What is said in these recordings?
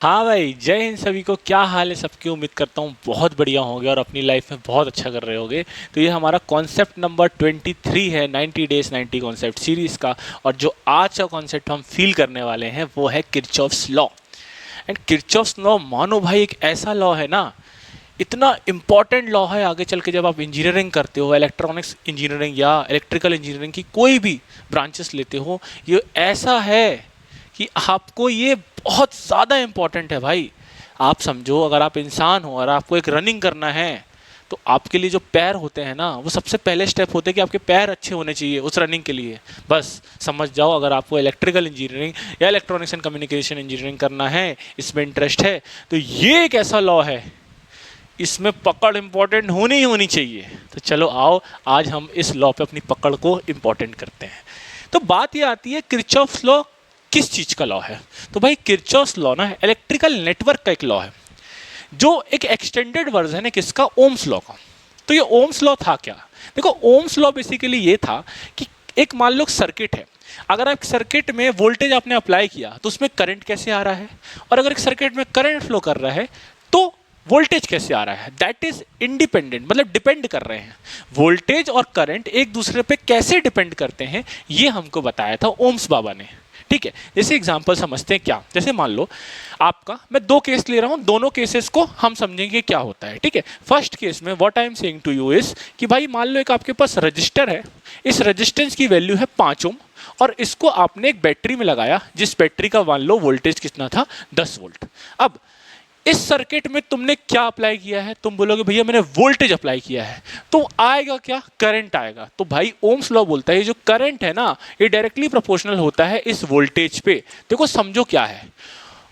हाँ भाई, जय हिंद सभी को। क्या हाल है सबकी? उम्मीद करता हूँ बहुत बढ़िया होंगे और अपनी लाइफ में बहुत अच्छा कर रहे होंगे। तो ये हमारा कॉन्सेप्ट नंबर 23 है 90 डेज 90 कॉन्सेप्ट सीरीज़ का। और जो आज का कॉन्सेप्ट हम फील करने वाले हैं वो है Kirchhoff's law. And Kirchhoff's law मानो भाई एक ऐसा लॉ है ना, इतना इम्पॉर्टेंट लॉ है। आगे चल के जब आप इंजीनियरिंग करते हो, इलेक्ट्रॉनिक्स इंजीनियरिंग या इलेक्ट्रिकल इंजीनियरिंग की कोई भी ब्रांचेस लेते हो, ये ऐसा है कि आपको ये बहुत ज़्यादा इम्पॉर्टेंट है भाई। आप समझो, अगर आप इंसान हो और आपको एक रनिंग करना है, तो आपके लिए जो पैर होते हैं ना, वो सबसे पहले स्टेप होते हैं कि आपके पैर अच्छे होने चाहिए उस रनिंग के लिए। बस समझ जाओ, अगर आपको इलेक्ट्रिकल इंजीनियरिंग या इलेक्ट्रॉनिक्स एंड कम्युनिकेशन इंजीनियरिंग करना है, इसमें इंटरेस्ट है, तो ये एक ऐसा लॉ है, इसमें पकड़ इंपॉर्टेंट होनी ही होनी चाहिए। तो चलो आओ, आज हम इस लॉ पे अपनी पकड़ को इंपॉर्टेंट करते हैं। तो बात ये आती है किरचॉफ्स लॉ किस चीज़ का लॉ है। तो भाई किरचॉफ्स लॉ ना इलेक्ट्रिकल नेटवर्क का एक लॉ है, जो एक एक्सटेंडेड वर्जन है किसका, ओम्स लॉ का। तो ये ओम्स लॉ था क्या? देखो, ओम्स लॉ बेसिकली ये था कि एक मान लो सर्किट है, अगर आप सर्किट में वोल्टेज आपने अप्लाई किया तो उसमें करंट कैसे आ रहा है, और अगर एक सर्किट में करंट फ्लो कर रहा है तो वोल्टेज कैसे आ रहा है। दैट इज इंडिपेंडेंट, मतलब डिपेंड कर रहे हैं। वोल्टेज और करंट एक दूसरे पे कैसे डिपेंड करते हैं, ये हमको बताया था ओम्स बाबा ने। ठीक है, जैसे एग्जांपल समझते हैं क्या। जैसे मान लो आपका, मैं दो केस ले रहा हूं, दोनों केसेस को हम समझेंगे क्या होता है। ठीक है, फर्स्ट केस में what I am saying to you is कि भाई मान लो एक आपके पास रजिस्टर है, इस रजिस्टेंस की वैल्यू है 5 ओम, और इसको आपने एक बैटरी में लगाया, जिस बैटरी का मान लो वोल्टेज कितना था, 10 वोल्ट। अब इस सर्किट में तुमने क्या अप्लाई किया है, तुम बोलोगे भैया मैंने वोल्टेज अप्लाई किया है, तो आएगा क्या, करंट आएगा। तो भाई ओम्स लॉ बोलता है ये जो करंट है ना, ये डायरेक्टली प्रोपोर्शनल होता है इस वोल्टेज पे। देखो समझो क्या है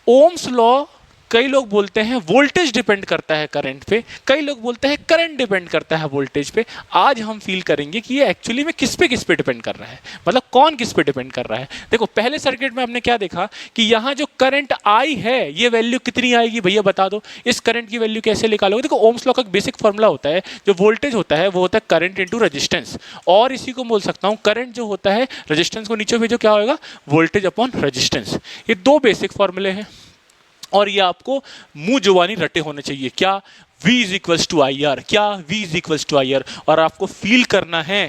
ओम्स लॉ। कई लोग बोलते हैं वोल्टेज डिपेंड करता है करंट पे, कई लोग बोलते हैं करंट डिपेंड करता है वोल्टेज पे। आज हम फील करेंगे कि ये एक्चुअली में किस पे डिपेंड कर रहा है, मतलब कौन किस पे डिपेंड कर रहा है। देखो पहले सर्किट में हमने क्या देखा कि यहाँ जो करंट आई है ये वैल्यू कितनी आएगी, भैया बता दो, इस करंट की वैल्यू कैसे निकालोगे। देखो ओम्स लॉ का बेसिक फॉर्मूला होता है, जो वोल्टेज होता है वो होता है करंट इंटू रजिस्टेंस, और इसी को बोल सकता हूँ करंट जो होता है, रजिस्टेंस को नीचे भेजो क्या होगा, वोल्टेज अपॉन रजिस्टेंस। ये दो बेसिक फॉर्मूले हैं और ये आपको मुंह जुबानी रटे होने चाहिए। क्या, V is equals to I R, क्या V is equals to I R. और आपको फील करना है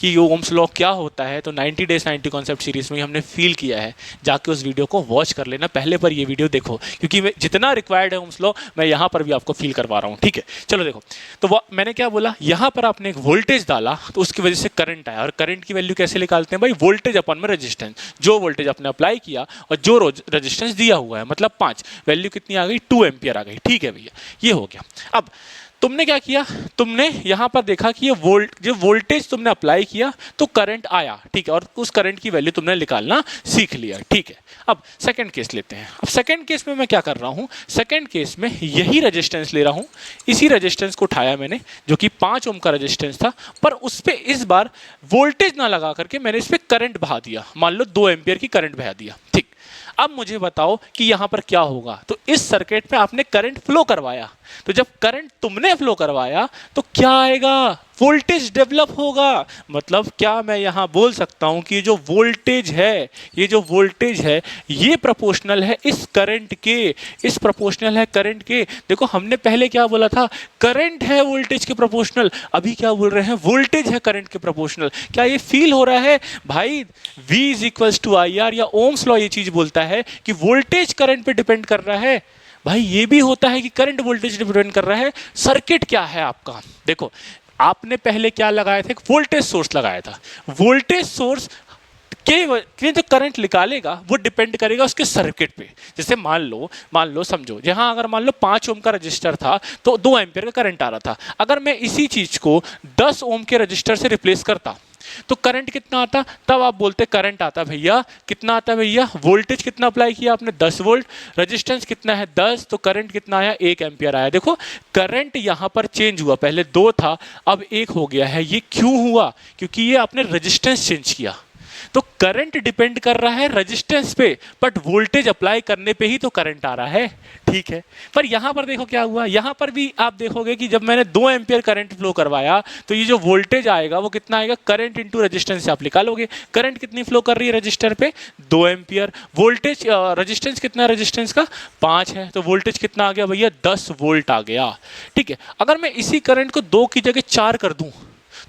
कि ये ओम्स लॉ क्या होता है, तो 90 डेज 90 कॉन्सेप्ट सीरीज में हमने फील किया है। जाके उस वीडियो को वॉच कर लेना, पहले पर ये वीडियो देखो, क्योंकि जितना रिक्वायर्ड है ओम्स लॉ मैं यहाँ पर भी आपको फील करवा रहा हूँ। ठीक है, चलो देखो, तो मैंने क्या बोला, यहाँ पर आपने एक वोल्टेज डाला तो उसकी वजह से करंट आया, और करंट की वैल्यू कैसे निकालते हैं भाई, वोल्टेज अपन में रजिस्टेंस, जो वोल्टेज आपने अप्लाई किया और जो रजिस्टेंस दिया हुआ है, मतलब 5, वैल्यू कितनी आ गई, 2 एम्पियर आ गई। ठीक है भैया, ये हो गया। अब तुमने क्या किया, तुमने यहां पर देखा कि ये जो वोल्टेज तुमने अप्लाई किया तो करंट आया, ठीक है, और उस करंट की वैल्यू तुमने निकालना सीख लिया। ठीक है, अब सेकंड केस लेते हैं। अब सेकंड केस में मैं क्या कर रहा हूं, सेकंड केस में यही रेजिस्टेंस ले रहा हूं, इसी रेजिस्टेंस को उठाया मैंने, जो कि 5 ओम का रेजिस्टेंस था, पर उस पर इस बार वोल्टेज ना लगा करके मैंने इस पर करंट बहा दिया, मान लो 2 एम्पियर की करंट बहा दिया। ठीक, अब मुझे बताओ कि यहां पर क्या होगा। तो इस सर्किट में आपने करंट फ्लो करवाया, तो जब करंट तुमने फ्लो करवाया तो क्या आएगा, वोल्टेज डेवलप होगा। मतलब क्या मैं यहां बोल सकता हूं कि जो वोल्टेज है, ये जो वोल्टेज है ये प्रोपोर्शनल है इस करंट के, इस प्रोपोर्शनल है करंट के। देखो हमने पहले क्या बोला था, करंट है वोल्टेज के प्रोपोर्शनल, अभी क्या बोल रहे हैं, वोल्टेज है करंट के प्रोपोर्शनल। क्या ये फील हो रहा है भाई, V is equals to I R, या ओम्स लॉ ये चीज बोलता है कि वोल्टेज करंट पे डिपेंड कर रहा है। भाई ये भी होता है कि करंट वोल्टेज डिपेंड कर रहा है। सर्किट क्या है आपका, देखो आपने पहले क्या लगाया था, वोल्टेज सोर्स लगाया था, वोल्टेज सोर्स के जो करंट निकालेगा वो डिपेंड करेगा उसके सर्किट पे। जैसे मान लो समझो, जहां अगर मान लो 5 ओम का रजिस्टर था तो 2 एम्पियर का करंट आ रहा था, अगर मैं इसी चीज को 10 ओम के रजिस्टर से रिप्लेस करता तो करंट कितना आता, तब आप बोलते करंट आता भैया, कितना आता भैया, वोल्टेज कितना अप्लाई किया आपने, 10 वोल्ट, रेजिस्टेंस कितना है 10, तो करंट कितना आया, 1 एम्पियर आया। देखो करंट यहां पर चेंज हुआ, पहले 2 था अब 1 हो गया है। ये क्यों हुआ, क्योंकि ये आपने रेजिस्टेंस चेंज किया। तो करंट डिपेंड कर रहा है रेजिस्टेंस पे, बट वोल्टेज अप्लाई करने पे ही तो करंट आ रहा है, ठीक है। पर यहां पर देखो क्या हुआ, यहां पर भी आप देखोगे कि जब मैंने 2 एम्पियर करंट फ्लो करवाया तो ये जो वोल्टेज आएगा वो कितना आएगा, करंट इंटू रेजिस्टेंस से आप निकालोगे। करंट कितनी फ्लो कर रही है रजिस्टर पे, 2 एम्पियर। वोल्टेज रेजिस्टेंस कितना है, रेजिस्टेंस का 5 है, तो वोल्टेज कितना आ गया भैया, 10 वोल्ट आ गया, ठीक है। अगर मैं इसी करंट को 2 की जगह 4 कर दूं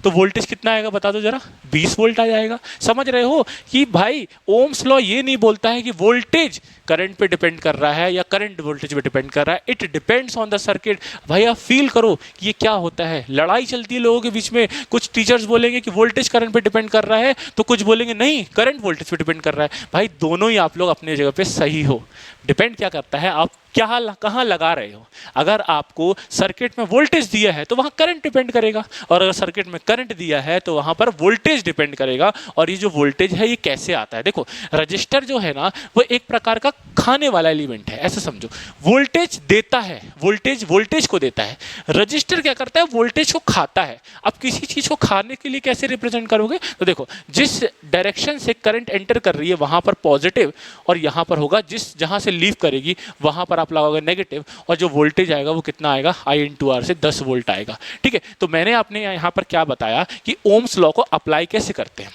तो वोल्टेज कितना आएगा बता दो जरा, 20 वोल्ट आ जाएगा। समझ रहे हो कि भाई ओम्स लॉ ये नहीं बोलता है कि वोल्टेज करंट पे डिपेंड कर रहा है या करंट वोल्टेज पे डिपेंड कर रहा है, it depends on the circuit. भाई आप फील करो कि ये क्या होता है, लड़ाई चलती है लोगों के बीच में। कुछ टीचर्स बोलेंगे कि वोल्टेज करंट पे डिपेंड कर रहा है, तो कुछ बोलेंगे नहीं करंट वोल्टेज पे डिपेंड कर रहा है। भाई दोनों ही आप लोग अपने जगह पे सही हो, डिपेंड क्या करता है आप क्या कहाँ लगा रहे हो। अगर आपको सर्किट में वोल्टेज दिया है तो वहाँ करंट डिपेंड करेगा, और अगर सर्किट में करंट दिया है तो वहाँ पर वोल्टेज डिपेंड करेगा। और ये जो वोल्टेज है ये कैसे आता है, देखो रजिस्टर जो है ना वो एक प्रकार का खाने वाला एलिमेंट है, ऐसा समझो। वोल्टेज देता है, वोल्टेज को देता है। रजिस्टर क्या करता है, वोल्टेज को खाता है। अब किसी चीज़ को खाने के लिए कैसे रिप्रेजेंट करोगे, तो देखो जिस डायरेक्शन से करंट एंटर कर रही है वहाँ पर पॉजिटिव, और यहाँ पर होगा जिस जहाँ से लीव करेगी वहाँ पर आप लगाओगे नेगेटिव, और जो वोल्टेज आएगा वो कितना आएगा, I इंटू आर से 10 वोल्ट आएगा, ठीक है। तो मैंने आपने यहाँ पर क्या बताया कि ओम्स लॉ को अप्लाई कैसे करते हैं,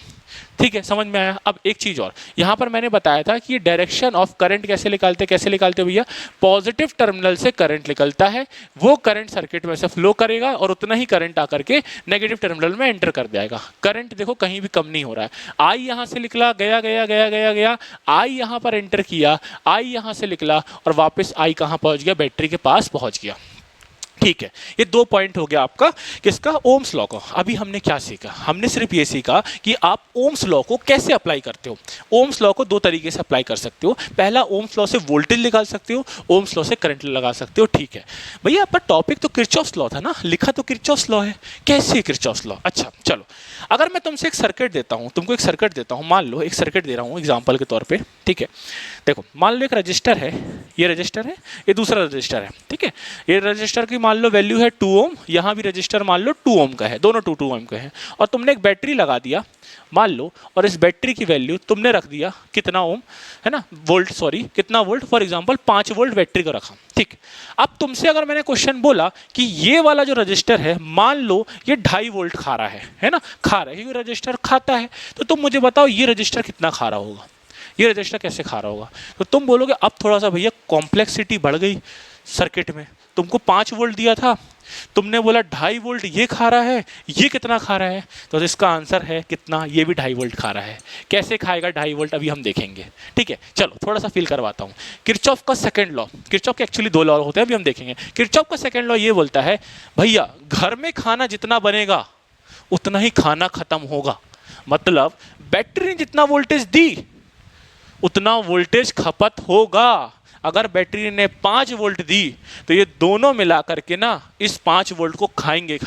ठीक है, समझ में आया। अब एक चीज़ और, यहाँ पर मैंने बताया था कि ये डायरेक्शन ऑफ करंट कैसे निकालते भैया, पॉजिटिव टर्मिनल से करंट निकलता है, वो करंट सर्किट में से फ्लो करेगा और उतना ही करंट आकर के नेगेटिव टर्मिनल में एंटर कर जाएगा। करंट देखो कहीं भी कम नहीं हो रहा है, आई यहाँ से निकला गया गया गया गया गया, आई यहाँ पर एंटर किया, आई यहाँ से निकला और वापस आई कहाँ पहुँच गया, बैटरी के पास पहुँच गया, ठीक है। ये 2 पॉइंट हो गया आपका किसका, ओम्स लॉ को। अभी हमने क्या सीखा, हमने सिर्फ ये सीखा कि आप ओम्स लॉ को कैसे अप्लाई करते हो। ओम्स लॉ को 2 तरीके से अप्लाई कर सकते हो। पहला, ओम्स लॉ से वोल्टेज निकाल सकते हो, ओम्स लॉ से करंट लगा सकते हो, ठीक है भैया। पर टॉपिक तो किरचॉफ्स लॉ था ना, लिखा तो किरचॉफ्स लॉ है, कैसे किरचॉफ्स लॉ। अच्छा चलो, अगर मैं तुमसे एक सर्किट देता हूँ, तुमको एक सर्किट देता हूँ, मान लो एक सर्किट दे रहा हूँ एग्जाम्पल के तौर पर, ठीक है। देखो मान लो एक रजिस्टर है, ये रजिस्टर है, ये दूसरा रजिस्टर है, ठीक है। ये रजिस्टर की मान लो वैल्यू है 2 ओम, यहाँ भी रजिस्टर मान लो 2 ओम का है, दोनों 2 ओम के हैं, और तुमने एक बैटरी लगा दिया मान लो, और इस बैटरी की वैल्यू तुमने रख दिया कितना ओम है ना, वोल्ट, सॉरी कितना volt, for example 5 volt battery को रखा, ठीक। अब तुमसे अगर मैंने क्वेश्चन बोला कि ये वाला जो रजिस्टर है मान लो ये 2.5 वोल्ट खा रहा है ना, खा रहा है क्योंकि रजिस्टर खाता है, तो तुम मुझे बताओ ये रजिस्टर कितना खा रहा होगा, ये रजिस्टर कैसे खा रहा होगा। तो तुम बोलोगे अब थोड़ा सा भैया कॉम्प्लेक्सिटी बढ़ गई सर्किट में, तुमको 5 वोल्ट दिया था, तुमने बोला 2.5 वोल्ट ये खा रहा है, ये कितना खा रहा है, तो इसका आंसर है कितना, ये भी 2.5 वोल्ट खा रहा है। कैसे खाएगा 2.5 वोल्ट अभी हम देखेंगे, ठीक है। चलो थोड़ा सा फील करवाता हूँ। किरचॉफ का सेकंड लॉ, किरचॉफ के एक्चुअली 2 लॉ होते हैं, अभी हम देखेंगे। किरचॉफ का सेकंड लॉ ये बोलता है भैया घर में खाना जितना बनेगा उतना ही खाना खत्म होगा, मतलब बैटरी ने जितना वोल्टेज दी उतना वोल्टेज खपत होगा। अगर बैटरी ने 5 वोल्ट दी तो ये दोनों मिला करके ना इस 5 वोल्ट को खाएंगे।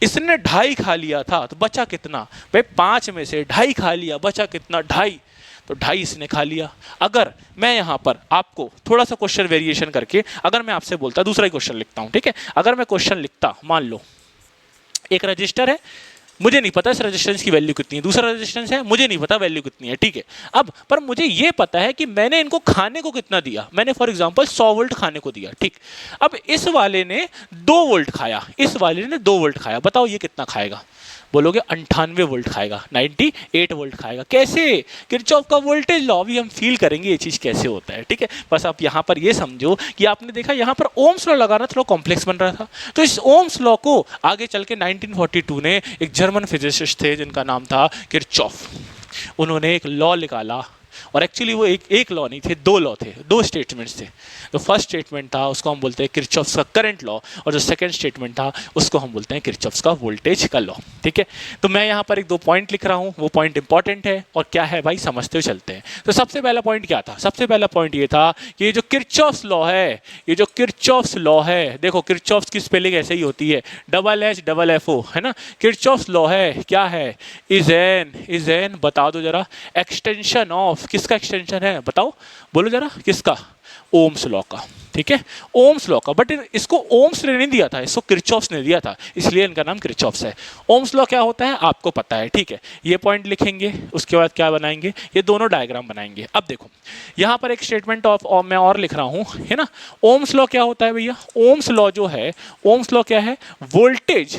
इसने 2.5 खा लिया था तो बचा कितना भाई, 5 में से 2.5 खा लिया, बचा कितना 2.5, तो 2.5 इसने खा लिया। अगर मैं यहाँ पर आपको थोड़ा सा क्वेश्चन वेरिएशन करके अगर मैं आपसे बोलता, दूसरा ही क्वेश्चन लिखता हूँ, ठीक है। अगर मैं क्वेश्चन लिखता, मान लो एक रजिस्टर है, मुझे नहीं पता इस रेजिस्टेंस की वैल्यू कितनी है, दूसरा रेजिस्टेंस है, मुझे नहीं पता वैल्यू कितनी है, ठीक है। अब पर मुझे ये पता है कि मैंने इनको खाने को कितना दिया, मैंने फॉर एग्जांपल 100 वोल्ट खाने को दिया, ठीक। अब इस वाले ने 2 वोल्ट खाया, इस वाले ने 2 वोल्ट खाया, बताओ ये कितना खाएगा, बोलोगे 98 वोल्ट खाएगा, 98 वोल्ट खाएगा। कैसे, किरचॉफ का वोल्टेज लॉ, भी हम फील करेंगे ये चीज़ कैसे होता है, ठीक है। बस आप यहाँ पर ये समझो कि आपने देखा यहाँ पर ओम्स लॉ लगाना थोड़ा कॉम्प्लेक्स बन रहा था, तो इस ओम्स लॉ को आगे चल के 1942 ने एक जर्मन फिजिसिस्ट थे जिनका नाम था किरचॉफ, उन्होंने एक लॉ निकाला। और एक्चुअली वो एक लॉ नहीं थे, 2 लॉ थे, 2 स्टेटमेंट्स थे। तो फर्स्ट स्टेटमेंट था उसको हम बोलते हैं किरचॉफ्स का करंट लॉ, और जो सेकंड स्टेटमेंट था उसको हम बोलते हैं किरचॉफ्स का वोल्टेज का लॉ, ठीक है। तो मैं यहाँ पर 1-2 पॉइंट लिख रहा हूँ, वो पॉइंट इंपॉर्टेंट है और क्या है भाई समझते हुए चलते हैं। तो सबसे पहला पॉइंट क्या था, सबसे पहला पॉइंट ये था कि ये जो किरचॉफ्स लॉ है, ये जो किरचॉफ्स लॉ है, देखो किरचॉफ्स की स्पेलिंग ऐसे ही होती है, HHFO है ना। किरचॉफ्स लॉ है क्या है, इज एन बता दो जरा, एक्सटेंशन ऑफ, किसका एक्सटेंशन है बताओ, बोलो जरा किसका, ओम्स लॉ का, ठीक है, ओम्स लॉ का। बट इसको ओम्स ने नहीं दिया था, इसको किरचॉफ्स ने दिया था, इसलिए इनका नाम किरचॉफ्स है। ओम्स लॉ क्या होता है आपको पता है, ठीक है। ये पॉइंट लिखेंगे, उसके बाद क्या बनाएंगे, ये दोनों डायग्राम बनाएंगे। अब देखो यहाँ पर एक स्टेटमेंट ऑफ मैं और लिख रहा हूँ, है ना। ओम्स लॉ क्या होता है भैया, ओम्स लॉ जो है, ओम्स लॉ क्या है, voltage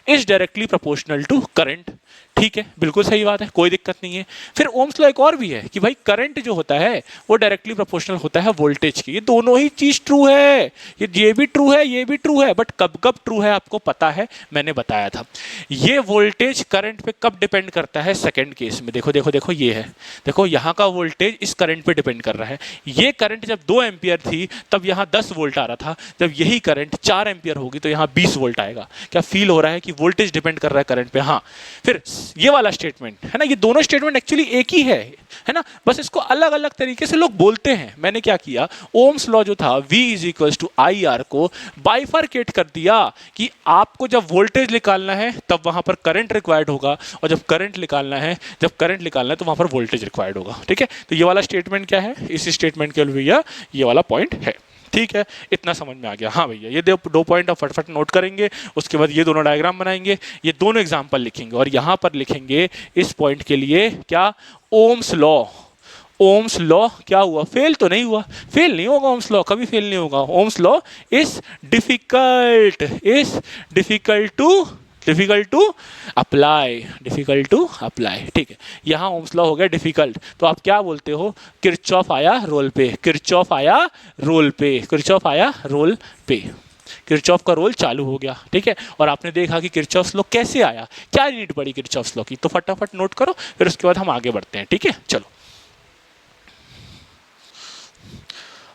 is directly proportional to current. ठीक है, बिल्कुल सही बात है, कोई दिक्कत नहीं है। फिर ओम्स लॉ एक और भी है कि भाई करंट जो होता है वो डायरेक्टली प्रोपोर्शनल होता है वोल्टेज की। ये दोनों ही चीज ट्रू है, ये भी ट्रू है, ये भी ट्रू है। बट कब कब ट्रू है आपको पता है, मैंने बताया था। ये वोल्टेज करंट पे कब डिपेंड करता है, सेकंड केस में। देखो देखो देखो, ये है, देखो यहाँ का वोल्टेज इस करंट पे डिपेंड कर रहा है। ये करंट जब 2 एम्पियर थी तब यहाँ 10 वोल्ट आ रहा था, जब यही करंट 4 एम्पियर होगी तो यहाँ 20 वोल्ट आएगा। क्या फील हो रहा है कि वोल्टेज डिपेंड कर रहा है करंट पे। हाँ, फिर ये वाला स्टेटमेंट है ना, ये दोनों स्टेटमेंट एक्चुअली एक ही है ना, बस इसको अलग अलग तरीके से लोग बोलते हैं। मैंने क्या किया, ओम्स लॉ जो था V is equals to I R को बाइफरकेट कर दिया कि आपको जब वोल्टेज निकालना है तब वहां पर करंट रिक्वायर्ड होगा, और जब करंट निकालना है तो वहां पर वोल्टेज रिक्वायर्ड होगा। ठीक है, तो ये वाला स्टेटमेंट क्या है, इस स्टेटमेंट के लिए भैया ये वाला पॉइंट है। ठीक है, इतना समझ में आ गया। हाँ भैया, ये दो पॉइंट आप फटफट नोट करेंगे, उसके बाद ये दोनों डायग्राम बनाएंगे, ये दोनों एग्जांपल लिखेंगे, और यहाँ पर लिखेंगे इस पॉइंट के लिए क्या, ओम्स लॉ। ओम्स लॉ क्या हुआ, फेल तो नहीं हुआ, फेल नहीं होगा ओम्स लॉ, कभी फेल नहीं होगा। Ohm's law is difficult to apply. ठीक है, यहाँ ओम्स लॉ हो गया डिफिकल्ट, तो आप क्या बोलते हो, किरचॉफ आया रोल पे, किरचॉफ आया रोल पे, किरचॉफ आया रोल पे, किरचॉफ का रोल चालू हो गया। ठीक है, और आपने देखा कि किरचॉफ लॉ कैसे आया, क्या नीड पड़ी किरचॉफ लॉ की, तो फटाफट नोट करो, फिर उसके बाद हम आगे बढ़ते हैं। ठीक है, चलो।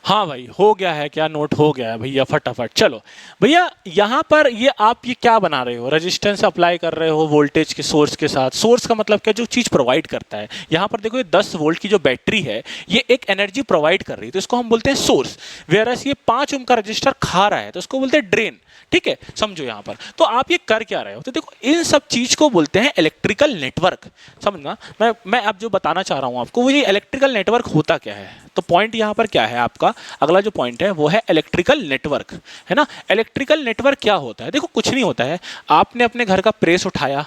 हाँ भाई, हो गया है क्या, नोट हो गया है भैया, फटाफट चलो भैया। यहाँ पर ये आप ये क्या बना रहे हो, रेजिस्टेंस अप्लाई कर रहे हो वोल्टेज के सोर्स के साथ। सोर्स का मतलब क्या, जो चीज़ प्रोवाइड करता है। यहाँ पर देखो ये 10 वोल्ट की जो बैटरी है ये एक एनर्जी प्रोवाइड कर रही है, तो इसको हम बोलते हैं सोर्स। वेयरएस ये 5 ओम का रजिस्टर खा रहा है तो इसको बोलते हैं ड्रेन। ठीक है, समझो यहाँ पर तो आप ये कर क्या रहे हो, तो देखो इन सब चीज को बोलते हैं इलेक्ट्रिकल नेटवर्क। समझना, मैं अब जो बताना चाह रहा हूँ आपको, वो ये इलेक्ट्रिकल नेटवर्क होता क्या है। तो पॉइंट यहाँ पर क्या है आपका, अगला जो पॉइंट है वो है इलेक्ट्रिकल नेटवर्क, है ना। इलेक्ट्रिकल नेटवर्क क्या होता है, देखो कुछ नहीं होता है, आपने अपने घर का प्रेस उठाया,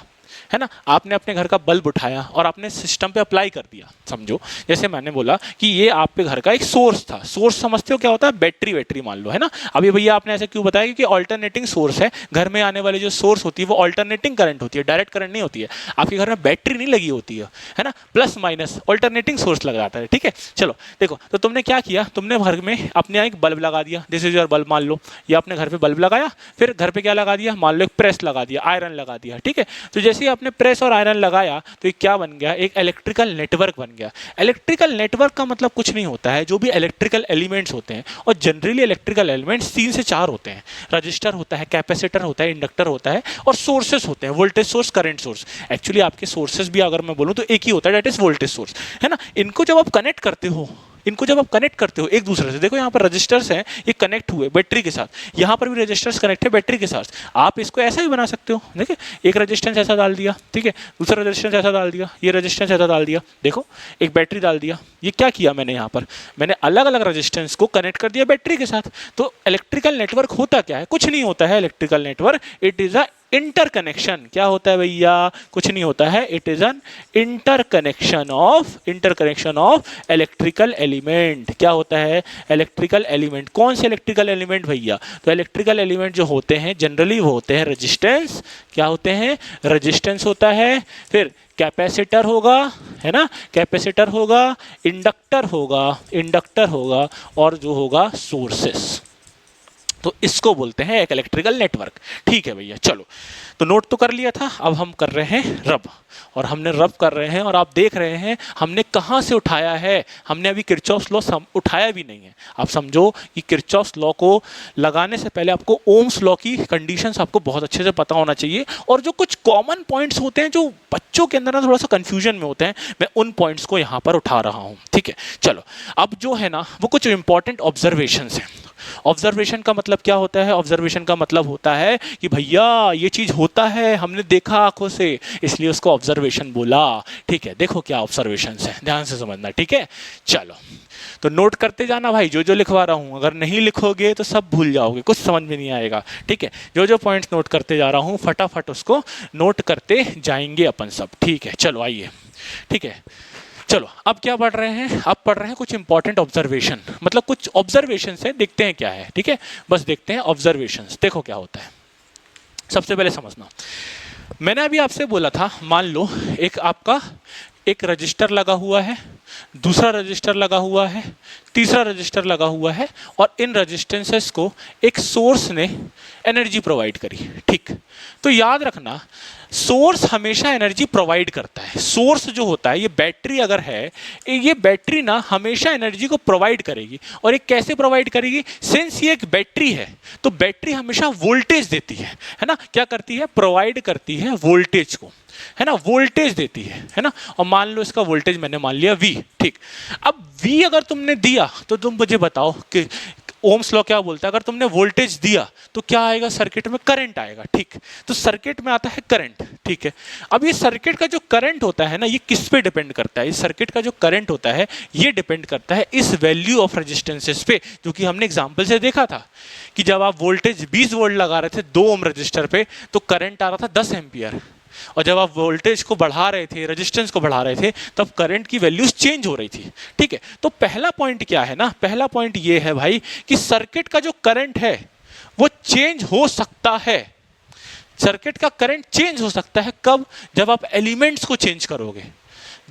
है ना, आपने अपने घर का बल्ब उठाया और आपने सिस्टम पे अप्लाई कर दिया। समझो, जैसे मैंने बोला कि ये आपके घर का एक सोर्स था। सोर्स समझते हो क्या होता है, बैटरी मान लो, है ना। अभी भैया आपने ऐसे क्यों बताया, क्योंकि ऑल्टरनेटिंग सोर्स है, घर में आने वाली जो सोर्स होती है वो ऑल्टरनेटिंग करंट होती है, डायरेक्ट करंट नहीं होती है। आपके घर में बैटरी नहीं लगी होती है ना, प्लस माइनस ऑल्टरनेटिंग सोर्स लगाता है। ठीक है, चलो देखो, तो तुमने क्या किया, तुमने घर में अपने यहाँ एक बल्ब लगा दिया, दिस इज योर बल्ब मान लो, ये आपने घर पे बल्ब लगाया, फिर घर पे क्या लगा दिया, मान लो एक प्रेस लगा दिया, आयरन लगा दिया। ठीक है, तो जैसे आपने प्रेस और आयरन लगाया तो ये क्या बन गया, एक इलेक्ट्रिकल नेटवर्क बन गया। इलेक्ट्रिकल नेटवर्क का मतलब कुछ नहीं होता है, जो भी इलेक्ट्रिकल एलिमेंट्स होते हैं, और जनरली इलेक्ट्रिकल एलिमेंट्स 3 से 4 होते हैं। रजिस्टर होता है, कैपेसिटर होता है, इंडक्टर होता है, और सोर्सेस होते हैं, voltage source, current source. Actually आपके सोर्सेस भी अगर मैं बोलूँ तो एक ही होता है, दैट इज वोल्टेज सोर्स, है ना। इनको जब आप कनेक्ट करते हो एक दूसरे से, देखो यहाँ पर रजिस्टर्स हैं, ये कनेक्ट हुए बैटरी के साथ, यहाँ पर भी रजिस्टर्स कनेक्ट है बैटरी के साथ। आप इसको ऐसा भी बना सकते हो, देखिए एक रजिस्टेंस ऐसा डाल दिया, ठीक है, दूसरा रजिस्टेंस ऐसा डाल दिया, ये रजिस्टेंस ऐसा डाल दिया, देखो एक बैटरी डाल दिया। ये क्या किया मैंने, यहाँ पर मैंने अलग अलग रजिस्टेंस को कनेक्ट कर दिया बैटरी के साथ। तो इलेक्ट्रिकल नेटवर्क होता क्या है, कुछ नहीं होता है electrical network, it is a interconnection. क्या होता है भैया, कुछ नहीं होता है, it is an interconnection of electrical element. क्या होता है, इलेक्ट्रिकल एलिमेंट। कौन से इलेक्ट्रिकल एलिमेंट भैया, तो इलेक्ट्रिकल एलिमेंट जो होते हैं जनरली वो होते हैं रेजिस्टेंस। क्या होते हैं, रेजिस्टेंस होता है, फिर कैपेसिटर होगा, है ना, कैपेसिटर होगा, इंडक्टर होगा, और जो होगा सोर्सेस। तो इसको बोलते हैं एक इलेक्ट्रिकल नेटवर्क। ठीक है भैया, चलो तो नोट तो कर लिया था, अब हम कर रहे हैं रब, और हमने रब कर रहे हैं, और आप देख रहे हैं हमने कहाँ से उठाया है, हमने अभी किरचॉफ्स लॉ उठाया भी नहीं है। आप समझो कि किरचॉफ्स लॉ को लगाने से पहले आपको ओम्स लॉ की कंडीशंस आपको बहुत अच्छे से पता होना चाहिए, और जो कुछ कॉमन पॉइंट्स होते हैं जो बच्चों के अंदर ना थोड़ा सा कंफ्यूजन में होते हैं, मैं उन पॉइंट्स को यहाँ पर उठा रहा हूँ। ठीक है, चलो अब जो है ना वो कुछ इंपॉर्टेंट ऑब्जर्वेशंस हैं, ऑब्जर्वेशन का मतलब क्या होता है? ऑब्जर्वेशन का मतलब होता है कि भैया ये चीज होता है, हमने देखा आंखों से, इसलिए उसको ऑब्जर्वेशन बोला। ठीक है, देखो क्या ऑब्जर्वेशन है, ध्यान से समझना। ठीक है, चलो तो नोट करते जाना भाई, जो जो लिखवा रहा हूं, अगर नहीं लिखोगे तो सब भूल जाओगे, कुछ समझ में नहीं आएगा। ठीक है, जो जो पॉइंट्स नोट करते जा रहा हूं फटाफट उसको नोट करते जाएंगे अपन सब। ठीक है, चलो आइए। ठीक है, चलो अब क्या पढ़ रहे हैं? अब पढ़ रहे हैं कुछ इंपॉर्टेंट ऑब्जर्वेशन, मतलब कुछ ऑब्जर्वेशन है, देखते हैं क्या है। ठीक है, बस देखते हैं ऑब्जर्वेशन, देखो क्या होता है। सबसे पहले समझना, मैंने अभी आपसे बोला था, मान लो एक आपका एक रजिस्टर लगा हुआ है, दूसरा रजिस्टर लगा हुआ है, तीसरा रजिस्टर लगा हुआ है, और इन रजिस्टेंसेस को एक सोर्स ने एनर्जी प्रोवाइड करी। ठीक, तो याद रखना सोर्स हमेशा एनर्जी प्रोवाइड करता है। सोर्स जो होता है, ये बैटरी अगर है, ये बैटरी ना हमेशा एनर्जी को प्रोवाइड करेगी। और ये कैसे प्रोवाइड करेगी? सिंस ये एक बैटरी है तो बैटरी हमेशा वोल्टेज देती है ना? क्या करती है? प्रोवाइड करती है वोल्टेज को, है ना? वोल्टेज देती है ना? और मान लो इसका वोल्टेज मैंने मान लिया V। ठीक, अब V अगर तुमने दिया तो तुम मुझे बताओ कि ओम्स लॉ क्या बोलता है? अगर तुमने वोल्टेज दिया तो क्या आएगा सर्किट में? करंट आएगा। ठीक, तो सर्किट में आता है करंट। ठीक है, अब ये सर्किट का जो करंट होता है ना, ये किस पे डिपेंड करता है? इस सर्किट का जो करंट होता है ये डिपेंड करता है इस वैल्यू ऑफ रेजिस्टेंसेस पे, जो कि हमने एग्जांपल से देखा था कि जब आप वोल्टेज 20 वोल्ट लगा रहे थे 2 ओम रजिस्टर पे तो करंट आ रहा था 10 एम्पियर, और जब आप वोल्टेज को बढ़ा रहे थे, रेजिस्टेंस को बढ़ा रहे थे, तब करंट की वैल्यूज चेंज हो रही थी। ठीक है, तो पहला पॉइंट क्या है ना? पहला पॉइंट ये है भाई कि सर्किट का जो करंट है वो चेंज हो सकता है। सर्किट का करंट चेंज हो सकता है कब? जब आप एलिमेंट्स को चेंज करोगे।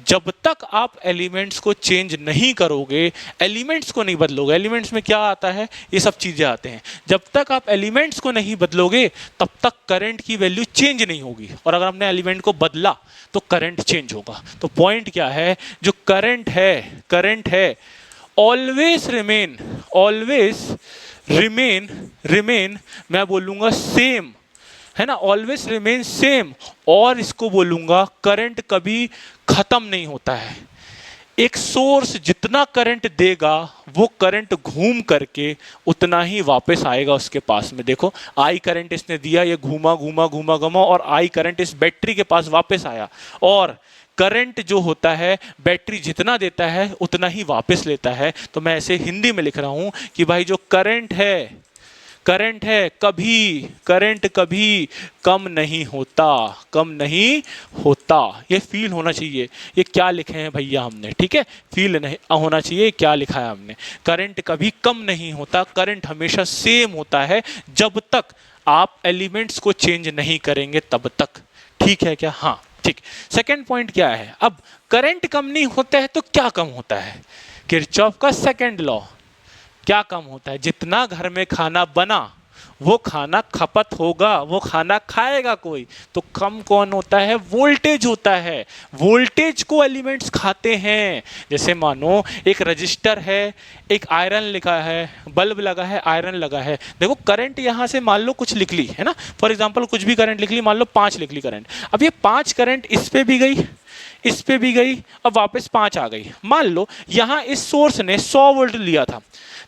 जब तक आप एलिमेंट्स को चेंज नहीं करोगे, एलिमेंट्स को नहीं बदलोगे, एलिमेंट्स में क्या आता है? ये सब चीजें आते हैं। जब तक आप एलिमेंट्स को नहीं बदलोगे तब तक करंट की वैल्यू चेंज नहीं होगी, और अगर हमने एलिमेंट को बदला तो करंट चेंज होगा। तो पॉइंट क्या है? जो करंट है ऑलवेज रिमेन मैं बोलूंगा सेम, है ना? ऑलवेज रिमेन सेम, और इसको बोलूंगा करंट कभी खत्म नहीं होता है। एक सोर्स जितना करंट देगा वो करंट घूम करके उतना ही वापस आएगा उसके पास में। देखो आई करंट इसने दिया, ये घूमा घूमा घूमा घूमा और आई करंट इस बैटरी के पास वापस आया। और करंट जो होता है बैटरी जितना देता है उतना ही वापस लेता है। तो मैं ऐसे हिंदी में लिख रहा हूं कि भाई जो करंट है करंट कभी कम नहीं होता। ये फील होना चाहिए, ये क्या लिखे हैं भैया हमने। ठीक है, फील नहीं होना चाहिए क्या लिखा है हमने। करंट कभी कम नहीं होता, करंट हमेशा सेम होता है जब तक आप एलिमेंट्स को चेंज नहीं करेंगे तब तक। ठीक है क्या? हाँ ठीक। सेकेंड पॉइंट क्या है? अब करंट कम नहीं होता है तो क्या कम होता है? किरचॉफ का सेकेंड लॉ। क्या कम होता है? जितना घर में खाना बना वो खाना खपत होगा, वो खाना खाएगा कोई, तो कम कौन होता है? वोल्टेज होता है। वोल्टेज को एलिमेंट्स खाते हैं। जैसे मानो एक रजिस्टर है, एक आयरन लिखा है, बल्ब लगा है, आयरन लगा है। देखो करंट यहाँ से मान लो कुछ लिख ली है ना, फॉर एग्जांपल कुछ भी करंट लिख ली, मान लो 5 लिख ली करंट। अब ये 5 करंट इस पे भी गई, इस पे भी गई, अब वापस 5 आ गई। मान लो यहाँ इस सोर्स ने 100 वोल्ट लिया था,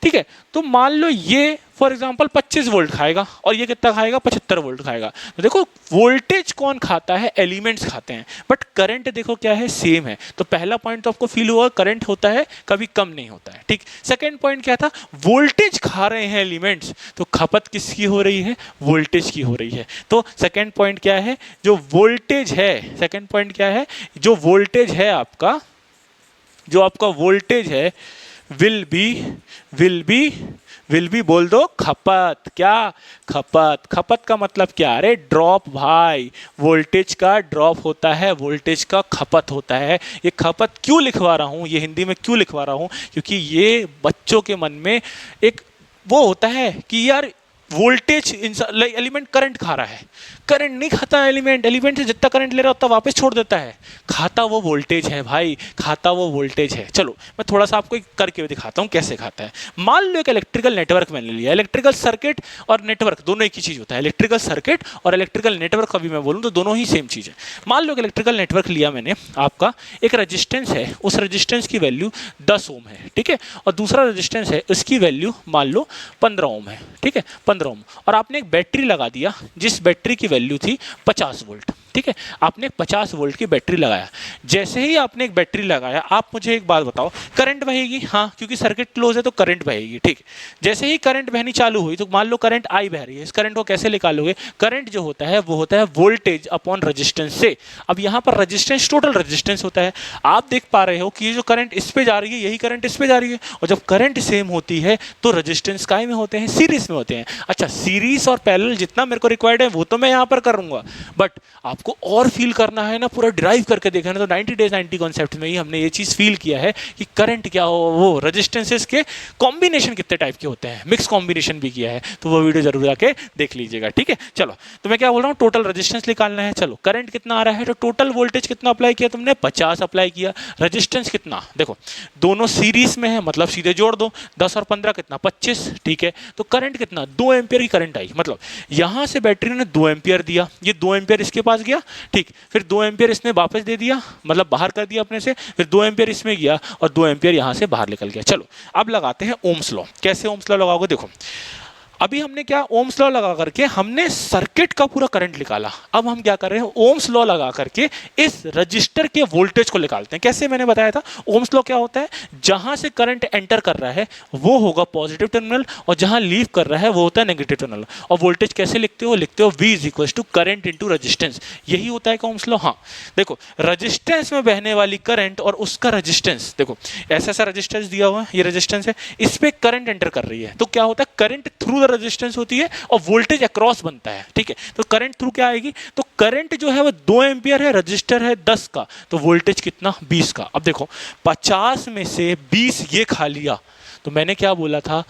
ठीक है, तो मान लो ये फॉर एग्जांपल 25 वोल्ट खाएगा और ये कितना खाएगा? 75 वोल्ट खाएगा। तो देखो वोल्टेज कौन खाता है? एलिमेंट्स खाते हैं, बट करंट देखो क्या है? सेम है। तो पहला पॉइंट तो आपको फील हुआ, करंट होता है कभी कम नहीं होता है। ठीक, सेकेंड पॉइंट क्या था? वोल्टेज खा रहे हैं एलिमेंट्स, तो खपत किसकी हो रही है? वोल्टेज की हो रही है। तो सेकेंड पॉइंट क्या है? जो वोल्टेज है, सेकेंड पॉइंट क्या है? जो वोल्टेज है आपका, जो आपका वोल्टेज है विल बी बोल दो खपत। क्या? खपत। खपत का मतलब क्या? अरे ड्रॉप भाई, वोल्टेज का ड्रॉप होता है, वोल्टेज का खपत होता है। ये खपत क्यों लिखवा रहा हूँ, ये हिंदी में क्यों लिखवा रहा हूँ? क्योंकि ये बच्चों के मन में एक वो होता है कि यार वोल्टेज एलिमेंट करंट खा रहा है, करंट नहीं खाता एलिमेंट, एलिमेंट से जितना करंट ले रहा है उतना वापस छोड़ देता है। खाता वो वोल्टेज है भाई, खाता वो वोल्टेज है। चलो मैं थोड़ा सा आपको करके दिखाता हूँ कैसे खाता है। मान लो एक इलेक्ट्रिकल नेटवर्क मैंने लिया, इलेक्ट्रिकल सर्किट और नेटवर्क दोनों एक ही चीज़ होता है। इलेक्ट्रिकल सर्किट और इलेक्ट्रिकल नेटवर्क कभी मैं बोलूँ तो दोनों ही सेम चीज़ है। मान लो एक इलेक्ट्रिकल नेटवर्क लिया मैंने आपका, एक रजिस्टेंस है, उस रजिस्टेंस की वैल्यू 10 ओम है, ठीक है, और दूसरा रजिस्टेंस है उसकी वैल्यू मान लो 15 ओम है, ठीक है, 15 ओम, और आपने एक बैटरी लगा दिया जिस बैटरी की वैल्यू थी 50 वोल्ट, ठीक है, आपने 50 वोल्ट की बैटरी लगाया। जैसे ही आपने एक बैटरी लगाया, आप मुझे एक बात बताओ, करंट बहेगी? हाँ, क्योंकि सर्किट क्लोज है तो करंट बहेगी, ठीक। जैसे ही करंट बहनी चालू हुई तो मान लो करंट आई बह रही है, इस करंट को कैसे निकालोगे? करंट जो होता है वो होता है वोल्टेज अपॉन रेजिस्टेंस से। अब यहाँ पर रेजिस्टेंस टोटल रेजिस्टेंस होता है। आप देख पा रहे हो कि ये जो करंट इस पे जा रही है यही करंट इस पे जा रही है, और जब करंट सेम होती है तो रेजिस्टेंस काय में होते हैं? सीरीज में होते हैं। अच्छा, सीरीज और पैरेलल जितना मेरे को रिक्वायर्ड है वो तो मैं यहाँ पर करूँगा, बट आपको और फील करना है ना, पूरा ड्राइव करके देखना है। तो 90 डेज 90 कॉन्सेप्ट में ही हमने ये चीज़ फील किया है कि करंट क्या हो, वो रेजिस्टेंसेस के कॉम्बिनेशन कितने टाइप के होते हैं, मिक्स कॉम्बिनेशन भी किया है, तो वो वीडियो जरूर जाके देख लीजिएगा, ठीक है। चलो, तो मैं क्या बोल रहा हूँ, टोटल रेजिस्टेंस निकालना है। चलो, करंट कितना आ रहा है, तो टोटल वोल्टेज कितना अप्लाई किया तुमने? 50 अप्लाई किया। रेजिस्टेंस कितना? देखो दोनों सीरीज में है, मतलब सीधे जोड़ दो, 10 और 15 कितना? 25, ठीक है। तो करंट कितना? 2 एम्पियर की करंट आई, मतलब यहाँ से बैटरी ने 2 एम्पियर दिया, ये 2 एम्पियर इसके पास गया, ठीक, फिर 2 एम्पियर इसने वापस दे दिया, मतलब बाहर कर दिया अपने से, फिर 2 एम्पियर इसमें गया और 2 एम्पियर यहाँ से बाहर निकल गया। चलो अब लगाते हैं ओम्स लॉ। कैसे ओम्स लॉ लगाओगे? देखो अभी हमने क्या ओम्स लॉ लगा करके हमने सर्किट का पूरा करंट निकाला। अब हम क्या कर रहे हैं, ओम्स लॉ लगा करके इस रजिस्टर के वोल्टेज को निकालते हैं। कैसे? मैंने बताया था ओम्स लॉ क्या होता है, जहां से करंट एंटर कर रहा है वो होगा पॉजिटिव टर्मिनल और जहां लीव कर रहा है वो होता है नेगेटिव टर्मिनल। और वोल्टेज कैसे लिखते हो? लिखते हो V is equal to current into resistance. यही होता है ओम्स लॉ। हाँ देखो, रजिस्टेंस में बहने वाली करंट और उसका रजिस्टेंस, देखो ऐसा रजिस्टेंस दिया हुआ है, ये रजिस्टेंस है, इस पे करंट एंटर कर रही है, तो क्या होता है, करंट थ्रू द रेजिस्टेंस होती है और वोल्टेज अक्रॉस बनता है, ठीक है। तो करंट थ्रू क्या आएगी, तो करंट जो है वो 2 एम्पियर है, रजिस्टर है 10 का, तो वोल्टेज कितना? 20 का। अब देखो 50 में से 20 ये खा लिया, तो मैंने क्या बोला था,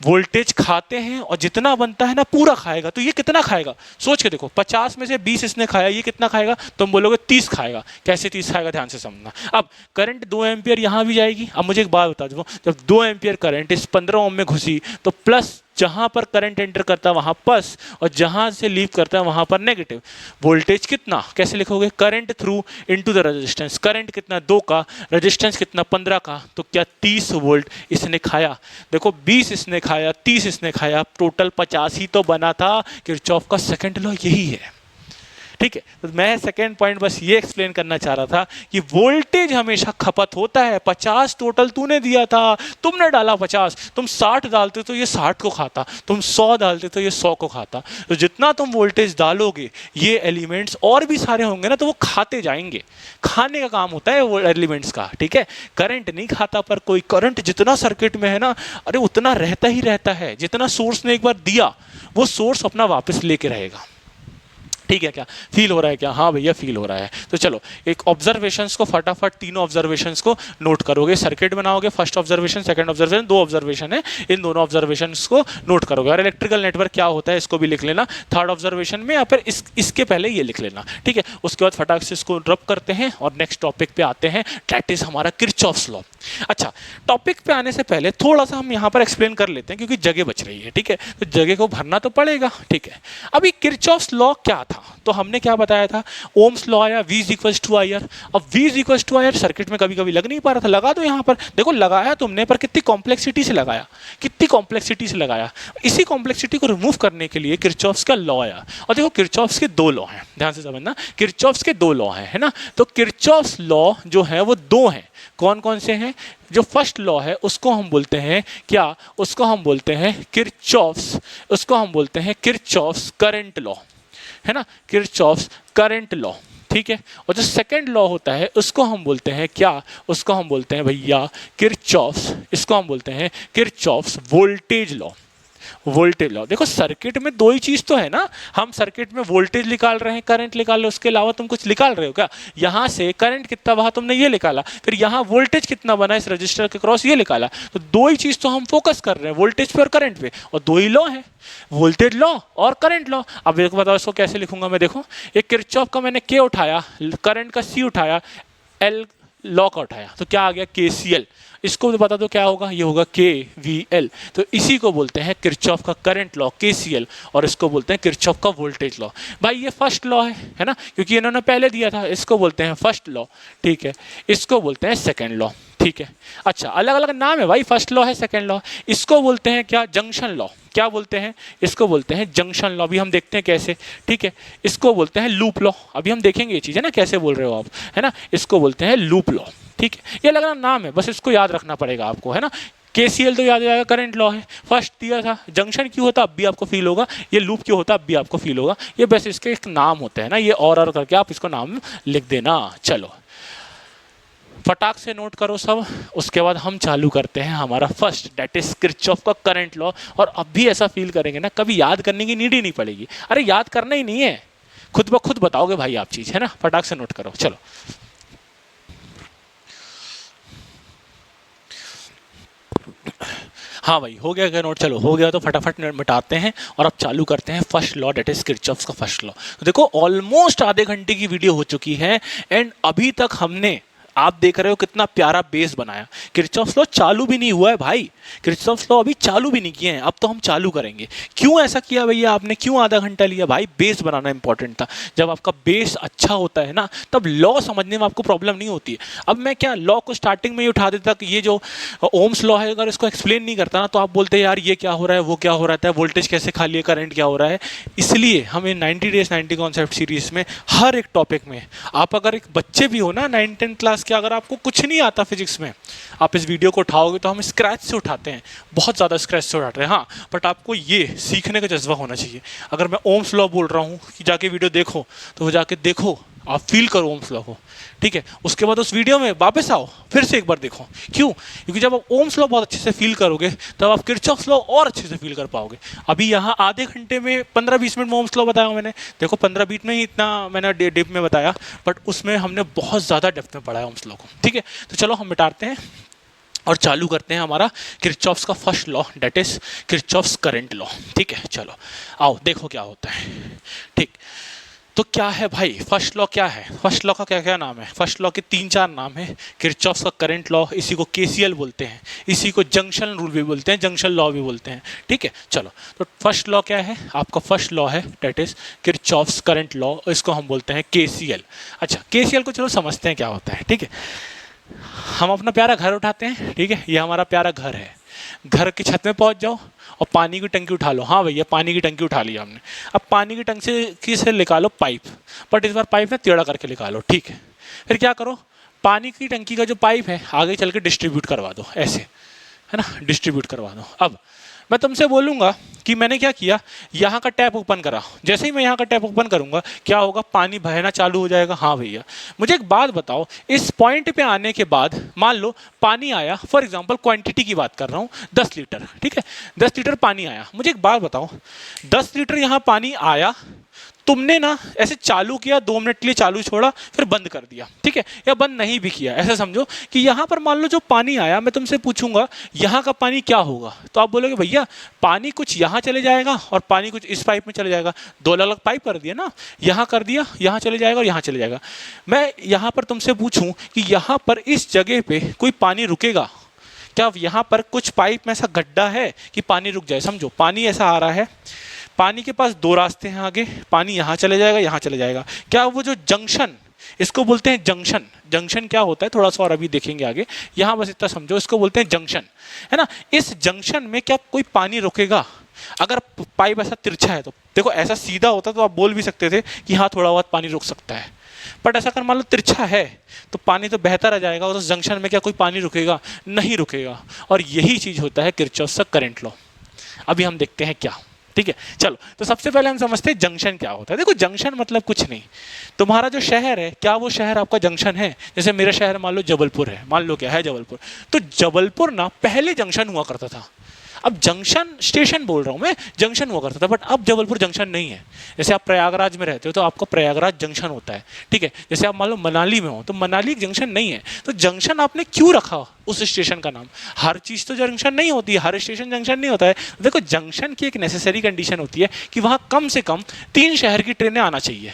वोल्टेज खाते हैं और जितना बनता है ना पूरा खाएगा। तो ये कितना खाएगा सोच के देखो, 50 में से 20 इसने खाया, ये कितना खाएगा? तुम बोलोगे 30 खाएगा। कैसे 30 खाएगा, ध्यान से समझना। अब करंट 2 एम्पियर यहाँ भी जाएगी। अब मुझे एक बात बता दो, जब 2 एम्पियर करंट इस 15 ओम में घुसी तो प्लस, जहां पर करंट एंटर करता है वहां प्लस और जहां से लीव करता है वहां पर नेगेटिव। वोल्टेज कितना कैसे लिखोगे? Current through into the resistance. Current कितना? 2 का, रेजिस्टेंस कितना? 15 का, तो क्या 30 वोल्ट इसने खाया। देखो 20 इसने खाया, 30 इसने खाया, टोटल 50 ही तो बना था। किरचॉफ का सेकंड लॉ यही है, ठीक है। तो मैं सेकेंड पॉइंट बस ये एक्सप्लेन करना चाह रहा था कि वोल्टेज हमेशा खपत होता है। 50 टोटल तूने दिया था, तुमने डाला 50, तुम 60 डालते तो ये 60 को खाता, तुम 100 डालते तो ये 100 को खाता। तो जितना तुम वोल्टेज डालोगे ये एलिमेंट्स और भी सारे होंगे ना, तो वो खाते जाएंगे। खाने का काम होता है वो एलिमेंट्स का, ठीक है। करंट नहीं खाता, पर कोई करंट जितना सर्किट में है ना, अरे उतना रहता ही रहता है। जितना सोर्स ने एक बार दिया वो सोर्स अपना वापस लेके रहेगा, ठीक है। क्या फील हो रहा है? क्या? हाँ भैया फील हो रहा है। तो चलो एक ऑब्जर्वेशंस को फटाफट, तीनों ऑब्जर्वेशंस को नोट करोगे। सर्किट बनाओगे, first observation, second observation, 2 observation है, इन दोनों ऑब्जर्वेशंस को नोट करोगे। और इलेक्ट्रिकल नेटवर्क क्या होता है इसको भी लिख लेना थर्ड ऑब्जर्वेशन में, या फिर इसके पहले ये लिख लेना, ठीक है। उसके बाद फटाक से इसको ड्रॉप करते हैं और नेक्स्ट टॉपिक पे आते हैं, दैट इज हमारा किरचॉफ्स लॉ। अच्छा, टॉपिक पे आने से पहले थोड़ा सा हम यहाँ पर एक्सप्लेन कर लेते हैं क्योंकि जगह बच रही है, ठीक है। तो जगह को भरना तो पड़ेगा, ठीक है। अभी किरचॉफ्स लॉ क्या था, तो हमने क्या बताया था, ओम्स लॉ आया, V equals to I R. अब V equals to I R circuit में कभी कभी लग नहीं पा रहा था, लगा दो यहाँ पर। देखो लगाया तुमने, पर कितनी कॉम्प्लेक्सिटी से लगाया, कितनी कॉम्प्लेक्सिटी से लगाया। इसी कॉम्प्लेक्सिटी को रिमूव करने के लिए किरचॉफ्स का लॉ आया। और देखो किरचॉफ्स के 2 लॉ हैं, ध्यान से समझना, किरचॉफ्स के 2 लॉ हैं, है ना। तो किरचॉफ्स लॉ जो है वो 2 हैं। कौन कौन से हैं? जो फर्स्ट लॉ है उसको हम बोलते हैं क्या, उसको हम बोलते हैं किरचॉफ्स, उसको हम बोलते हैं किरचॉफ्स करंट लॉ, है ना, किरचॉफ्स करंट लॉ, ठीक है। और जो सेकंड लॉ होता है उसको हम बोलते हैं क्या, उसको हम बोलते हैं भैया किरचॉफ्स, इसको हम बोलते हैं Kirchhoff's voltage law, voltage law. देखो सर्किट में दो ही चीज तो है ना, हम सर्किट में वोल्टेज निकाल रहे हैं, करंट निकाल रहे हैं, उसके अलावा तुम कुछ निकाल रहे हो क्या? यहाँ से करंट कितना बहा तुमने ये निकाला, फिर यहाँ वोल्टेज कितना बना इस रजिस्टर के क्रॉस ये निकाला। तो दो ही चीज तो हम फोकस कर रहे हैं, वोल्टेज पे और करंट पे, और दो ही लॉ है, वोल्टेज लॉ और करंट लॉ। अब देखो बताओ इसको कैसे लिखूंगा मैं, देखो एक किरचॉफ का मैंने के उठाया, करंट का सी उठाया, एल लॉ का उठाया, तो क्या आ गया केसीएल। इसको तो बता दो क्या होगा, ये होगा केवीएल। तो इसी को बोलते हैं किरचॉफ का करंट लॉ केसीएल, और इसको बोलते हैं किरचॉफ का वोल्टेज लॉ। भाई ये फर्स्ट लॉ है ना, क्योंकि इन्होंने पहले दिया था, इसको बोलते हैं फर्स्ट लॉ, ठीक है। इसको बोलते हैं सेकेंड लॉ, ठीक है। अच्छा अलग अलग नाम है भाई, फर्स्ट लॉ है, सेकेंड लॉ। इसको बोलते हैं क्या, जंक्शन लॉ। क्या बोलते हैं, इसको बोलते हैं जंक्शन लॉ। अभी हम देखते हैं कैसे, ठीक है। इसको बोलते हैं लूप लॉ, अभी हम देखेंगे ये चीज़ है ना, कैसे बोल रहे हो आप, है ना। इसको बोलते हैं लूप लॉ, ठीक है। ये अलग अलग नाम है, बस इसको याद रखना पड़ेगा आपको, है ना। केसीएल तो याद आ जाएगा, करंट लॉ है, फर्स्ट दिया था। जंक्शन क्यों होता अब भी आपको फील होगा, ये लूप क्यों होता अब भी आपको फील होगा। ये बस इसके एक नाम होते हैं ना, ये और करके आप इसको नाम लिख देना। चलो फटाक से नोट करो सब, उसके बाद हम चालू करते हैं हमारा फर्स्ट, दैट इज किरचॉफ का करंट लॉ। और अब भी ऐसा फील करेंगे ना, कभी याद करने की नीड ही नहीं पड़ेगी। अरे याद करना ही नहीं है, खुद ब खुद बताओगे भाई आप चीज़, है ना। फटाक से नोट करो। चलो हाँ भाई हो गया क्या नोट, चलो हो गया तो फटाफट मिटाते हैं और अब चालू करते हैं first law, that is Kirchhoff's का फर्स्ट लॉ। तो देखो ऑलमोस्ट आधे घंटे की वीडियो हो चुकी है एंड अभी तक हमने, आप देख रहे हो कितना प्यारा बेस बनाया। किरचॉफ्स लॉ चालू भी नहीं हुआ है भाई, किरचॉफ्स लॉ अभी चालू भी नहीं किए हैं, अब तो हम चालू करेंगे। क्यों ऐसा किया भैया आपने, क्यों आधा घंटा लिया? भाई बेस बनाना इंपॉर्टेंट था। जब आपका बेस अच्छा होता है ना, तब लॉ समझने में आपको प्रॉब्लम नहीं होती है। अब मैं क्या लॉ को स्टार्टिंग में ही उठा देता कि ये जो ओम्स लॉ है, अगर इसको एक्सप्लेन नहीं करता ना, तो आप बोलते हैं यार ये क्या हो रहा है, वो क्या हो रहा है, वोल्टेज कैसे खाली है, करंट क्या हो रहा है। इसलिए हमें 90 डेज 90 कॉन्सेप्ट सीरीज में हर एक टॉपिक में, आप अगर एक बच्चे भी हो ना 9-10 क्लास के, अगर आपको कुछ नहीं आता फिजिक्स में, आप इस वीडियो को उठाओगे तो हम स्क्रैच से उठाते हैं, बहुत ज़्यादा स्क्रैच से उठाते हैं। हाँ बट आपको ये सीखने का जज्बा होना चाहिए। अगर मैं ओम्स लॉ बोल रहा हूँ कि जाके वीडियो देखो, तो वो जाके देखो, आप फील करो ओम्स लॉ को, ठीक है। उसके बाद उस वीडियो में वापस आओ, फिर से एक बार देखो। क्यों? क्योंकि जब आप ओम्स लॉ बहुत अच्छे से फील करोगे, तब आप किरचॉफ्स लॉ और अच्छे से फील कर पाओगे। अभी यहाँ आधे घंटे में 15-20 मिनट में ओम्स लॉ बताया मैंने, देखो 15-20 में ही इतना मैंने डिप में बताया, बट उसमें हमने बहुत ज़्यादा डेप्थ में पढ़ाया ओम्स लॉ को, ठीक है। तो चलो हम मिटाते हैं और चालू करते हैं हमारा किरचॉफ्स का first law, that is Kirchhoff's current law, ठीक है। चलो आओ देखो क्या होता है, ठीक। तो क्या है भाई फर्स्ट लॉ, क्या है फर्स्ट लॉ का, क्या क्या नाम है फर्स्ट लॉ के? 3-4 नाम है। किरचॉफ्स का करंट लॉ, इसी को केसीएल बोलते हैं, इसी को जंक्शन रूल भी बोलते हैं, जंक्शन लॉ भी बोलते हैं, ठीक है। चलो तो फर्स्ट लॉ क्या है आपका, फर्स्ट लॉ है that is Kirchhoff's current law, इसको हम बोलते हैं केसीएल। अच्छा केसीएल को चलो समझते हैं क्या होता है, ठीक है। हम अपना प्यारा घर उठाते हैं, ठीक है, ये हमारा प्यारा घर है। घर की छत में पहुंच जाओ और पानी की टंकी उठा लो। हाँ भैया पानी की टंकी उठा लिया हमने। अब पानी की टंकी से निकालो पाइप, बट इस बार पाइप में टेढ़ा करके निकालो, ठीक है। फिर क्या करो, पानी की टंकी का जो पाइप है आगे चल के डिस्ट्रीब्यूट करवा दो, ऐसे, है ना, डिस्ट्रीब्यूट करवा दो। अब मैं तुमसे बोलूँगा कि मैंने क्या किया, यहाँ का टैप ओपन करा, जैसे ही मैं यहाँ का टैप ओपन करूँगा क्या होगा, पानी बहना चालू हो जाएगा। हाँ भैया मुझे एक बात बताओ, इस पॉइंट पे आने के बाद मान लो पानी आया, फॉर एग्जांपल क्वांटिटी की बात कर रहा हूँ, 10 लीटर, ठीक है, 10 लीटर पानी आया। मुझे एक बात बताओ, 10 लीटर यहाँ पानी आया, तुमने ना ऐसे चालू किया, 2 मिनट के लिए चालू छोड़ा, फिर बंद कर दिया, ठीक है, या बंद नहीं भी किया, ऐसा समझो कि यहाँ पर मान लो जो पानी आया, मैं तुमसे पूछूंगा यहाँ का पानी क्या होगा, तो आप बोलोगे भैया पानी कुछ यहाँ चले जाएगा और पानी कुछ इस पाइप में चले जाएगा। 2 अलग अलग पाइप कर दिया ना, यहाँ कर दिया, यहाँ चले जाएगा और यहाँ चले जाएगा। मैं यहाँ पर तुमसे पूछूँ कि यहाँ पर इस जगह पर कोई पानी रुकेगा क्या? यहाँ पर कुछ पाइप में ऐसा गड्ढा है कि पानी रुक जाए? समझो पानी ऐसा आ रहा है, पानी के पास 2 रास्ते हैं आगे, पानी यहाँ चले जाएगा, यहाँ चले जाएगा। क्या वो जो जंक्शन, इसको बोलते हैं जंक्शन। जंक्शन क्या होता है थोड़ा सा और अभी देखेंगे आगे, यहाँ बस इतना समझो, इसको बोलते हैं जंक्शन, है ना। इस जंक्शन में क्या कोई पानी रुकेगा? अगर पाइप ऐसा तिरछा है तो देखो, ऐसा सीधा होता तो आप बोल भी सकते थे कि हाँ थोड़ा बहुत पानी रुक सकता है, बट ऐसा कर मान लो तिरछा है तो पानी तो बहता रह जाएगा, और उस जंक्शन में क्या कोई पानी रुकेगा? नहीं रुकेगा। और यही चीज़ होता है किरचॉफ्स का करंट लॉ। अभी हम देखते हैं क्या, ठीक है। चलो तो सबसे पहले हम समझते हैं जंक्शन क्या होता है। देखो जंक्शन मतलब कुछ नहीं, तुम्हारा जो शहर है, क्या वो शहर आपका जंक्शन है? जैसे मेरा शहर मान लो जबलपुर है, मान लो क्या है जबलपुर, तो जबलपुर ना पहले जंक्शन हुआ करता था। अब जंक्शन स्टेशन बोल रहा हूँ मैं, जंक्शन हुआ करता था, बट अब जबलपुर जंक्शन नहीं है। जैसे आप प्रयागराज में रहते हो तो आपका प्रयागराज जंक्शन होता है, ठीक है। जैसे आप मान लो मनाली में हो तो मनाली एक जंक्शन नहीं है। तो जंक्शन आपने क्यों रखा उस स्टेशन का नाम? हर चीज़ तो जंक्शन नहीं होती है, हर स्टेशन जंक्शन नहीं होता है। देखो जंक्शन की एक नेसेसरी कंडीशन होती है कि वहाँ कम से कम 3 शहर की ट्रेनें आना चाहिए,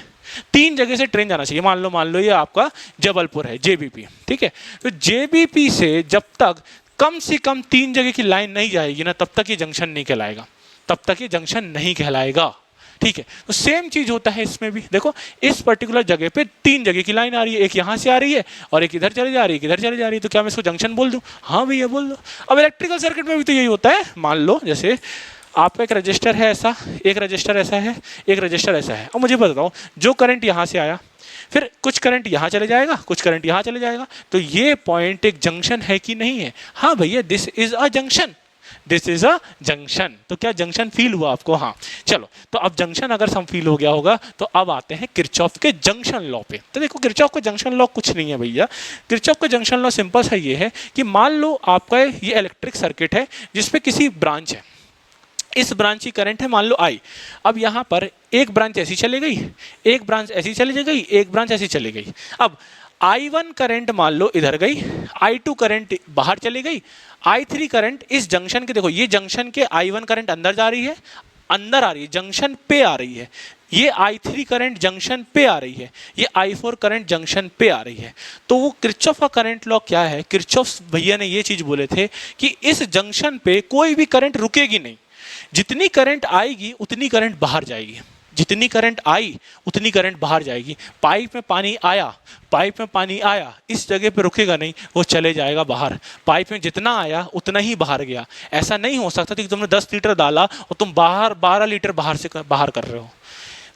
3 जगह से ट्रेन जाना चाहिए। मान लो ये आपका जबलपुर है, जेबीपी, ठीक है। तो जेबीपी से जब तक कम से कम 3 जगह की लाइन नहीं जाएगी ना, तब तक ये जंक्शन नहीं कहलाएगा, तब तक ये जंक्शन नहीं कहलाएगा, ठीक है। तो सेम चीज होता है इसमें भी। देखो इस पर्टिकुलर जगह पे 3 जगह की लाइन आ रही है, एक यहाँ से आ रही है और एक इधर चली जा रही है, एक इधर चली जा रही है, तो क्या मैं इसको जंक्शन बोल दूं? हाँ भैया बोल दो। अब इलेक्ट्रिकल सर्किट में भी तो यही होता है। मान लो जैसे आपका एक रजिस्टर है ऐसा, एक रजिस्टर ऐसा है, एक रजिस्टर ऐसा है। अब मुझे बताओ जो करंट यहाँ से आया, फिर कुछ करंट यहाँ चले जाएगा, कुछ करंट यहाँ चले जाएगा, तो ये पॉइंट एक जंक्शन है कि नहीं है? हाँ भैया, this is a junction, this is a junction. तो क्या जंक्शन फील हुआ आपको? हाँ। चलो, तो अब जंक्शन अगर सम फील हो गया होगा तो अब आते हैं किरचॉफ के जंक्शन लॉ पे। तो देखो किरचॉफ का जंक्शन लॉ कुछ नहीं है भैया। किरचॉफ का जंक्शन लॉ सिंपल सा ये है कि मान लो आपका ये इलेक्ट्रिक सर्किट है जिसपे किसी ब्रांच है, इस ब्रांच की करंट है मान लो आई। अब यहाँ पर एक ब्रांच ऐसी चली गई, एक ब्रांच ऐसी चली गई, एक ब्रांच ऐसी चली गई। अब I1 करंट मान लो इधर गई, I2 करंट बाहर चली गई, I3 करंट इस जंक्शन के, देखो ये जंक्शन के I1 करंट अंदर जा रही है, अंदर आ रही है, जंक्शन पे आ रही है। ये I3 करंट जंक्शन पे आ रही है, ये I4 करंट जंक्शन पे आ रही है। तो वो किरचॉफ का करंट लॉ क्या है? किरचॉफ भैया ने ये चीज बोले थे कि इस जंक्शन पे कोई भी करंट रुकेगी नहीं, जितनी करंट आएगी उतनी करंट बाहर जाएगी, जितनी करंट आई उतनी करंट बाहर जाएगी। पाइप में पानी आया, पाइप में पानी आया, इस जगह पे रुकेगा नहीं, वो चले जाएगा बाहर। पाइप में जितना आया उतना ही बाहर गया। ऐसा नहीं हो सकता कि तुमने 10 लीटर डाला और तुम बाहर 12 लीटर बाहर कर रहे हो,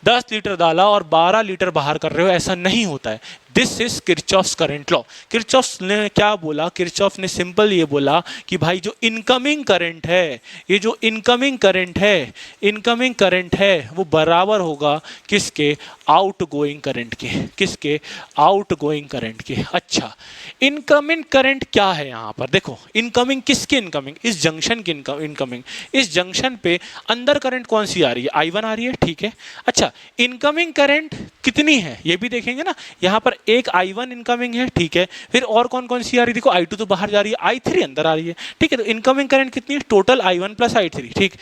10 लीटर डाला और 12 लीटर बाहर कर रहे हो, ऐसा नहीं होता है। This is Kirchhoff's current law. Kirchhoff ने क्या बोला? किरचॉफ ने सिंपल ये बोला कि भाई जो इनकमिंग करंट है, ये जो इनकमिंग करंट है, इनकमिंग करंट है वो बराबर होगा किसके? आउटगोइंग करंट के। किसके? आउटगोइंग करंट के। अच्छा, इनकमिंग करंट क्या है यहाँ पर? देखो इनकमिंग किसकी इनकमिंग? इस जंक्शन की इनकमिंग। इस जंक्शन पे अंदर करंट कौन सी आ रही है? I1 आ रही है, ठीक है। अच्छा, इनकमिंग करंट कितनी है ये भी देखेंगे ना। यहाँ पर एक I1 इनकमिंग है, ठीक है। फिर और कौन कौन सी आ रही है? देखो I2 तो बाहर जा रही है, I3 अंदर आ रही है, ठीक है। तो इनकमिंग करंट कितनी है? टोटल I1 प्लस I3, ठीक,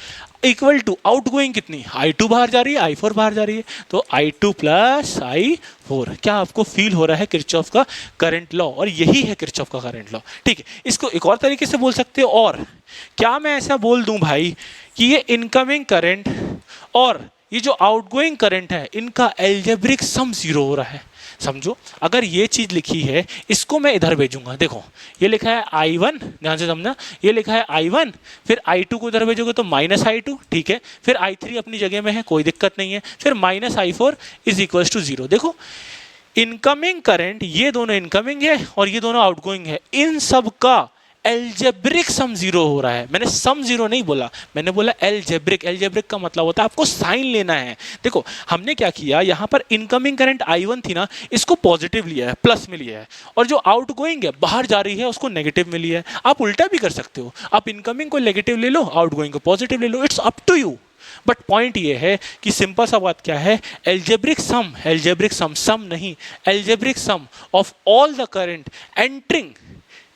इक्वल टू आउटगोइंग कितनी? I2 बाहर जा रही है, I4 बाहर जा रही है, तो I2 प्लस I4। क्या आपको फील हो रहा है किरचॉफ का करंट लॉ? और यही है किरचॉफ का करंट लॉ, ठीक है। इसको एक और तरीके से बोल सकते हो, और क्या मैं ऐसा बोल दूं भाई कि ये इनकमिंग करंट और ये जो आउटगोइंग करंट है इनका एल्जेब्रिक सम 0 हो रहा है? समझो, अगर ये चीज लिखी है इसको मैं इधर भेजूंगा। देखो ये लिखा है I1, ध्यान से समझना, ये लिखा है I1, फिर I2 को इधर भेजोगे तो माइनस I2, ठीक है। फिर I3 अपनी जगह में है, कोई दिक्कत नहीं है, फिर minus I4 is equal to 0। देखो इनकमिंग करंट, ये दोनों इनकमिंग है और ये दोनों आउटगोइंग है, इन सब का एल्जेब्रिक सम 0 हो रहा है। मैंने सम 0 नहीं बोला, मैंने बोला एल्जेब्रिक। एल्जेब्रिक का मतलब होता है आपको साइन लेना है। देखो हमने क्या किया, यहाँ पर इनकमिंग करंट I1 थी ना, इसको पॉजिटिव लिया है, प्लस में लिया है, और जो आउटगोइंग है बाहर जा रही है उसको नेगेटिव में लिया है। आप उल्टा भी कर सकते हो, आप इनकमिंग को नेगेटिव ले लो, आउटगोइंग को पॉजिटिव ले लो, it's up to you. But point ये है कि सिंपल सा बात क्या है, algebraic sum, algebraic sum, sum नहीं, algebraic sum of all the current entering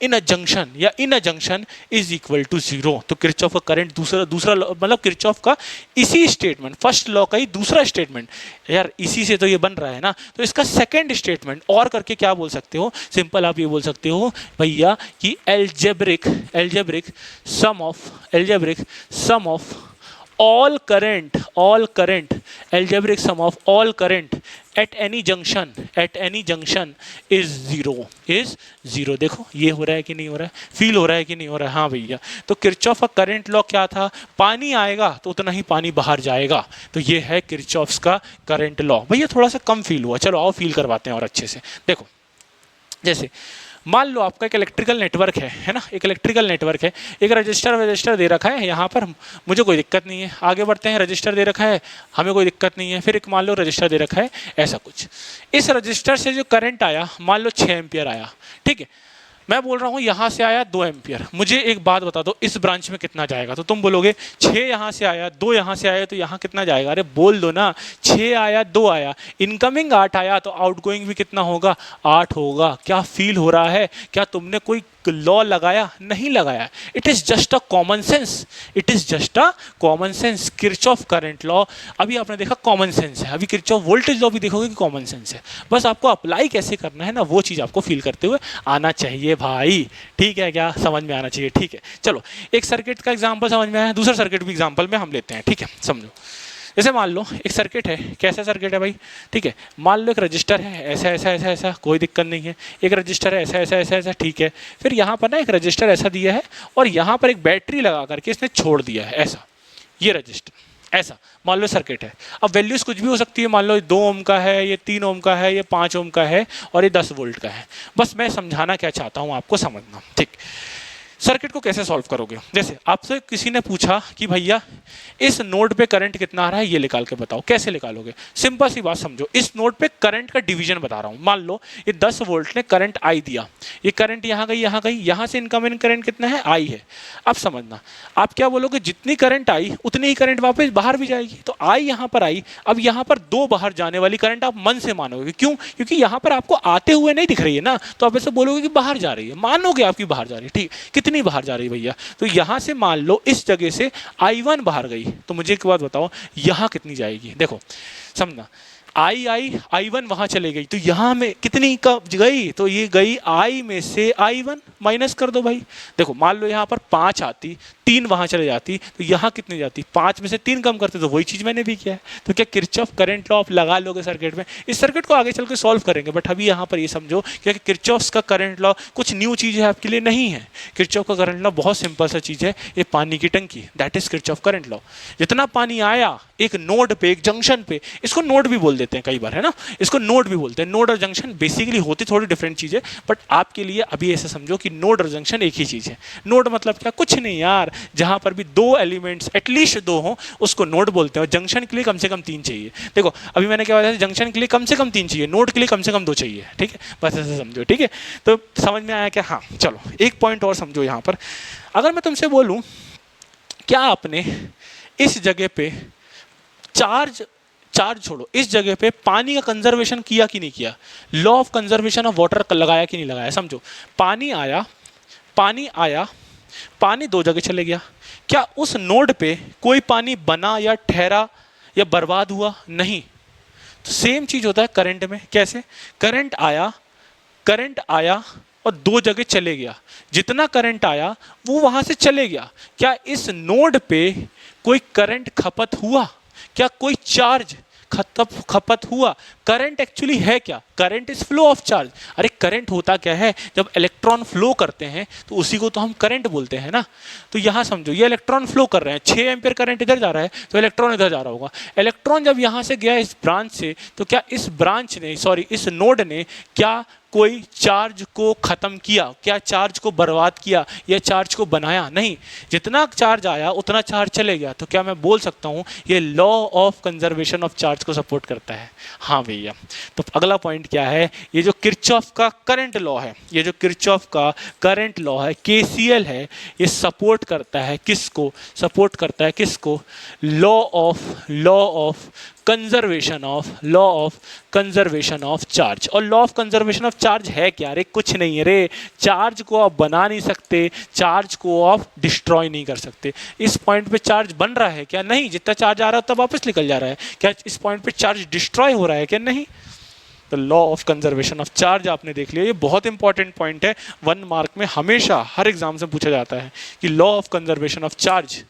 in a junction या in a junction is equal to 0। तो किरचॉफ का करंट दूसरा मतलब किरचॉफ का इसी स्टेटमेंट, फर्स्ट लॉ का ही दूसरा स्टेटमेंट, यार इसी से तो ये बन रहा है ना, तो इसका सेकंड स्टेटमेंट और करके क्या बोल सकते हो? सिंपल आप ये बोल सकते हो भैया कि algebraic sum of all current, algebraic sum of all current at any junction is zero। देखो ये हो रहा है कि नहीं हो रहा है, फील हो रहा है कि नहीं हो रहा है? हाँ भैया। तो किरचॉफ का करंट लॉ क्या था? पानी आएगा तो उतना ही पानी बाहर जाएगा। तो ये है किरचॉफ का करंट लॉ। भैया थोड़ा सा कम फील हुआ, चलो आओ फील करवाते हैं और अच्छे से। देखो जैसे मान लो आपका एक इलेक्ट्रिकल नेटवर्क है ना, एक इलेक्ट्रिकल नेटवर्क है, एक रजिस्टर दे रखा है, यहाँ पर मुझे कोई दिक्कत नहीं है, आगे बढ़ते हैं, रजिस्टर दे रखा है, हमें कोई दिक्कत नहीं है, फिर एक मान लो रजिस्टर दे रखा है, ऐसा कुछ। इस रजिस्टर से जो करंट आया मान लो 6 एम्पियर आया, ठीक है। मैं बोल रहा हूँ यहाँ से आया 2 एम्पियर, मुझे एक बात बता दो इस ब्रांच में कितना जाएगा, तो तुम बोलोगे 6 यहाँ से आया 2 यहाँ से आया तो यहाँ कितना जाएगा। अरे बोल दो ना, 6 आया 2 आया, इनकमिंग 8 आया तो आउटगोइंग भी कितना होगा, 8 होगा। क्या फील हो रहा है, क्या तुमने कोई लॉ लगाया, नहीं लगाया। It is just a common sense, it is just a common sense. Kirchhoff current law अभी आपने देखा कॉमन सेंस है, अभी किरचॉफ वोल्टेज लॉ भी देखोगे कि कॉमन सेंस है। बस आपको अप्लाई कैसे करना है ना, वो चीज़ आपको फील करते हुए आना चाहिए भाई। ठीक है, क्या समझ में आना चाहिए। ठीक है, चलो एक सर्किट का एग्जांपल समझ में आया, दूसरा सर्किट भी एग्जांपल में हम लेते हैं। ठीक है, समझो। जैसे मान लो एक सर्किट है, कैसा सर्किट है भाई, ठीक है। मान लो एक रजिस्टर है, ऐसा ऐसा ऐसा ऐसा, कोई दिक्कत नहीं है। एक रजिस्टर है ऐसा ऐसा ऐसा ऐसा, ठीक है। फिर यहाँ पर ना एक रजिस्टर ऐसा दिया है और यहाँ पर एक बैटरी लगा करके इसने छोड़ दिया है ऐसा, ये रजिस्टर ऐसा मान लो सर्किट है। अब वैल्यूज कुछ भी हो सकती है, मान लो 2 ओम का है, ये 3 ओम का है, ये 5 ओम का है और ये 10 वोल्ट का है। बस मैं समझाना क्या चाहता हूँ आपको समझना। ठीक, सर्किट को कैसे सॉल्व करोगे, जैसे आपसे किसी ने पूछा कि भैया इस नोड पे करंट कितना आ रहा है ये निकाल के बताओ, कैसे निकालोगे। सिंपल सी बात समझो, इस नोड पे करंट का डिवीजन बता रहा हूं। मान लो ये 10 वोल्ट ने करंट आई दिया, ये करंट यहाँ गई यहाँ गई, यहाँ से इनकमिंग करंट कितना है, आई है। अब समझना, आप क्या बोलोगे, जितनी करंट आई उतनी ही करंट वापस बाहर भी जाएगी। तो आई यहाँ पर आई, अब यहाँ पर 2 बाहर जाने वाली करंट आप मन से मानोगे, क्यों, क्योंकि यहाँ पर आपको आते हुए नहीं दिख रही है ना, तो आप ऐसे बोलोगे कि बाहर जा रही है, मानोगे आपकी बाहर जा रही है। ठीक, कितनी बाहर जा रही है भैया, तो यहां से मान लो इस जगह से I1 बाहर गई, तो मुझे एक बात बताओ यहां कितनी जाएगी। देखो समझना, I1 वहां चले गई तो यहां में कितनी कब गई, तो ये गई I में से I1 माइनस कर दो भाई। देखो मान लो यहां पर 5 आती, 3 वहां चले जाती, तो यहां कितनी जाती, 5 में से 3 कम करते, तो वही चीज मैंने भी किया है। तो क्या किरचॉफ करंट लॉ आप लगा लोगे सर्किट में। इस सर्किट को आगे चल के सॉल्व करेंगे, बट अभी यहाँ पर ये समझो कि किरचॉफ का करंट लॉ कुछ न्यू चीज है आपके लिए नहीं है। किरचॉफ का करंट लॉ बहुत सिंपल सा चीज है, ये पानी की टंकी, that is Kirchhoff current law. जितना पानी आया एक नोड पे, एक जंक्शन पे, इसको नोड भी बोल देते हैं कई बार, है ना, इसको नोड भी बोलते हैं। नोड और जंक्शन बेसिकली होती थोड़ी डिफरेंट चीज़ है, बट आपके लिए अभी ऐसे समझो कि नोड और जंक्शन एक ही चीज़ है। नोड मतलब क्या, कुछ नहीं यार, जहां पर भी 2 एलिमेंट्स एटलीस्ट 2 हो उसको नोड बोलते हैं। और जंक्शन के लिए कम से कम 3 चाहिए। देखो अभी मैंने क्या बताया, जंक्शन के लिए कम से कम 3 चाहिए, नोड के लिए कम से कम 2 चाहिए। ठीक है, बस ऐसे समझो। ठीक है, तो समझ में आया क्या। हाँ चलो एक पॉइंट और समझो यहाँ पर, अगर मैं तुमसे बोलूँ क्या आपने इस जगह पे चार्ज छोड़ो, इस जगह पे पानी का कंजर्वेशन किया कि नहीं किया, law of conservation of water लगाया कि नहीं लगाया। समझो पानी आया, पानी 2 जगह चले गया, क्या उस नोड पे कोई पानी बना या ठहरा या बर्बाद हुआ, नहीं। तो सेम चीज होता है करंट में। कैसे, करंट आया और 2 जगह चले गया, जितना करंट आया वो वहां से चले गया, क्या इस नोड पे कोई करंट खपत हुआ, क्या कोई चार्ज खपत हुआ। करंट एक्चुअली है क्या, current is flow of charge. अरे करंट होता क्या है, जब इलेक्ट्रॉन फ्लो करते हैं तो उसी को तो हम करंट बोलते हैं ना। तो यहां समझो ये इलेक्ट्रॉन फ्लो कर रहे हैं, 6 एम्पीयर करंट इधर जा रहा है तो इलेक्ट्रॉन इधर जा रहा होगा। इलेक्ट्रॉन जब यहां से गया इस ब्रांच से, तो क्या इस ब्रांच ने, सॉरी इस नोड ने क्या कोई चार्ज को खत्म किया, क्या चार्ज को बर्बाद किया या चार्ज को बनाया, नहीं। जितना चार्ज आया उतना चार्ज चले गया। तो क्या मैं बोल सकता हूं ये law of conservation of charge को सपोर्ट करता है। हाँ भैया, तो अगला पॉइंट क्या है, ये जो किरचॉफ का करंट लॉ है, ये जो किरचॉफ का करंट लॉ है, केसीएल है, ये सपोर्ट करता है किसको, सपोर्ट करता है किसको, law of conservation of charge. और law of conservation of charge है क्या, रे कुछ नहीं है रे, चार्ज को आप बना नहीं सकते, चार्ज को आप डिस्ट्रॉय नहीं कर सकते। इस पॉइंट पे चार्ज बन रहा है क्या, नहीं, जितना चार्ज आ रहा है उतना वापस निकल जा रहा है। क्या इस पॉइंट पे चार्ज डिस्ट्रॉय हो रहा है क्या, नहीं। तो law of conservation of charge आपने देख लिया, ये बहुत इंपॉर्टेंट पॉइंट है, 1 मार्क में हमेशा हर एग्जाम से पूछा जाता है कि law of conservation of charge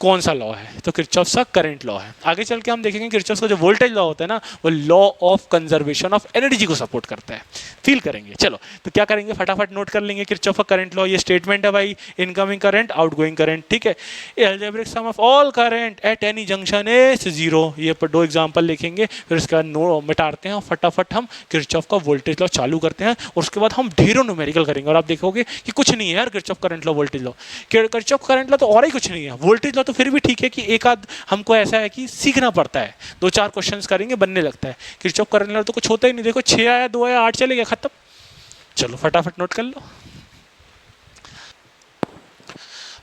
कौन सा लॉ है, तो किरचॉफ का करंट लॉ है। आगे चल के हम देखेंगे किरचॉफ का जो वोल्टेज लॉ होता है ना, वो law of conservation of energy को सपोर्ट करता है, फील करेंगे। चलो तो क्या करेंगे, फटाफट नोट कर लेंगे किरचॉफ का करंट लॉ। ये स्टेटमेंट है भाई, इनकमिंग करंट, आउटगोइंग करंट, ठीक है। Algebraic sum of all current at any junction is 0। ये पर 2 एग्जांपल लिखेंगे, फिर उसके बाद नो मिटाते हैं और फटाफट हम किरचॉफ का वोल्टेज लॉ चालू करते हैं, और उसके बाद हम ढेरों न्यूमेरिकल करेंगे। और आप देखोगे कि कुछ नहीं है यार Kirchhoff current law voltage law, Kirchhoff current law तो और ही कुछ नहीं है। वोल्टेज लॉ तो फिर भी ठीक है कि एक आध हमको ऐसा है कि सीखना पड़ता है, 2-4 क्वेश्चंस करेंगे बनने लगता है। किरचॉफ करंट लॉ तो कुछ होता ही नहीं। देखो 6 आया 2 आया 8 चले गया, खत्म। चलो फटाफट नोट कर लो।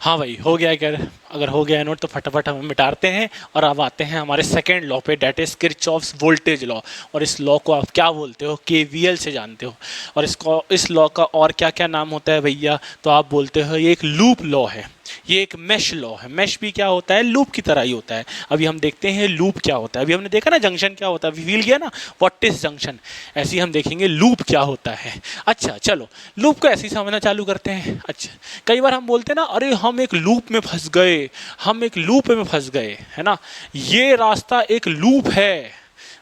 हाँ भाई हो गया है क्या? अगर हो गया है नोट तो फटाफट हम मिटाते हैं और अब आते हैं हमारे सेकेंड लॉ पे, that is Kirchhoff's voltage law. और इस लॉ को आप क्या बोलते हो? केवीएल से जानते हो। और इसको, इस लॉ का और क्या क्या नाम होता है भैया? तो आप बोलते हो ये एक लूप लॉ है, ये एक मेश लॉ है। मेश भी क्या होता है? लूप की तरह ही होता है। अभी हम देखते हैं लूप क्या होता है। अभी हमने देखा ना जंक्शन क्या होता है, अभी फील किया ना व्हाट इज जंक्शन। ऐसे ही हम देखेंगे लूप क्या होता है। अच्छा चलो लूप को ऐसे ही समझना चालू करते हैं। अच्छा कई बार हम बोलते हैं ना, अरे हम एक लूप में फंस गए, हम एक लूप में फंस गए, है ना। ये रास्ता एक लूप है,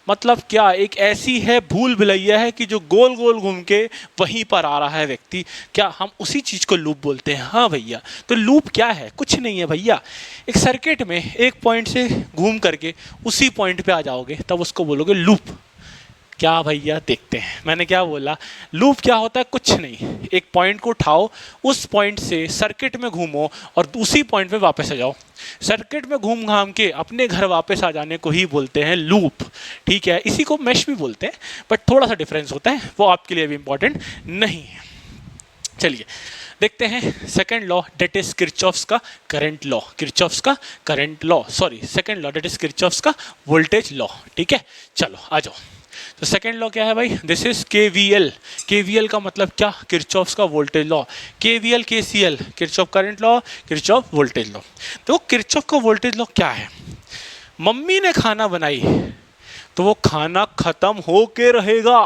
मतलब क्या? एक ऐसी है भूल भुलैया है कि जो गोल गोल घूम के वहीं पर आ रहा है व्यक्ति। क्या हम उसी चीज़ को लूप बोलते हैं? हाँ भैया। तो लूप क्या है? कुछ नहीं है भैया, एक सर्किट में एक पॉइंट से घूम करके उसी पॉइंट पे आ जाओगे तब उसको बोलोगे लूप। क्या भैया? देखते हैं मैंने क्या बोला। लूप क्या होता है? कुछ नहीं, एक पॉइंट को उठाओ, उस पॉइंट से सर्किट में घूमो और उसी पॉइंट पे वापस आ जाओ। सर्किट में घूम घाम के अपने घर वापस आ जाने को ही बोलते हैं लूप। ठीक है, इसी को मेश भी बोलते हैं, बट थोड़ा सा डिफरेंस होता है, वो आपके लिए भी इंपॉर्टेंट नहीं है। चलिए देखते हैं second law, that is Kirchhoff's का करंट लॉ। किरचॉफ्स का current law, sorry second law that is Kirchhoff's का वोल्टेज लॉ। ठीक है चलो आ जाओ। तो सेकेंड लॉ क्या है भाई? This is KVL. केवीएल का मतलब क्या? किरचॉफ्स का voltage law. KVL KCL, Kirchhoff current law, Kirchhoff voltage law. तो किरचॉफ का वोल्टेज लॉ क्या है? मम्मी ने खाना बनाई तो वो खाना खत्म हो के रहेगा,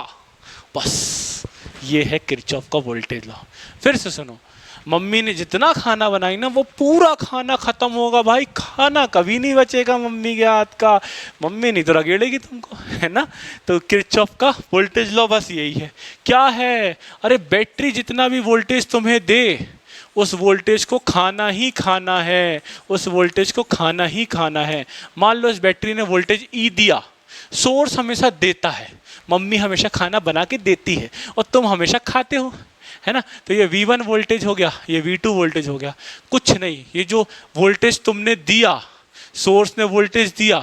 बस ये है किरचॉफ का वोल्टेज लॉ। फिर से सुनो, मम्मी ने जितना खाना बनाई ना वो पूरा खाना खत्म होगा भाई, खाना कभी नहीं बचेगा मम्मी के हाथ का, मम्मी नहीं तो रगेड़ेगी तुमको, है ना। तो किरचॉफ का वोल्टेज लॉ बस यही है। क्या है? अरे बैटरी जितना भी वोल्टेज तुम्हें दे उस वोल्टेज को खाना ही खाना है, उस वोल्टेज को खाना ही खाना है। मान लो इस बैटरी ने वोल्टेज ई दिया, सोर्स हमेशा देता है, मम्मी हमेशा खाना बना के देती है और तुम हमेशा खाते हो, है ना। तो ये V1 वोल्टेज हो गया, ये V2 वोल्टेज हो गया। कुछ नहीं, ये जो वोल्टेज तुमने दिया, सोर्स ने वोल्टेज दिया,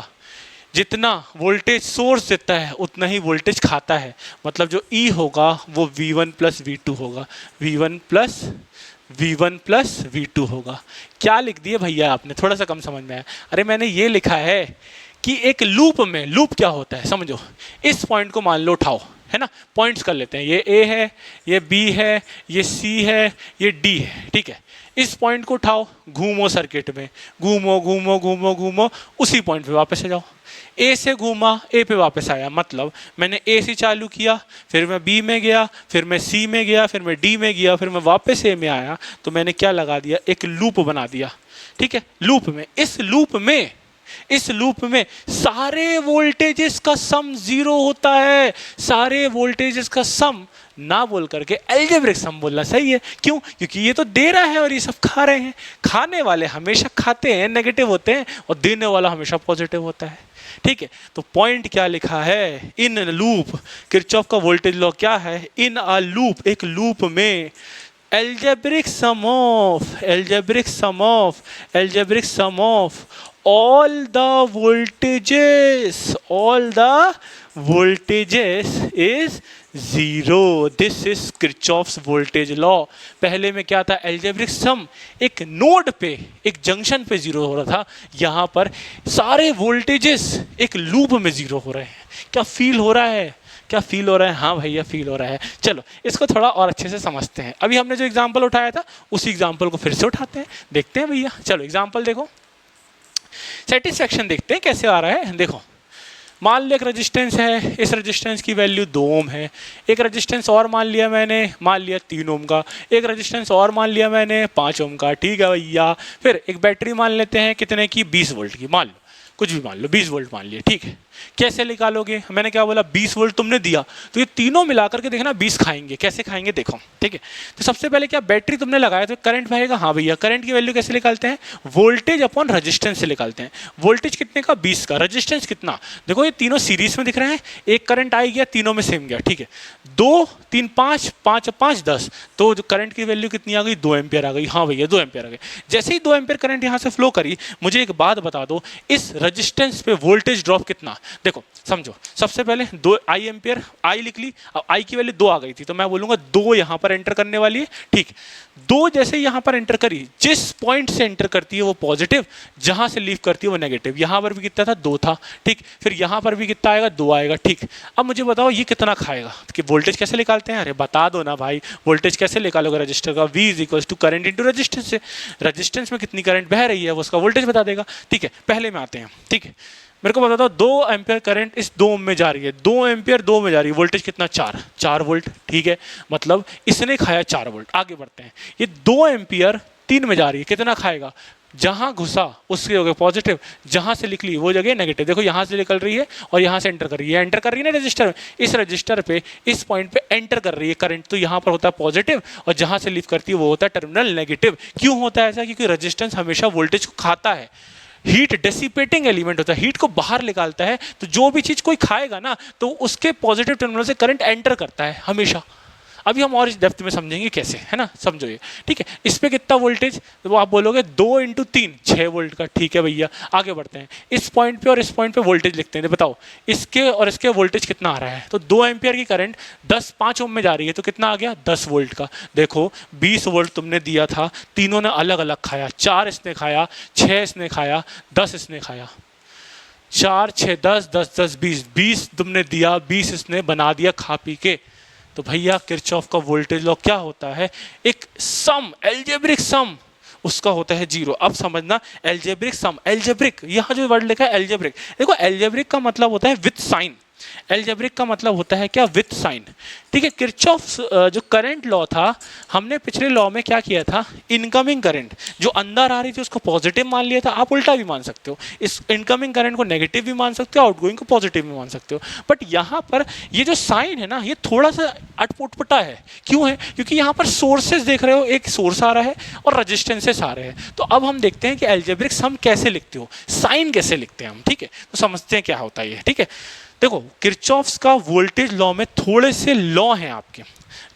जितना वोल्टेज सोर्स देता है उतना ही वोल्टेज खाता है। मतलब जो E होगा वो V1 प्लस V2 होगा, V1 प्लस V2 होगा। क्या लिख दिए भैया आपने? थोड़ा सा कम समझ में आया? अरे मैंने ये लिखा है कि एक लूप में, लूप क्या होता है समझो। इस पॉइंट को मान लो उठाओ, है ना, पॉइंट्स कर लेते हैं, ये A है, ये B है, ये C है, ये D है। ठीक है, इस पॉइंट को उठाओ, घूमो सर्किट में, घूमो घूमो घूमो घूमो, उसी पॉइंट पे वापस आ जाओ। A से घूमा, A पे वापस आया, मतलब मैंने A से चालू किया, फिर मैं B में गया, फिर मैं C में गया, फिर मैं D में गया, फिर मैं वापस A में आया। तो मैंने क्या लगा दिया? एक लूप बना दिया। ठीक है, लूप में, इस लूप में सारे वोल्टेजेस का सम जीरो होता है। सारे वोल्टेजेस का सम ना बोल करके एल्जेब्रिक सम बोलना सही है। क्यों? क्योंकि ये तो दे रहा है और ये सब खा रहे हैं। खाने वाले हमेशा खाते हैं, नेगेटिव होते हैं, और देने वाला हमेशा पॉजिटिव होता है। ठीक है, तो पॉइंट क्या लिखा है? इन लूप, किरचॉफ का वोल्टेज लॉ क्या है? इन अ लूप, एक लूप में algebraic sum of all the voltages is zero. This is Kirchhoff's voltage law. पहले में क्या था? algebraic sum एक नोड पे, एक जंक्शन पे जीरो हो रहा था, यहाँ पर सारे वोल्टेजेस एक लूप में जीरो हो रहे हैं। क्या फील हो रहा है? क्या फील हो रहा है? हाँ भैया फील हो रहा है। चलो इसको थोड़ा और अच्छे से समझते हैं। अभी हमने जो एग्जांपल उठाया था उसी एग्जांपल को फिर से उठाते हैं, देखते हैं भैया। चलो एग्जांपल देखो, सेटिस्फेक्शन देखते हैं कैसे आ रहा है। देखो मान लो एक रेजिस्टेंस है, इस रेजिस्टेंस की वैल्यू 2 ओम है। एक रेजिस्टेंस और मान लिया मैंने, मान लिया 3 ओम का। एक रेजिस्टेंस और मान लिया मैंने 5 ओम का। ठीक है भैया, फिर एक बैटरी मान लेते हैं, कितने की? 20 वोल्ट की, मान लो कुछ भी मान लो, 20 वोल्ट मान लिया। ठीक है, कैसे निकालोगे? मैंने क्या बोला? 20 वोल्ट तुमने दिया तो ये तीनों मिलाकर के देखना 20 खाएंगे। कैसे खाएंगे देखो। ठीक है, तो सबसे पहले क्या, बैटरी तुमने लगाया तो करंट बहेगा। हाँ भैया, करंट की वैल्यू कैसे निकालते हैं? वोल्टेज अपॉन रेजिस्टेंस से निकालते हैं। वोल्टेज कितने का? 20 का। रेजिस्टेंस कितना? देखो ये तीनों सीरीज में दिख रहे हैं, एक करंट आई गया, तीनों में सेम गया। ठीक है, 2 3 5 5 5 10, तो करंट की वैल्यू कितनी आ गई? 2 एम्पियर आ गई। हाँ भैया 2 एम्पियर आ गई। जैसे ही 2 एम्पियर करंट यहाँ से फ्लो करी, मुझे एक बात बता दो, इस रेजिस्टेंस पे वोल्टेज ड्रॉप कितना? देखो समझो, सबसे पहले 2 आई एम्पियर, आई लिख ली, अब आई की वैल्यू 2 आ गई थी तो मैं बोलूंगा 2 यहाँ पर एंटर करने वाली है। ठीक, 2 जैसे यहाँ पर एंटर करी, जिस पॉइंट से एंटर करती है वो पॉजिटिव, जहां से लीव करती है वो नेगेटिव। यहाँ पर भी कितना था, 2 था। ठीक, फिर यहाँ पर भी कितना आएगा, 2 आएगा। ठीक, अब मुझे बताओ ये कितना खाएगा, कि वोल्टेज कैसे निकालते हैं? अरे बता दो ना भाई, वोल्टेज कैसे निकालोगे रजिस्टर का? V is equal to current into resistance से। रजिस्टेंस में कितनी करंट बह रही है वो उसका वोल्टेज बता देगा। ठीक है, पहले में आते हैं। ठीक है, मेरे को बता दो 2 एम्पियर करंट इस 2 ओम में जा रही है, 2 एम्पियर 2 में जा रही है, वोल्टेज कितना, 4 वोल्ट। ठीक है, मतलब इसने खाया 4 वोल्ट। आगे बढ़ते हैं, ये 2 एम्पियर 3 में जा रही है, कितना खाएगा? जहां घुसा उसके हो गए पॉजिटिव, जहां से निकली वो जगह नेगेटिव। देखो यहां से निकल रही है और यहां से एंटर कर रही है, एंटर कर रही है ना रजिस्टर में, इस रजिस्टर पे इस पॉइंट पे एंटर कर रही है करंट, तो यहां पर होता है पॉजिटिव और जहां से लीव करती है वो होता है टर्मिनल नेगेटिव। क्यों होता है ऐसा? क्योंकि रजिस्टेंस हमेशा वोल्टेज को खाता है, हीट डेसिपेटिंग एलिमेंट होता है, हीट को बाहर निकालता है। तो जो भी चीज कोई खाएगा ना तो उसके पॉजिटिव टर्मिनल से करंट एंटर करता है हमेशा। अभी हम और इस डेप्थ में समझेंगे कैसे, है ना, समझो ये। ठीक है, इस पे कितना वोल्टेज, तो वो आप बोलोगे 2 इंटू 3 6 वोल्ट का। ठीक है भैया, आगे बढ़ते हैं, इस पॉइंट पे और इस पॉइंट पे वोल्टेज लिखते हैं। बताओ इसके और इसके वोल्टेज कितना आ रहा है? तो 2 एम्पियर की करंट 5 ओम में जा रही है, तो कितना आ गया, 10 वोल्ट का। देखो 20 वोल्ट तुमने दिया था, तीनों ने अलग अलग खाया, 4 इसने खाया, 6 इसने खाया, 10 इसने खाया। 4 6 10 10 10 20 20 तुमने दिया, 20 इसने बना दिया खा पी के। तो भैया किरचॉफ का वोल्टेज लॉ क्या होता है? एक सम, एल्जेब्रिक सम, उसका होता है 0। अब समझना, एल्जेब्रिक सम, एल्जेब्रिक, यहाँ जो वर्ड लिखा है एल्जेब्रिक, देखो एल्जेब्रिक का मतलब होता है विथ साइन। एल्जेब्रिक का मतलब होता है क्या? With sign. ठीक है, किरचॉफ जो करंट लॉ था, हमने पिछले लॉ में क्या किया था, इनकमिंग करंट जो अंदर आ रही थी उसको पॉजिटिव मान लिया था। आप उल्टा भी मान सकते हो, इस इनकमिंग करंट को नेगेटिव भी मान सकते हो, आउटगोइंग को पॉजिटिव भी मान सकते हो। बट यहाँ पर ये जो साइन है ना, ये थोड़ा सा अटपुटपटा है। क्यों है? क्योंकि यहाँ पर सोर्सेज देख रहे हो, एक सोर्स आ रहा है और रजिस्टेंसेस आ रहे हैं। तो अब हम देखते हैं कि एल्जेब्रिक सम कैसे लिखते हो, साइन कैसे लिखते हैं हम। ठीक है, तो समझते हैं क्या होता है ये। ठीक है, देखो किरचॉफ्स का वोल्टेज लॉ में थोड़े से लॉ हैं आपके,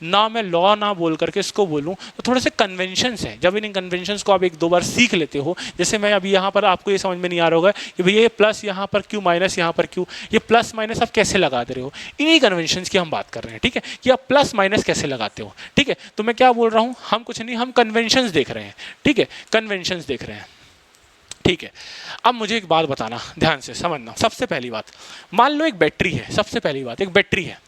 ना मैं लॉ ना बोल करके इसको बोलूं तो थोड़े से कन्वेंशंस हैं। जब इन कन्वेंशंस को आप 1-2 बार सीख लेते हो, जैसे मैं अभी यहाँ पर आपको ये समझ में नहीं आ रहा होगा कि भैया ये प्लस यहाँ पर क्यों, माइनस यहाँ पर क्यों, ये प्लस माइनस आप कैसे लगाते रहे हो, इन्हीं कन्वेंशंस की हम बात कर रहे हैं। ठीक है, कि आप प्लस माइनस कैसे लगाते हो। ठीक है, तो मैं क्या बोल रहा हूँ, हम कुछ नहीं, हम कन्वेंशंस देख रहे हैं। ठीक है, कन्वेंशंस देख रहे हैं। ठीक है, अब मुझे एक बात बताना, ध्यान से समझना। सबसे पहली बात, मान लो एक बैटरी है, सबसे पहली बात एक बैटरी है।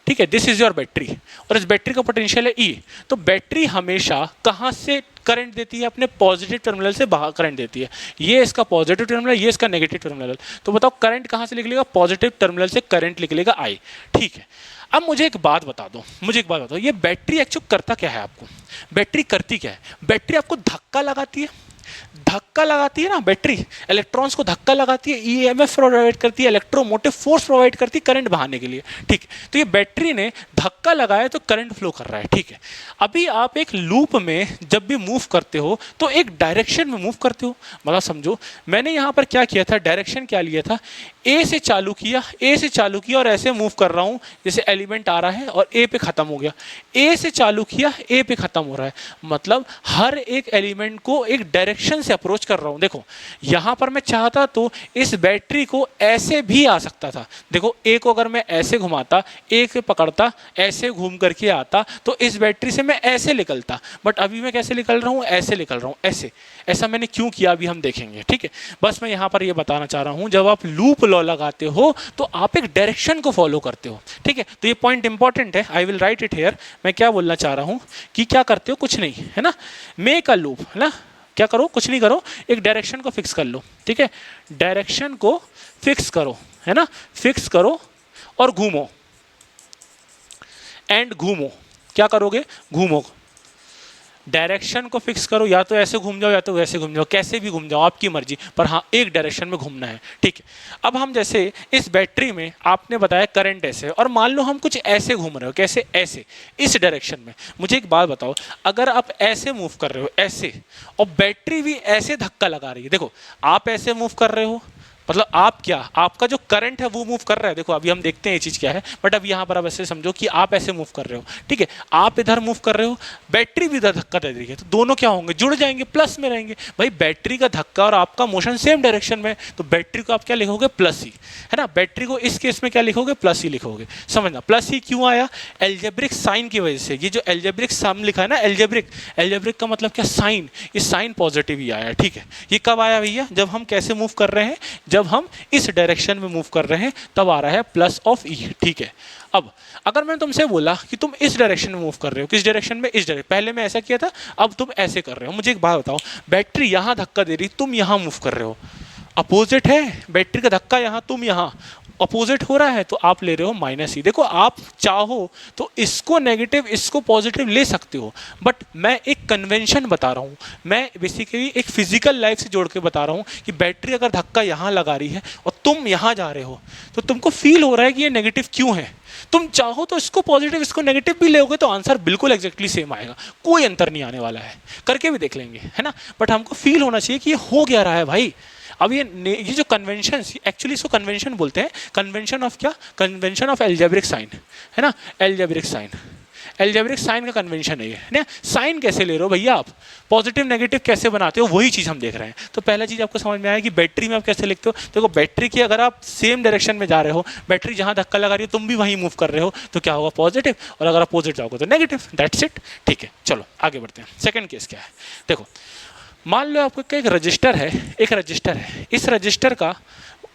ठीक है, दिस इज योर बैटरी और इस बैटरी का पोटेंशियल है E। तो बैटरी हमेशा कहाँ से करंट देती है? अपने पॉजिटिव टर्मिनल से बाहर करंट देती है। ये इसका पॉजिटिव टर्मिनल, ये इसका नेगेटिव टर्मिनल। तो बताओ करंट कहाँ से निकलेगा? पॉजिटिव टर्मिनल से करंट निकलेगा I। ठीक है, अब मुझे एक बात बता दो, मुझे एक बात बताओ, ये बैटरी एक्चुअली करता क्या है? आपको बैटरी करती क्या है? बैटरी आपको धक्का लगाती है, धक्का लगाती है ना बैटरी, इलेक्ट्रॉन्स को धक्का लगाती है, ईएमएफ प्रोवाइड करती है, इलेक्ट्रोमोटिव फोर्स प्रोवाइड करती है करंट बहाने के लिए। ठीक, तो ये बैटरी ने धक्का लगाया तो करंट फ्लो कर रहा है। ठीक है, अभी आप एक लूप में जब भी मूव करते हो तो एक डायरेक्शन में मूव करते हो। मतलब समझो मैंने यहाँ पर क्या किया था, डायरेक्शन क्या लिया था, ए से चालू किया, ए से चालू किया और ऐसे मूव कर रहा हूँ, जैसे एलिमेंट आ रहा है और ए पे खत्म हो गया, ए से चालू किया, ए पे खत्म हो रहा है। मतलब हर एक एलिमेंट को एक डायरेक्शन से अप्रोच कर रहा हूं। देखो यहां पर मैं चाहता तो इस बैटरी को ऐसे भी आ सकता था। देखो ए को अगर मैं ऐसे घुमाता, ए को पकड़ता, ऐसे घूम करके आता तो इस बैटरी से मैं ऐसे निकलता। बट अभी मैं कैसे निकल रहा हूं? ऐसे निकल रहा हूं, ऐसे। ऐसा मैंने क्यों किया अभी हम देखेंगे। ठीक है, बस मैं यहां पर ये बताना चाह रहा हूं, जब आप लूप लॉ लगाते हो तो आप एक डायरेक्शन को फॉलो करते हो। ठीक है, तो ये पॉइंट इंपॉर्टेंट है, I will write it here. मैं क्या बोलना चाह रहा हूं कि क्या करते हो, कुछ नहीं, है ना, मेक अ लूप, है ना, क्या करो, कुछ नहीं करो, एक डायरेक्शन को फिक्स कर लो। ठीक है, डायरेक्शन को फिक्स करो, है ना, फिक्स करो और घूमो, एंड घूमो। क्या करोगे? घूमो, डायरेक्शन को फिक्स करो, या तो ऐसे घूम जाओ या तो वैसे घूम जाओ, कैसे भी घूम जाओ आपकी मर्जी, पर हाँ एक डायरेक्शन में घूमना है। ठीक है, अब हम जैसे इस बैटरी में आपने बताया करंट ऐसे, और मान लो हम कुछ ऐसे घूम रहे हो, कैसे? ऐसे, इस डायरेक्शन में। मुझे एक बात बताओ, अगर आप ऐसे मूव कर रहे हो, ऐसे, और बैटरी भी ऐसे धक्का लगा रही है, देखो आप ऐसे मूव कर रहे हो, मतलब आप क्या, आपका जो करंट है वो मूव कर रहा है। देखो अभी हम देखते हैं ये चीज़ क्या है, बट अब यहाँ पर आप ऐसे समझो कि आप ऐसे मूव कर रहे हो, ठीक है, आप इधर मूव कर रहे हो, बैटरी भी इधर धक्का दे रही है, तो दोनों क्या होंगे, जुड़ जाएंगे, प्लस में रहेंगे। भाई बैटरी का धक्का और आपका मोशन सेम डायरेक्शन में, तो बैटरी को आप क्या लिखोगे, प्लस ही, है ना। बैटरी को इस केस में क्या लिखोगे, प्लस ही लिखोगे। समझना प्लस ही क्यों आया, एल्जेब्रिक साइन की वजह से। ये जो एल्जेब्रिक सम लिखा है ना, एल्जेब्रिक, एल्जेब्रिक का मतलब क्या, साइन, ये साइन पॉजिटिव ही आया, ठीक है। ये कब आया भैया, जब हम कैसे मूव कर रहे हैं, जब हम इस डायरेक्शन में मूव कर रहे हैं तब आ रहा है प्लस ऑफ ई, ठीक है। अब अगर मैं तुमसे बोला कि तुम इस डायरेक्शन में मूव कर रहे हो, किस डायरेक्शन में, इस डायरेक्शन, पहले मैं ऐसा किया था, अब तुम ऐसे कर रहे हो, मुझे एक बात बताओ, बैटरी यहां धक्का दे रही, तुम यहां मूव कर रहे हो, अपोजिट है, बैटरी का धक्का यहाँ, तुम यहाँ, अपोजिट हो रहा है, तो आप ले रहे हो माइनस ही। देखो आप चाहो तो इसको नेगेटिव इसको पॉजिटिव ले सकते हो, बट मैं एक कन्वेंशन बता रहा हूँ, मैं बेसिकली एक फिजिकल लाइफ से जोड़ के बता रहा हूँ कि बैटरी अगर धक्का यहाँ लगा रही है और तुम यहाँ जा रहे हो, तो तुमको फील हो रहा है कि ये नेगेटिव क्यों है। तुम चाहो तो इसको पॉजिटिव इसको नेगेटिव भी लोगे तो आंसर बिल्कुल एग्जैक्टली सेम आएगा, कोई अंतर नहीं आने वाला है, करके भी देख लेंगे, है ना। बट हमको फील होना चाहिए कि ये हो क्या रहा है भाई। अब ये जो कन्वेंशन, एक्चुअली इसको कन्वेंशन बोलते हैं, कन्वेंशन ऑफ क्या, कन्वेंशन ऑफ एल्जेब्रिक साइन, है ना, एल्जेब्रिक साइन, एल्जेब्रिक साइन का कन्वेंशन है ये, है ना। साइन कैसे ले रहे हो भैया आप, पॉजिटिव नेगेटिव कैसे बनाते हो, वही चीज़ हम देख रहे हैं। तो पहला चीज़ आपको समझ में आया कि बैटरी में आप कैसे लिखते हो। देखो बैटरी की अगर आप सेम डायरेक्शन में जा रहे हो, बैटरी जहाँ धक्का लगा रही है तुम भी वहीं मूव कर रहे हो, तो क्या होगा, पॉजिटिव, और अगर अपोजिट जाओगे तो नेगेटिव, दैट्स इट, ठीक है। चलो आगे बढ़ते हैं। सेकेंड केस क्या है, देखो मान लो आपको एक रजिस्टर है, एक रजिस्टर है, इस रजिस्टर का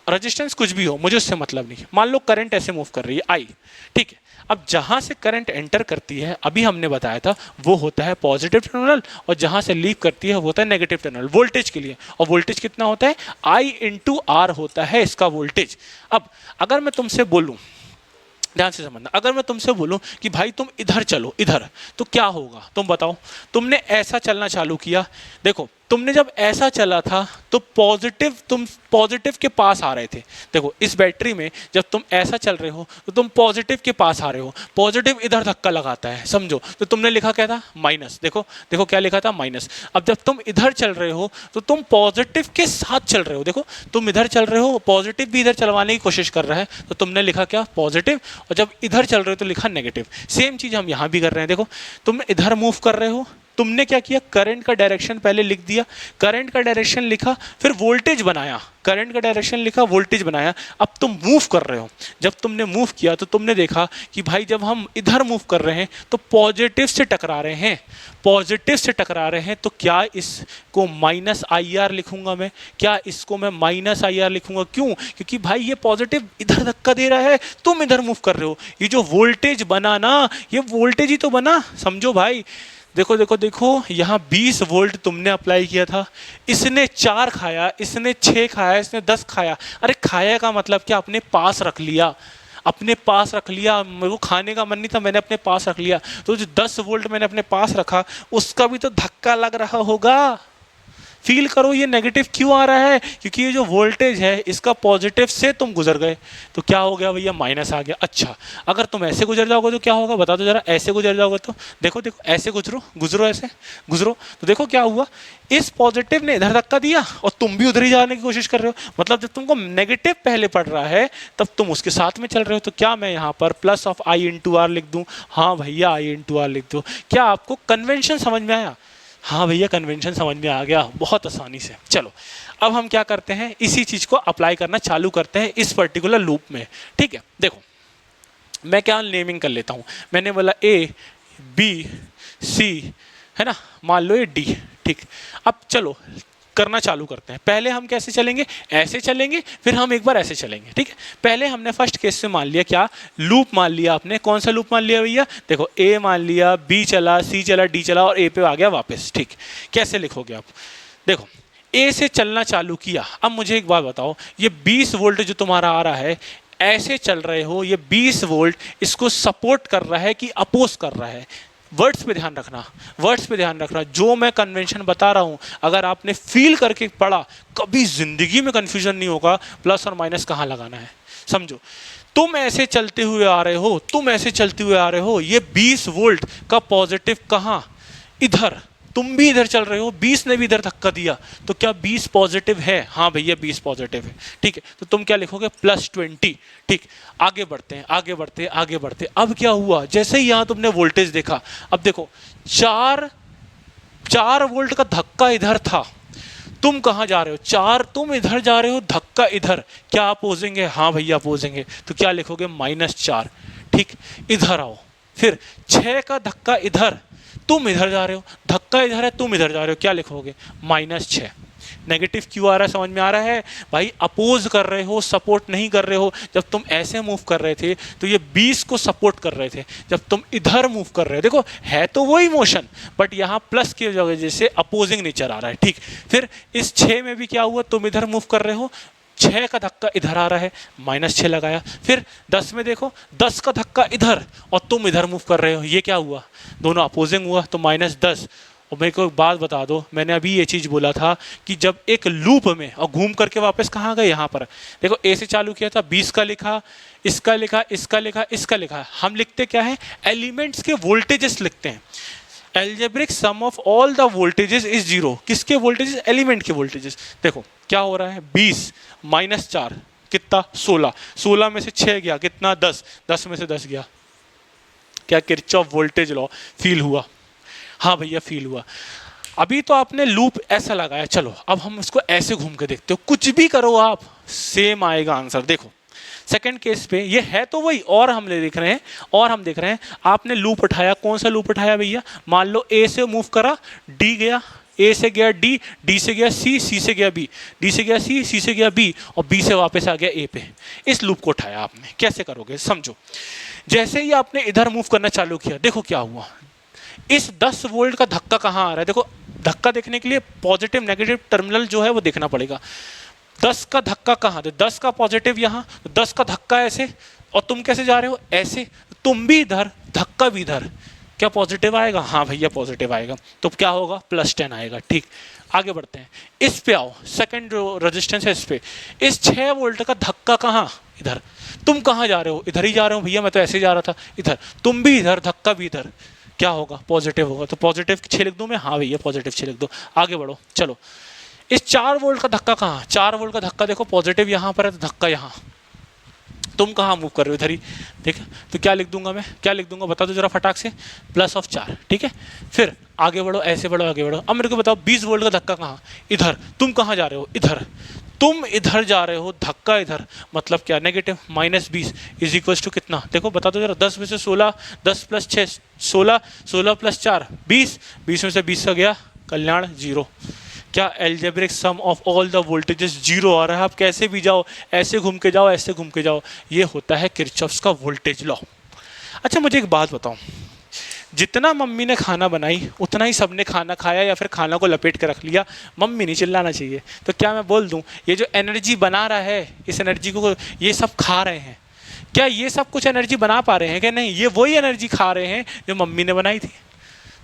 रजिस्टेंस कुछ भी हो, मुझे उससे मतलब नहीं। मान लो करंट ऐसे मूव कर रही है आई, ठीक है। अब जहां से करंट एंटर करती है, अभी हमने बताया था, वो होता है पॉजिटिव टर्मिनल, और जहां से लीव करती है वो होता है नेगेटिव टर्मिनल, वोल्टेज के लिए। और वोल्टेज कितना होता है, आई इंटू आर होता है इसका वोल्टेज। अब अगर मैं तुमसे बोलूं, ध्यान से समझना, अगर मैं तुमसे बोलूं कि भाई तुम इधर चलो, इधर, तो क्या होगा, तुम बताओ। तुमने ऐसा चलना चालू किया, देखो तुमने जब ऐसा चला था तो पॉजिटिव, तुम पॉजिटिव के पास आ रहे थे। देखो इस बैटरी में जब तुम ऐसा चल रहे हो तो तुम पॉजिटिव के पास आ रहे हो, पॉजिटिव इधर धक्का लगाता है, समझो, तो तुमने लिखा क्या था, माइनस। देखो देखो क्या लिखा था, माइनस। अब जब तुम इधर चल रहे हो तो तुम पॉजिटिव के साथ चल रहे हो, देखो तुम इधर चल रहे हो, पॉजिटिव भी इधर चलवाने की कोशिश कर रहा है, तो तुमने लिखा क्या, पॉजिटिव, और जब इधर चल रहे हो तो लिखा नेगेटिव। सेम चीज़ हम यहाँ भी कर रहे हैं। देखो तुम इधर मूव कर रहे हो, तुमने क्या किया, करंट का डायरेक्शन पहले लिख दिया, करंट का डायरेक्शन लिखा, फिर वोल्टेज बनाया, करंट का डायरेक्शन लिखा, वोल्टेज बनाया। अब तुम मूव कर रहे हो, जब तुमने मूव किया तो तुमने देखा कि भाई जब हम इधर मूव कर रहे हैं तो पॉजिटिव से टकरा रहे हैं, पॉजिटिव से टकरा रहे हैं, तो क्या इसको माइनस आई आर लिखूंगा मैं, क्या इसको मैं माइनस आई आर लिखूंगा, क्यों, क्योंकि भाई ये पॉजिटिव इधर धक्का दे रहा है, तुम इधर मूव कर रहे हो, ये जो वोल्टेज बना ना, ये वोल्टेज ही तो बना, समझो भाई। देखो देखो देखो, यहाँ 20 वोल्ट तुमने अप्लाई किया था, इसने 4 खाया, इसने 6 खाया, इसने 10 खाया। अरे खाया का मतलब क्या, अपने पास रख लिया, अपने पास रख लिया, मेरे को खाने का मन नहीं था, मैंने अपने पास रख लिया। तो जो 10 वोल्ट मैंने अपने पास रखा, उसका भी तो धक्का लग रहा होगा। फील करो ये नेगेटिव क्यों आ रहा है, क्योंकि ये जो वोल्टेज है इसका पॉजिटिव से तुम गुजर गए, तो क्या हो गया भैया, माइनस आ गया। अच्छा अगर तुम ऐसे गुजर जाओगे तो क्या होगा, बता दो जरा, ऐसे गुजर जाओगे तो देखो देखो, ऐसे गुजरो गुजरो, ऐसे गुजरो, तो देखो क्या हुआ, इस पॉजिटिव ने इधर धक्का दिया और तुम भी उधर ही जाने की कोशिश कर रहे हो। मतलब जब तुमको नेगेटिव पहले पड़ रहा है तब तुम उसके साथ में चल रहे हो। तो क्या मैं यहाँ पर plus of I into R लिख दूँ, हाँ भैया आई इंटू आर लिख दो। क्या आपको कन्वेंशन समझ में आया, हाँ भैया कन्वेंशन समझ में आ गया, बहुत आसानी से। चलो अब हम क्या करते हैं, इसी चीज़ को अप्लाई करना चालू करते हैं इस पर्टिकुलर लूप में, ठीक है। देखो मैं क्या नेमिंग कर लेता हूँ, मैंने बोला ए बी सी, है ना, मान लो ये डी, ठीक। अब चलो करना चालू करते हैं। पहले हम कैसे चलेंगे, ऐसे चलेंगे, फिर हम एक बार ऐसे चलेंगे, ठीक है। पहले हमने फर्स्ट केस से मान लिया, क्या लूप मान लिया आपने, कौन सा लूप मान लिया भैया, देखो ए मान लिया, बी चला, सी चला, डी चला और ए पे आ गया वापस, ठीक। कैसे लिखोगे आप, देखो ए से चलना चालू किया। अब मुझे एक बात बताओ, ये 20 वोल्ट जो तुम्हारा आ रहा है, ऐसे चल रहे हो, ये 20 वोल्ट इसको सपोर्ट कर रहा है कि अपोज कर रहा है। वर्ड्स पे ध्यान रखना, वर्ड्स पे ध्यान रखना, जो मैं कन्वेंशन बता रहा हूँ अगर आपने फील करके पढ़ा, कभी जिंदगी में कंफ्यूजन नहीं होगा प्लस और माइनस कहाँ लगाना है, समझो। तुम ऐसे चलते हुए आ रहे हो, तुम ऐसे चलते हुए आ रहे हो, ये 20 वोल्ट का पॉजिटिव कहाँ, इधर, तुम भी इधर चल रहे हो, 20 ने भी इधर धक्का दिया, तो क्या 20 पॉजिटिव है? हाँ भैया 20 पॉजिटिव है, ठीक है। तो तुम क्या लिखोगे? +20, ठीक। आगे बढ़ते हैं, आगे बढ़ते हैं, आगे बढ़ते हैं। अब क्या हुआ, जैसे ही यहाँ तुमने वोल्टेज देखा, अब देखो 4 वोल्ट का धक्का इधर था, तुम कहाँ जा रहे हो? 4 तुम इधर जा रहे हो, धक्का इधर, क्या अपोजिंग है? हाँ भैया अपोजिंग है, तो क्या लिखोगे? -4, ठीक। इधर आओ, फिर 6 का धक्का इधर, तुम इधर जा रहे हो, धक्का इधर है, तुम इधर जा रहे हो, क्या लिखोगे? -6। नेगेटिव क्यों आ रहा है, समझ में आ रहा है भाई? अपोज कर रहे हो, सपोर्ट नहीं कर रहे हो। जब तुम ऐसे मूव कर रहे थे तो ये 20 को सपोर्ट कर रहे थे, जब तुम इधर मूव कर रहे हो, देखो है तो वही मोशन, बट यहाँ प्लस की वजह से अपोजिंग नेचर आ रहा है, ठीक। फिर इस 6 में भी क्या हुआ, तुम इधर मूव कर रहे हो, 6 का धक्का इधर आ रहा है, -6 लगाया। फिर 10 में देखो, 10 का धक्का इधर और तुम इधर मूव कर रहे हो, ये क्या हुआ? दोनों अपोजिंग हुआ, तो -10। और मेरे को एक बात बता दो, मैंने अभी ये चीज़ बोला था कि जब एक लूप में, और घूम करके वापस कहाँ गए? यहाँ पर देखो, ए से चालू किया था, 20 का लिखा, इसका लिखा, इसका लिखा, इसका लिखा। हम लिखते क्या है? एलिमेंट्स के वोल्टेजेस लिखते हैं। Algebraic sum of all the voltages is 0। किसके वोल्टेजेस? एलिमेंट के वोल्टेजेस। देखो क्या हो रहा है, 20 -4 कितना? 16। 16 में से 6 गया, कितना? 10। 10 में से 10 गया, क्या किरचॉफ वोल्टेज लॉ फील हुआ? हाँ भैया फील हुआ। अभी तो आपने लूप ऐसा लगाया, चलो अब हम इसको ऐसे घूम के देखते हो, कुछ भी करो आप, सेम आएगा आंसर। देखो सेकंड केस पे ये है तो वही, और हम देख रहे हैं, और हम देख रहे हैं, आपने लूप उठाया, कौन सा लूप उठाया भैया? मान लो ए से मूव करा, डी गया, ए से गया डी, डी से गया सी, सी से गया बी, डी से गया सी, सी से गया बी, और बी से वापस आ गया ए पे। इस लूप को उठाया आपने, कैसे करोगे समझो। जैसे ही आपने इधर मूव करना चालू किया, देखो क्या हुआ, इस 10 वोल्ट का धक्का कहाँ आ रहा है? देखो धक्का देखने के लिए पॉजिटिव नेगेटिव टर्मिनल जो है वो देखना पड़ेगा। 10 का धक्का कहाँ? 10 का पॉजिटिव यहाँ, 10 का धक्का ऐसे, और तुम कैसे जा रहे हो? ऐसे। तुम भी इधर, धक्का भी इधर, क्या पॉजिटिव आएगा? हाँ भैया पॉजिटिव आएगा, तो क्या होगा? +10 आएगा, ठीक। आगे बढ़ते हैं, इस पे आओ, सेकंड जो रेजिस्टेंस है इस पे, इस 6 वोल्ट का धक्का कहाँ? इधर। तुम कहाँ जा रहे हो? इधर ही जा रहे हो भैया, मैं तो ऐसे ही जा रहा था, इधर। तुम भी इधर, धक्का भी इधर, क्या होगा? पॉजिटिव होगा। तो पॉजिटिव 6 लिख दूं मैं? हाँ भैया पॉजिटिव 6 लिख दो। आगे बढ़ो, चलो इस 4 वोल्ट का धक्का कहाँ? 4 वोल्ट का धक्का देखो, पॉजिटिव यहाँ पर है, तो धक्का यहाँ, तुम कहाँ मूव कर रहे हो? इधर ही, ठीक है। तो क्या लिख दूंगा मैं? क्या लिख दूंगा बता दो जरा फटाक से? +4, ठीक है। फिर आगे बढ़ो, ऐसे बढ़ो, आगे बढ़ो। अब मेरे को बताओ 20 वोल्ट का धक्का कहाँ? इधर। तुम कहाँ जा रहे हो? इधर। तुम इधर जा रहे हो, धक्का इधर, मतलब क्या? नेगेटिव। -20 इज इक्वल टू कितना? देखो बता दो जरा। 10 में से 16, 10 + 6 16, 16 + 4 20, 20 में से 20 का गया कल्याण 0। क्या algebraic sum of all the voltages 0 आ रहा है? आप कैसे भी जाओ, ऐसे घूम के जाओ, ऐसे घूम के जाओ, ये होता है किरचॉफ्स का वोल्टेज लॉ। अच्छा मुझे एक बात बताओ, जितना मम्मी ने खाना बनाई उतना ही सबने खाना खाया, या फिर खाना को लपेट के रख लिया? मम्मी नहीं चिल्लाना चाहिए। तो क्या मैं बोल दूं, ये जो एनर्जी बना रहा है, इस एनर्जी को ये सब खा रहे हैं, क्या ये सब कुछ एनर्जी बना पा रहे हैं? क्या नहीं, ये वही एनर्जी खा रहे हैं जो मम्मी ने बनाई थी।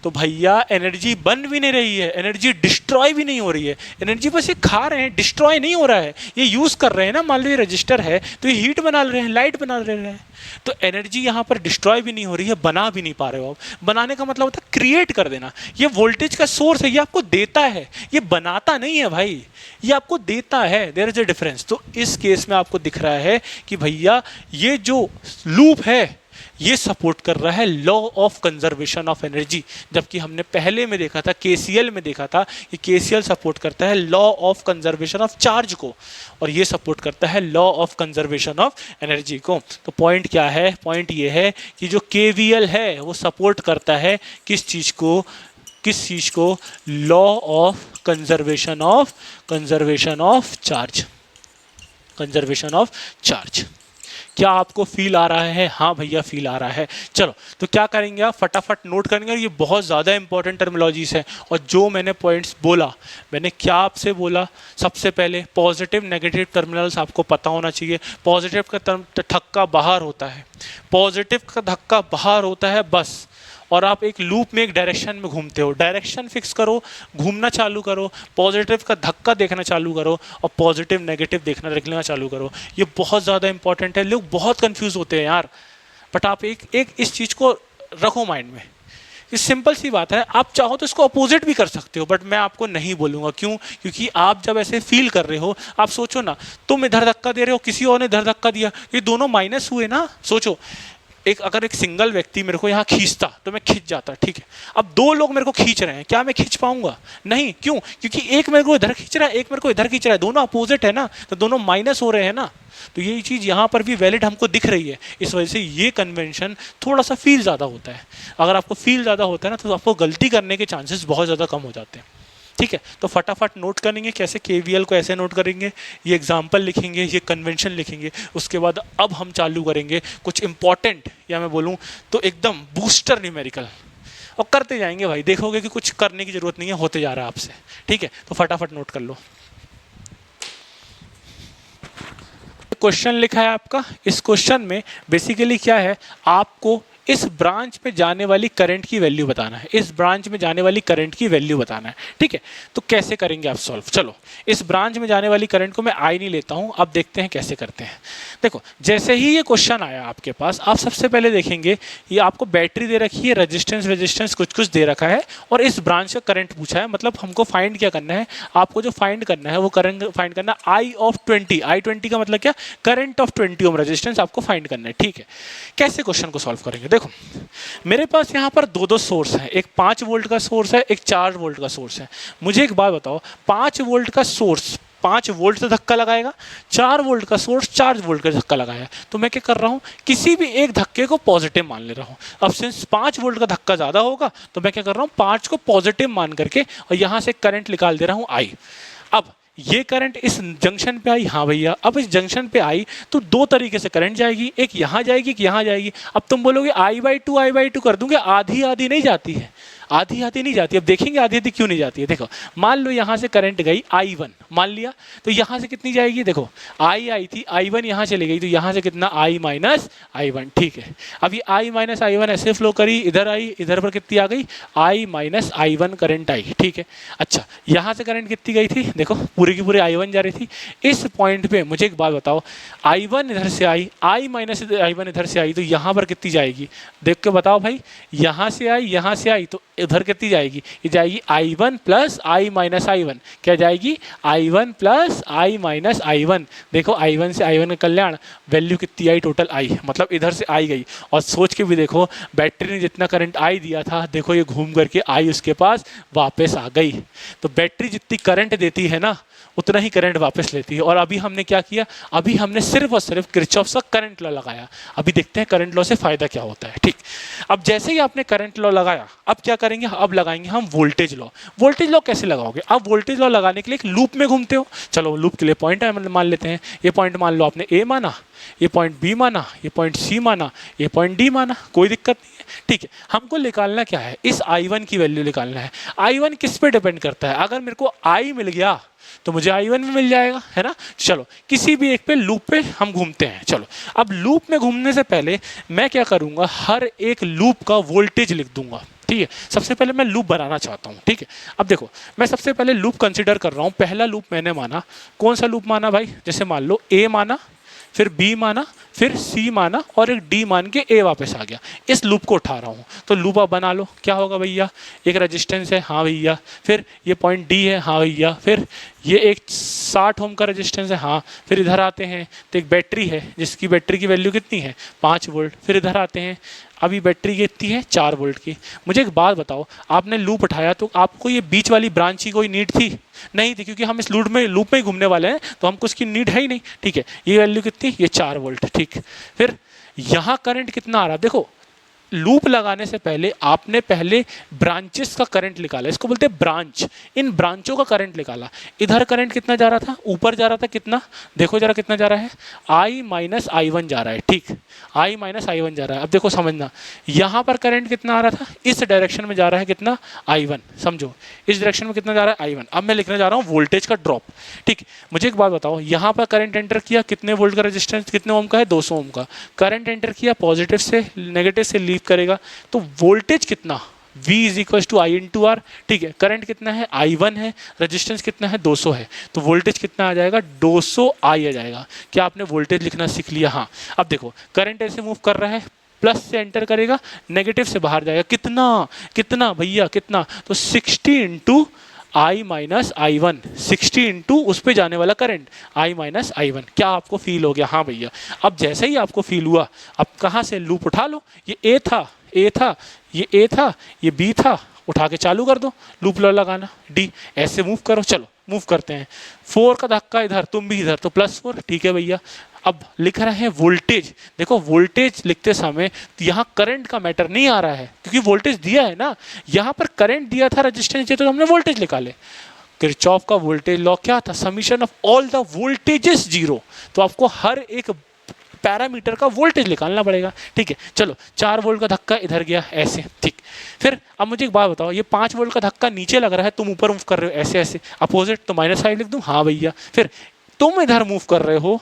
तो भैया एनर्जी बन भी नहीं रही है, एनर्जी डिस्ट्रॉय भी नहीं हो रही है, एनर्जी बस ये खा रहे हैं, डिस्ट्रॉय नहीं हो रहा है। ये यूज़ कर रहे हैं ना, मान लो ये रजिस्टर है तो ये हीट बना रहे हैं, लाइट बना रहे हैं, तो एनर्जी यहाँ पर डिस्ट्रॉय भी नहीं हो रही है, बना भी नहीं पा रहे हो आप। बनाने का मतलब होता है क्रिएट कर देना। ये वोल्टेज का सोर्स है, ये आपको देता है, ये बनाता नहीं है भाई, ये आपको देता है। There is a difference. तो इस केस में आपको दिख रहा है कि भैया ये जो लूप है ये सपोर्ट कर रहा है law of conservation of energy, जबकि हमने पहले में देखा था, केसीएल में देखा था कि केसीएल सपोर्ट करता है law of conservation of charge को, और ये सपोर्ट करता है law of conservation of energy को। तो पॉइंट क्या है? पॉइंट ये है कि जो केवीएल है वो सपोर्ट करता है किस चीज़ को? किस चीज़ को? Law of conservation of charge, conservation of charge. क्या आपको फील आ रहा है? हाँ भैया फील आ रहा है। चलो तो क्या करेंगे आप? फटाफट नोट करेंगे, ये बहुत ज़्यादा इंपॉर्टेंट टर्मिनोलॉजीज है। और जो मैंने पॉइंट्स बोला, मैंने क्या आपसे बोला? सबसे पहले पॉजिटिव नेगेटिव टर्मिनल्स आपको पता होना चाहिए। पॉजिटिव का धक्का बाहर होता है, पॉजिटिव का धक्का बाहर होता है बस, और आप एक लूप में एक डायरेक्शन में घूमते हो। डायरेक्शन फिक्स करो, घूमना चालू करो, पॉजिटिव का धक्का देखना चालू करो, और पॉजिटिव नेगेटिव देखना चालू करो। ये बहुत ज़्यादा इंपॉर्टेंट है। लोग बहुत कंफ्यूज होते हैं यार, बट आप एक इस चीज़ को रखो माइंड में ये सिंपल सी बात है। आप चाहो तो इसको अपोजिट भी कर सकते हो, बट मैं आपको नहीं बोलूँगा। क्यों? क्योंकि आप जब ऐसे फील कर रहे हो, आप सोचो ना, तुम इधर धक्का दे रहे हो, किसी और ने इधर धक्का दिया, ये दोनों माइनस हुए ना। सोचो, अगर एक सिंगल व्यक्ति मेरे को यहाँ खींचता तो मैं खींच जाता, ठीक है। अब दो लोग मेरे को खींच रहे हैं, क्या मैं खींच पाऊंगा? नहीं। क्यों? क्योंकि एक मेरे को इधर खींच रहा है, एक मेरे को इधर खींच रहा है, दोनों अपोजिट है ना, तो दोनों माइनस हो रहे हैं ना। तो यही चीज़ यहाँ पर भी वैलिड हमको दिख रही है। इस वजह से ये कन्वेंशन थोड़ा सा फील ज़्यादा होता है। अगर आपको फील ज़्यादा होता है ना, तो आपको गलती करने के चांसेस बहुत ज़्यादा कम हो जाते हैं, ठीक है। तो फटाफट नोट करेंगे कैसे केवीएल को ऐसे नोट करेंगे, ये एग्जाम्पल लिखेंगे, ये कन्वेंशन लिखेंगे। उसके बाद अब हम चालू करेंगे कुछ इंपॉर्टेंट, या मैं बोलूँ तो एकदम बूस्टर न्यूमेरिकल, और करते जाएंगे भाई। देखोगे कि कुछ करने की जरूरत नहीं है, होते जा रहा है आपसे, ठीक है। तो फटाफट नोट कर लो। क्वेश्चन लिखा है आपका। इस क्वेश्चन में बेसिकली क्या है, आपको इस ब्रांच में जाने वाली करंट की वैल्यू बताना है। इस ब्रांच में जाने वाली करंट की वैल्यू बताना है, ठीक है। तो कैसे करेंगे आप सॉल्व? चलो, इस ब्रांच में जाने वाली करंट को मैं आई नहीं लेता हूं, अब देखते हैं कैसे करते हैं। देखो, जैसे ही ये क्वेश्चन आया आपके पास, आप सबसे पहले देखेंगे ये आपको बैटरी दे रखी है, रेजिस्टेंस कुछ कुछ दे रखा है, और इस ब्रांच का करंट पूछा है। मतलब हमको फाइंड क्या करना है, आपको जो फाइंड करना है वो करंट फाइंड करना है आई ऑफ 20। आई 20 का मतलब क्या? करंट ऑफ 20 ओम रेजिस्टेंस आपको फाइंड करना है, ठीक है। कैसे क्वेश्चन को सॉल्व करेंगे? देखो, मेरे पास यहाँ पर दो सोर्स हैं, एक 5 वोल्ट का सोर्स है, एक 4 वोल्ट का सोर्स है। मुझे एक बात बताओ, 5 वोल्ट का सोर्स 5 वोल्ट से धक्का लगाएगा, 4 वोल्ट का सोर्स 4 वोल्ट का धक्का लगाया। तो मैं क्या कर रहा हूँ, किसी भी एक धक्के को पॉजिटिव मान ले रहा हूँ। अब सिंस 5 वोल्ट का धक्का ज़्यादा होगा, तो मैं क्या कर रहा हूँ, 5 को पॉजिटिव मान करके और यहाँ से करंट निकाल दे रहा हूँ आई। अब ये करंट इस जंक्शन पे आई, हाँ भैया। अब इस जंक्शन पे आई तो दो तरीके से करंट जाएगी, एक यहाँ जाएगी, एक यहाँ जाएगी। अब तुम बोलोगे I/2 कर दूंगे, आधी आधी नहीं जाती है, आधी आधी नहीं जाती। अब देखेंगे आधी आधी क्यों नहीं जाती है। देखो, मान लो यहाँ से करंट गई I1, मान लिया, तो यहाँ से कितनी जाएगी? देखो, आई थी, I1 यहाँ चली गई, तो यहाँ से कितना I-I1, ठीक है। अब ये I-I1 ऐसे फ्लो करी, इधर आई, इधर पर कितनी आ गई? I-I1 करंट आई, ठीक है। अच्छा, यहाँ से करंट कितनी गई थी? देखो, पूरी की पूरी I1 जा रही थी। इस पॉइंट पे मुझे एक बात बताओ, I1 इधर से आई, I-I1 इधर से आई, तो यहाँ पर कितनी जाएगी? देख के बताओ भाई। यहाँ से आई तो इधर कितनी जाएगी? ये जाएगी I1 प्लस I-I1। क्या जाएगी? I1 plus I-I1। देखो, I1 से I1 का कल्याण, वैल्यू कितनी आई? टोटल आई, मतलब इधर से आई गई। और सोच के भी देखो, बैटरी ने जितना करंट आई दिया था, देखो ये घूम करके आई उसके पास वापस आ गई। तो बैटरी जितनी करंट देती है ना, उतना ही करंट वापस लेती है। और अभी हमने क्या किया? अभी हमने सिर्फ और सिर्फ किरचॉफ का करंट लॉ लगाया। अभी देखते हैं करंट लॉ से फायदा क्या होता है, ठीक। अब जैसे ही आपने करंट लॉ लगाया, अब क्या करेंगे? अब लगाएंगे हम वोल्टेज लॉ। वोल्टेज लॉ कैसे लगाओगे? अब वोल्टेज लॉ लगाने के लिए एक लूप में घूमते हो। चलो, लूप के लिए पॉइंट मान लेते हैं। ये पॉइंट मान लो आपने ए माना, ये पॉइंट बी माना, ये पॉइंट सी माना, ये पॉइंट डी माना, कोई दिक्कत नहीं है, ठीक है। हमको निकालना क्या है? इस I1 की वैल्यू निकालना है। I1 किस पे डिपेंड करता है? अगर मेरे को I मिल गया तो मुझे I1 भी मिल जाएगा, है ना। चलो, किसी भी एक पे लूप पे हम घूमते हैं। चलो, अब लूप में घूमने से पहले मैं क्या करूंगा, हर एक लूप का वोल्टेज लिख दूंगा, ठीक है। सबसे पहले मैं लूप बनाना चाहता हूँ, ठीक है। अब देखो, मैं सबसे पहले लूप कंसिडर कर रहा हूँ। पहला लूप मैंने माना, कौन सा लूप माना भाई? जैसे मान लो ए माना, फिर बी माना, फिर सी माना, और एक डी मान के ए वापस आ गया। इस लूप को उठा रहा हूँ, तो लूप आप बना लो। क्या होगा भैया? एक रेजिस्टेंस है, हाँ भैया। फिर ये पॉइंट डी है, हाँ भैया। फिर ये एक 60 ओम का रेजिस्टेंस है, हाँ। फिर इधर आते हैं तो एक बैटरी है, जिसकी बैटरी की वैल्यू कितनी है? 5 वोल्ट। फिर इधर आते हैं, अभी बैटरी कितनी है? 4 वोल्ट की। मुझे एक बात बताओ, आपने लूप उठाया तो आपको ये बीच वाली ब्रांच की कोई नीड थी? नहीं थी, क्योंकि हम इस लूप में ही घूमने वाले हैं, तो हमको उसकी नीड है ही नहीं, ठीक है। ये वैल्यू कितनी? ये 4 वोल्ट, ठीक। फिर यहाँ करंट कितना आ रहा? देखो, लूप लगाने से पहले आपने पहले ब्रांचेस का करंट निकाला, इसको बोलते हैं ब्रांच। इन ब्रांचों का करंट निकाला। इधर करंट कितना जा रहा था? ऊपर जा रहा था, कितना? देखो जरा कितना जा रहा है? I-I1 जा रहा है, ठीक। I-I1 जा रहा है। अब देखो, समझना, यहाँ पर करंट कितना आ रहा था? इस डायरेक्शन में जा रहा है, कितना? I1। समझो, इस डायरेक्शन में कितना जा रहा है? I1। अब मैं लिखने जा रहा हूँ वोल्टेज का ड्रॉप, ठीक। मुझे एक बात बताओ, यहाँ पर करंट एंटर किया, कितने वोल्ट का रेजिस्टेंस, कितने ओम का है? 200 ओम का। करंट एंटर किया, पॉजिटिव से नेगेटिव से लीव करेगा, तो वोल्टेज कितना? V = I/R, ठीक है। करंट कितना है? I1 है। रेजिस्टेंस कितना है? 200 है। तो वोल्टेज कितना आ जाएगा? 200 I आ जाएगा। क्या आपने वोल्टेज लिखना सीख लिया? हाँ। अब देखो, करंट ऐसे मूव कर रहा है, प्लस से एंटर करेगा, नेगेटिव से बाहर जाएगा। कितना कितना भैया कितना, तो 60 into I minus I one, 60 into उस पर जाने वाला current I minus I one. क्या आपको फील हो गया? हाँ भैया। अब जैसे ही आपको फील हुआ, अब कहाँ से लूप उठा लो, ये ए था, ए था, ये ए था, ये बी था, उठा के चालू कर दो लूप लगाना, डी ऐसे मूव करो। चलो मूव करते हैं, 4 का धक्का इधर, तुम भी इधर, तो +4, ठीक है भैया। अब लिख रहे हैं वोल्टेज, देखो वोल्टेज लिखते समय यहाँ करंट का मैटर नहीं आ रहा है, क्योंकि वोल्टेज दिया है ना, यहाँ पर करंट दिया था, रेजिस्टेंस दिया, तो हमने वोल्टेज निकाले। किरचॉफ का वोल्टेज लॉ क्या था? Summation of all the voltages 0। तो आपको हर एक पैरामीटर का वोल्टेज निकालना पड़ेगा, ठीक है। चलो 4 वोल्ट का धक्का इधर गया ऐसे, ठीक। फिर अब मुझे एक बात बताओ, ये 5 वोल्ट का धक्का नीचे लग रहा है, तुम ऊपर मूव कर रहे हो ऐसे ऐसे, अपोजिट, तो -5 लिख दूं? हाँ भैया। फिर तुम इधर मूव कर रहे हो,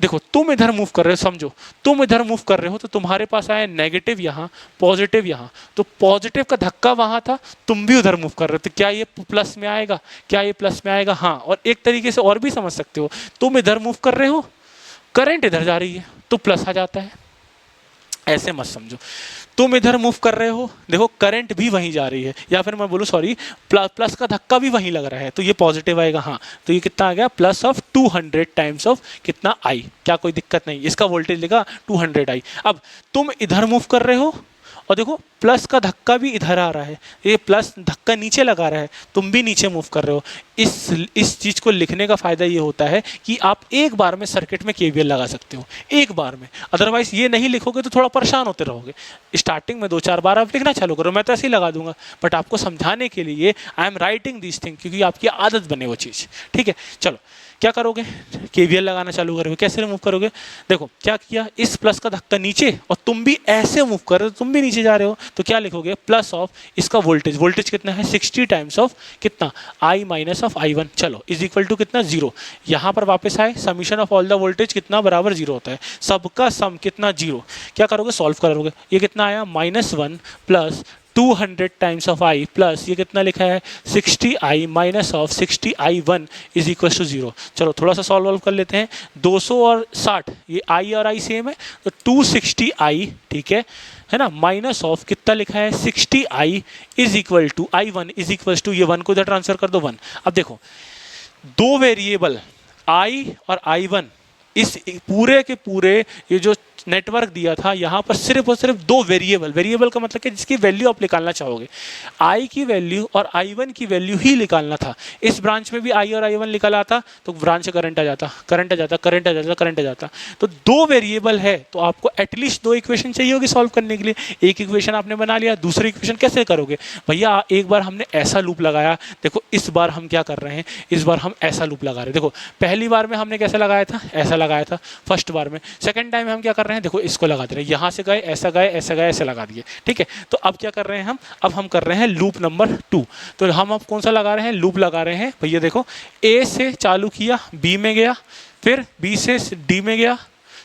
देखो तुम इधर मूव कर रहे हो, समझो तुम इधर मूव कर रहे हो, तो तुम्हारे पास आया नेगेटिव यहाँ, पॉजिटिव यहाँ, तो पॉजिटिव का धक्का वहाँ था, तुम भी उधर मूव कर रहे हो, तो क्या ये प्लस में आएगा? क्या ये प्लस में आएगा? हाँ। और एक तरीके से और भी समझ सकते हो, तुम इधर मूव कर रहे हो, करंट इधर जा रही है, तो प्लस आ जाता है। ऐसे मत समझो, तुम इधर मूव कर रहे हो, देखो करंट भी वहीं जा रही है, या फिर मैं बोलूँ सॉरी, प्लस का धक्का भी वहीं लग रहा है, तो ये पॉजिटिव आएगा। हाँ, तो ये कितना आ गया? प्लस ऑफ 200 टाइम्स ऑफ कितना आई। क्या कोई दिक्कत नहीं, इसका वोल्टेज लिखा 200 आई। अब तुम इधर मूव कर रहे हो, और देखो प्लस का धक्का भी इधर आ रहा है, ये प्लस धक्का नीचे लगा रहा है, तुम भी नीचे मूव कर रहे हो। इस चीज़ को लिखने का फ़ायदा ये होता है कि आप एक बार में सर्किट में केवीएल लगा सकते हो, एक बार में। अदरवाइज ये नहीं लिखोगे तो थोड़ा परेशान होते रहोगे। स्टार्टिंग में 2-4 बार आप लिखना चालू करो, मैं तो ऐसे ही लगा दूंगा, बट आपको समझाने के लिए I am writing this thing, क्योंकि आपकी आदत बने वो चीज़, ठीक है। चलो क्या करोगे? केवीएल लगाना चालू करोगे। कैसे मूव करोगे? देखो क्या किया, इस प्लस का धक्का नीचे, और तुम भी ऐसे मूव कर रहे हो, तुम भी नीचे जा रहे हो, तो क्या लिखोगे? प्लस ऑफ इसका वोल्टेज, वोल्टेज कितना है? 60 टाइम्स ऑफ कितना? आई माइनस ऑफ आई वन। चलो इज इक्वल टू कितना? 0। यहाँ पर वापस आए, summation of all the voltage कितना बराबर 0 होता है, सबका सम कितना? 0। क्या करोगे? सॉल्व करोगे। ये कितना आया? -1 plus 200 times of I plus ये कितना लिखा है? 60 I minus of 60 I one is equal to 0। चलो थोड़ा सा सॉल्व कर लेते हैं। 200 और 60, ये आई और आई सेम है, तो 260 आई, ठीक है ना, माइनस ऑफ कितना लिखा है? 60 I is equal to I one is equal to, ये 1 को इधर ट्रांसफर कर दो 1। अब देखो दो वेरिएबल आई और आई वन, इस पूरे के पूरे ये जो नेटवर्क दिया था, यहाँ पर सिर्फ और सिर्फ 2 वेरिएबल, वेरिएबल का मतलब कि जिसकी वैल्यू आप निकालना चाहोगे, आई की वैल्यू और आई वन की वैल्यू ही निकालना था। इस ब्रांच में भी आई और आई वन निकाला था, तो ब्रांच से करंट आ जाता, करंट आ जाता, करंट आ जाता, करंट आ जाता। तो 2 वेरिएबल है, तो आपको एटलीस्ट 2 इक्वेशन चाहिए होगी सॉल्व करने के लिए। एक इक्वेशन आपने बना लिया, दूसरी इक्वेशन कैसे करोगे भैया? एक बार हमने ऐसा लूप लगाया, देखो इस बार हम क्या कर रहे हैं, इस बार हम ऐसा लूप लगा रहे हैं। देखो पहली बार में हमने कैसे लगाया था? ऐसा लगाया था फर्स्ट बार में। सेकंड टाइम में हम क्या कर रहे हैं? देखो इसको लगा दे रहे हैं, यहाँ से गए, ऐसा गए, ऐसा गए, ऐसे लगा दिए, ठीक है। तो अब क्या कर रहे हैं हम? अब हम कर रहे हैं लूप नंबर 2। तो हम अब कौन सा लगा रहे हैं? लूप लगा रहे हैं भैया। देखो ए से चालू किया, बी में गया, फिर बी से डी में गया,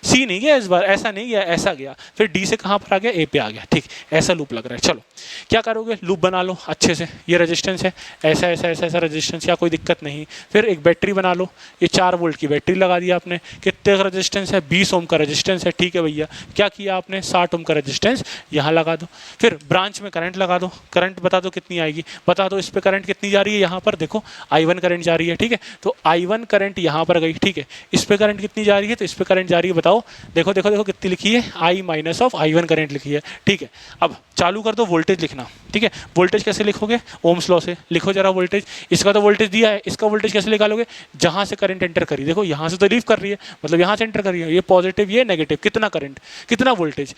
सी नहीं गया इस बार, ऐसा नहीं गया, ऐसा गया, फिर डी से कहाँ पर आ गया? ए पे आ गया, ठीक। ऐसा लूप लग रहा है। चलो क्या करोगे? लूप बना लो अच्छे से। ये रेजिस्टेंस है, ऐसा ऐसा ऐसा ऐसा रेजिस्टेंस, या कोई दिक्कत नहीं। फिर एक बैटरी बना लो, ये 4 वोल्ट की बैटरी लगा दिया आपने। कितने का रेजिस्टेंस है? 20 ओम का रेजिस्टेंस है, ठीक है भैया। क्या किया आपने? 60 ओम का रेजिस्टेंस यहाँ लगा दो। फिर ब्रांच में करंट लगा दो, करंट बता दो कितनी आएगी, बता दो। इस पर करंट कितनी जा रही है? यहाँ पर देखो I1 करंट जा रही है, ठीक है। तो I1 करंट यहाँ पर गई, ठीक है। इस पर करंट कितनी जा रही है? तो इस पर करंट जा रही है, बताओ। देखो देखो देखो कितनी लिखी है? I minus of I one current लिखी है, ठीक है। अब चालू कर दो वोल्टेज लिखना, ठीक है। वोल्टेज कैसे लिखोगे? ओम्स लॉ से लिखो जरा वोल्टेज। इसका तो वोल्टेज दिया है, इसका वोल्टेज कैसे निकालोगे? जहाँ से करंट एंटर करी, देखो यहाँ से तो लीव कर रही है, मतलब यहाँ से एंटर कर रही है, ये पॉजिटिव ये नेगेटिव, कितना करंट कितना वोल्टेज,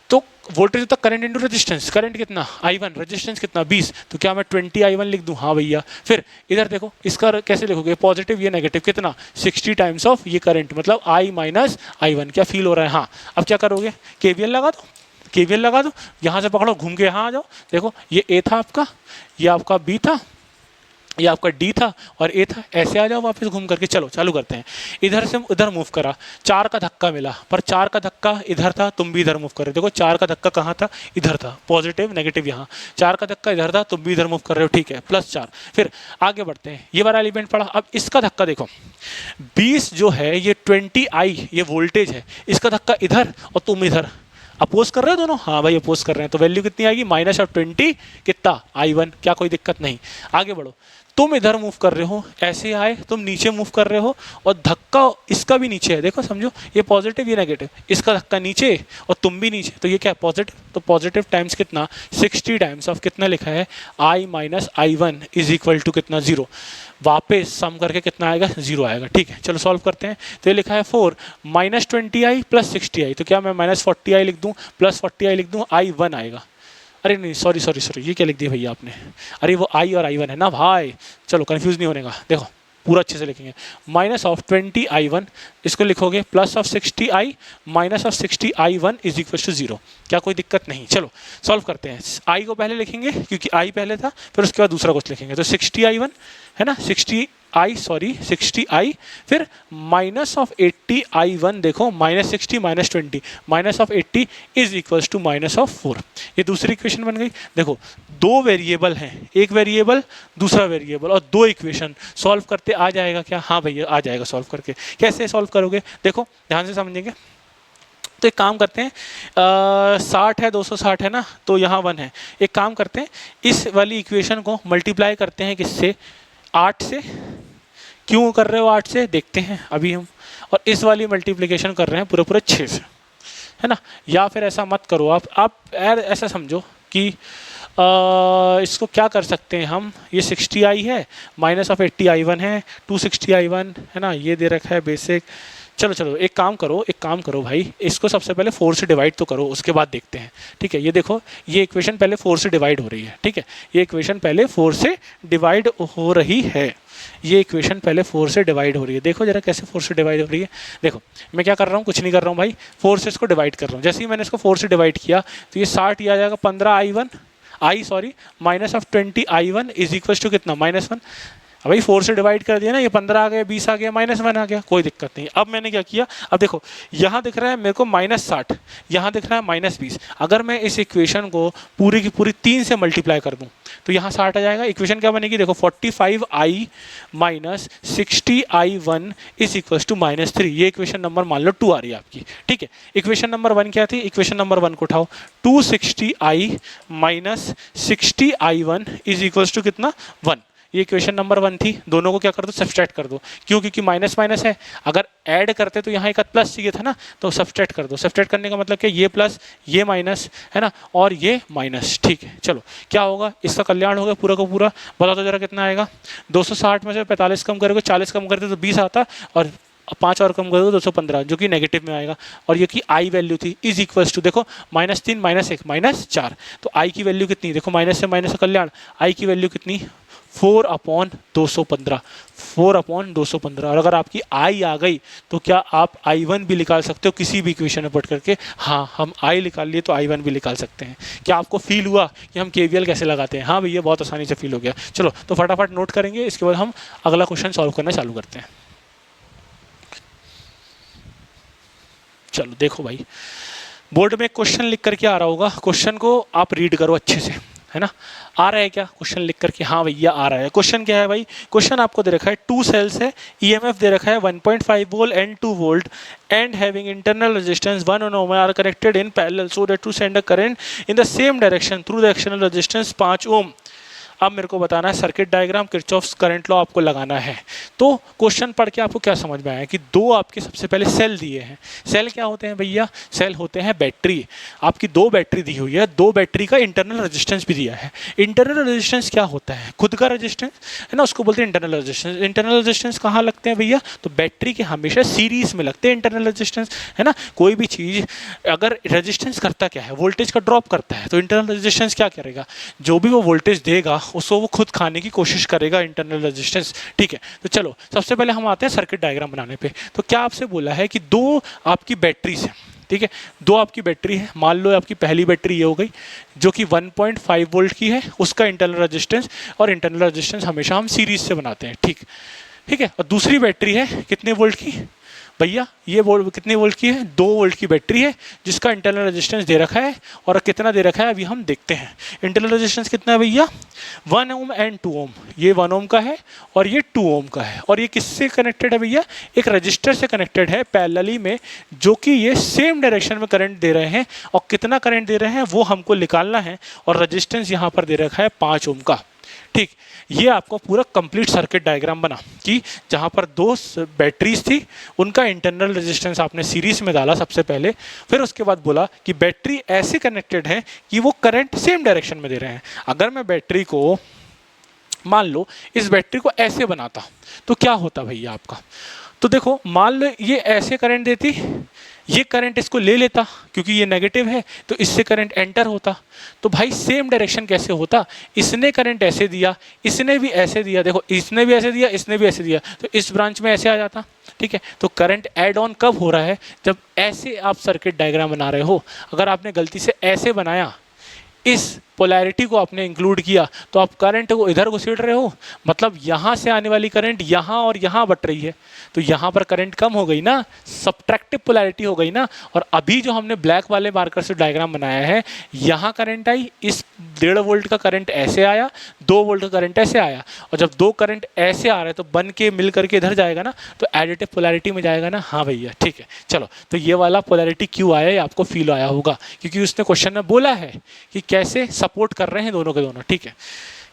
तो वोल्टेज होता करंट इंटू रेजिस्टेंस। करंट कितना? I1, रेजिस्टेंस कितना? 20। तो क्या मैं 20 I1 लिख दूं? हाँ भैया। फिर इधर देखो इसका कैसे लिखोगे? पॉजिटिव ये नेगेटिव, कितना? 60 टाइम्स ऑफ ये करंट, मतलब I माइनस I1। क्या फील हो रहा है? हाँ। अब क्या करोगे? केवीएल लगा दो, केवीएल लगा दो। यहाँ से पकड़ो, घूम के यहाँ आ जाओ। देखो ये ए था आपका, ये आपका बी था, ये आपका डी था और ए था, ऐसे आ जाओ वापस घूम करके। चलो चालू करते हैं। इधर से उधर मूव करा, 4 का धक्का मिला, पर 4 का धक्का इधर था, तुम भी इधर मूव कर रहे हो। देखो 4 का धक्का कहाँ था? इधर था, पॉजिटिव नेगेटिव यहाँ। 4 का धक्का इधर था, तुम भी इधर मूव कर रहे हो, ठीक है, +4। फिर आगे बढ़ते हैं, ये वाला एलिमेंट पड़ा। अब इसका धक्का देखो, 20 जो है ये 20 आई, ये वोल्टेज है, इसका धक्का इधर और तुम इधर, अपोज कर रहे हो दोनों, हाँ भाई अपोज कर रहे हैं, तो वैल्यू कितनी आएगी माइनस ऑफ 20 कितना I1, क्या कोई दिक्कत नहीं। आगे बढ़ो, तुम इधर मूव कर रहे हो, ऐसे आए तुम नीचे मूव कर रहे हो और धक्का इसका भी नीचे है, देखो समझो ये पॉजिटिव ये नेगेटिव, इसका धक्का नीचे और तुम भी नीचे, तो ये क्या है पॉजिटिव, तो पॉजिटिव टाइम्स कितना 60 टाइम्स ऑफ कितना लिखा है I minus I1 is equal to कितना 0, वापस सम करके कितना आएगा 0 आएगा। ठीक है चलो सॉल्व करते हैं, तो ये लिखा है 4 माइनस 20I प्लस 60I, तो क्या मैं माइनस 40I लिख दूँ प्लस 40I लिख दूँ, I1 आएगा। अरे नहीं सॉरी सॉरी सॉरी, ये क्या लिख दिया भैया आपने, अरे वो I और I1 है ना भाई, चलो कंफ्यूज नहीं होने का, देखो पूरा अच्छे से लिखेंगे, माइनस ऑफ 20I1 इसको लिखोगे plus of 60I minus of 60I1 is equal to 0, क्या कोई दिक्कत नहीं। चलो सॉल्व करते हैं, I को पहले लिखेंगे क्योंकि I पहले था, फिर उसके बाद दूसरा कुछ लिखेंगे, तो 60I1 है ना 60I फिर माइनस ऑफ 80I1, देखो minus 60 minus 20 minus of 80 is equals to minus of 4, ये दूसरी इक्वेशन बन गई। देखो दो वेरिएबल हैं, एक वेरिएबल दूसरा वेरिएबल और दो इक्वेशन, सॉल्व करते आ जाएगा क्या, हाँ भैया आ जाएगा सॉल्व करके। कैसे सॉल्व करोगे, देखो ध्यान से समझेंगे, तो एक काम करते हैं 60 है 260 है ना, तो यहाँ 1 है, एक काम करते हैं इस वाली इक्वेशन को मल्टीप्लाई करते हैं किससे 8 से, क्यों कर रहे हो 8 से देखते हैं अभी हम, और इस वाली मल्टीप्लिकेशन कर रहे हैं पूरे पूरे 6 से, है ना। या फिर ऐसा मत करो आप यार ऐसा समझो कि इसको क्या कर सकते हैं हम, ये 60I है माइनस ऑफ 80I1 है 260I1 है ना, ये दे रखा है बेसिक। चलो एक काम करो भाई, इसको सबसे पहले 4 से डिवाइड तो करो, उसके बाद देखते हैं। ठीक है, ये देखो ये इक्वेशन पहले 4 से डिवाइड हो रही है, ठीक है, ये इक्वेशन पहले 4 से डिवाइड हो रही है, ये इक्वेशन पहले 4 से डिवाइड हो रही है, देखो जरा कैसे 4 से डिवाइड हो रही है। देखो मैं क्या कर रहा हूँ, कुछ नहीं कर रहा हूँ भाई, 4 से इसको डिवाइड कर रहा हूँ, जैसे ही मैंने इसको 4 से डिवाइड किया तो ये 60 ये आ जाएगा 15I1 minus of 20I1 is equal to कितना -1। भाई 4 से डिवाइड कर दिया ना, ये 15 आ गया 20 आ गया -1 आ गया, कोई दिक्कत नहीं। अब मैंने क्या किया, अब देखो यहाँ दिख रहा है मेरे को -60, यहाँ दिख रहा है -20, अगर मैं इस इक्वेशन को पूरी की पूरी 3 से मल्टीप्लाई कर दूँ तो यहाँ 60 आ जाएगा। इक्वेशन क्या बनेगी, देखो 45I minus 60I1 is equal to -3, ये इक्वेशन नंबर मान लो 2 आ रही है आपकी। ठीक है, इक्वेशन नंबर 1 क्या थी, इक्वेशन नंबर 1 को उठाओ, 260I minus 60I1 is equal to कितना 1, ये इक्वेशन नंबर 1 थी। दोनों को क्या कर दो, सब्सट्रैक्ट कर दो, क्यों, क्योंकि माइनस माइनस है, अगर ऐड करते तो यहाँ एक प्लस चाहिए था ना, तो सब्सट्रैक्ट कर दो। सब्सट्रैक्ट करने का मतलब क्या, ये प्लस ये माइनस है ना, और ये माइनस। ठीक है चलो क्या होगा, इसका कल्याण हो गया पूरा का पूरा। बता दो जरा कितना आएगा, 260 में से 45 कम करोगे 40 कम करते तो 20 आता, और 5 और कम कर दो 215, जो कि नेगेटिव में आएगा, और ये की आई वैल्यू थी इज इक्वल्स टू, देखो -3 -1 -4, तो आई की वैल्यू कितनी, देखो माइनस से माइनस का कल्याण, आई की वैल्यू कितनी 4/215, 4/215। और अगर आपकी आई आ गई तो क्या आप I1 भी निकाल सकते हो किसी भी इक्वेशन में पुट करके, हाँ हम आई निकाल लिए तो I1 भी निकाल सकते हैं। क्या आपको फील हुआ कि हम KVL कैसे लगाते हैं, हाँ भैया बहुत आसानी से फील हो गया। चलो तो फटाफट नोट करेंगे, इसके बाद हम अगला क्वेश्चन सॉल्व करना चालू करते हैं। चलो देखो भाई, बोर्ड में क्वेश्चन लिख करके आ रहा होगा, क्वेश्चन को आप रीड करो अच्छे से, है ना। आ रहा है क्या क्वेश्चन लिख करके, हाँ भैया आ रहा है। क्वेश्चन क्या है भाई, क्वेश्चन आपको दे रखा है 2 सेल्स है, EMF दे रखा है 1.5 volt and 2 volt and having internal resistance 1 ohm are connected in parallel so that to send a current in the same direction through the external resistance 5 ohm। अब मेरे को बताना है circuit diagram, Kirchhoff's current law आपको लगाना है। तो question पढ़ के आपको क्या समझ में आया कि दो आपके सबसे पहले सेल दिए हैं। सेल क्या होते हैं भैया, सेल होते हैं बैटरी। आपकी 2 बैटरी दी हुई है, 2 बैटरी का इंटरनल रेजिस्टेंस भी दिया है। इंटरनल रेजिस्टेंस क्या होता है, खुद का रेजिस्टेंस है ना, उसको बोलते हैं इंटरनल रेजिस्टेंस। इंटरनल रेजिस्टेंस कहाँ लगते हैं भैया, तो बैटरी के हमेशा सीरीज में लगते हैं इंटरनल रेजिस्टेंस, है ना। कोई भी चीज़ अगर रेजिस्टेंस करता क्या है, वोल्टेज का ड्रॉप करता है, तो इंटरनल रेजिस्टेंस क्या करेगा, जो भी वो वोल्टेज देगा उसको वो खुद खाने की कोशिश करेगा, इंटरनल रेजिस्टेंस। ठीक है, तो चलो सबसे पहले हम आते हैं सर्किट डायग्राम बनाने पे। तो क्या आपसे बोला है कि 2 आपकी बैटरीज है, ठीक है, 2 आपकी बैटरी है। मान लो आपकी पहली बैटरी ये हो गई जो कि 1.5 वोल्ट की है, उसका इंटरनल रेजिस्टेंस, और इंटरनल रेजिस्टेंस हमेशा हम सीरीज से बनाते हैं। ठीक ठीक है, और दूसरी बैटरी है कितने वोल्ट की, भैया ये वोल्ट कितने वोल्ट की है, 2 वोल्ट की बैटरी है जिसका इंटरनल रेजिस्टेंस दे रखा है, और कितना दे रखा है अभी हम देखते हैं। इंटरनल रेजिस्टेंस कितना है भैया, 1 ओम एंड 2 ओम, ये 1 ओम का है और ये 2 ओम का है, और ये किससे कनेक्टेड है भैया, एक रजिस्टर से कनेक्टेड है पैरेलली में, जो कि ये सेम डायरेक्शन में करंट दे रहे हैं, और कितना करंट दे रहे हैं वो हमको निकालना है, और रजिस्टेंस यहाँ पर दे रखा है 5 ओम का। ठीक, ये आपको पूरा कंप्लीट सर्किट डायग्राम बना कि जहाँ पर 2 बैटरीज थी, उनका इंटरनल रेजिस्टेंस आपने सीरीज में डाला सबसे पहले, फिर उसके बाद बोला कि बैटरी ऐसे कनेक्टेड है कि वो करंट सेम डायरेक्शन में दे रहे हैं। अगर मैं बैटरी को, मान लो इस बैटरी को ऐसे बनाता तो क्या होता भैया आपका, तो देखो मान लो ये ऐसे करंट देती, ये करंट इसको ले लेता क्योंकि ये नेगेटिव है, तो इससे करंट एंटर होता, तो भाई सेम डायरेक्शन कैसे होता, इसने करंट ऐसे दिया, इसने भी ऐसे दिया, देखो इसने भी ऐसे दिया, इसने भी ऐसे दिया, तो इस ब्रांच में ऐसे आ जाता। ठीक है, तो करंट ऐड ऑन कब हो रहा है, जब ऐसे आप सर्किट डायग्राम बना रहे हो। अगर आपने गलती से ऐसे बनाया, इस पोलैरिटी को आपने इंक्लूड किया, तो आप करंट को इधर घुसेड़ रहे हो, मतलब यहाँ से आने वाली करंट यहाँ और यहाँ बट रही है, तो यहाँ पर करंट कम हो गई ना, सब्ट्रैक्टिव पोलैरिटी हो गई ना। और अभी जो हमने ब्लैक वाले मार्कर से डायग्राम बनाया है, यहाँ करंट आई, इस 1.5 वोल्ट का करंट ऐसे आया, 2 वोल्ट का करंट ऐसे आया, और जब 2 करंट ऐसे आ रहे हैं तो बन के मिल करके इधर जाएगा ना, तो एडिटिव पोलैरिटी में जाएगा ना। हाँ भैया ठीक है, चलो तो ये वाला पोलैरिटी क्यों आया, ये आपको फील आया होगा, क्योंकि उसने क्वेश्चन में बोला है कि कैसे सपोर्ट कर रहे हैं दोनों के दोनों। ठीक है,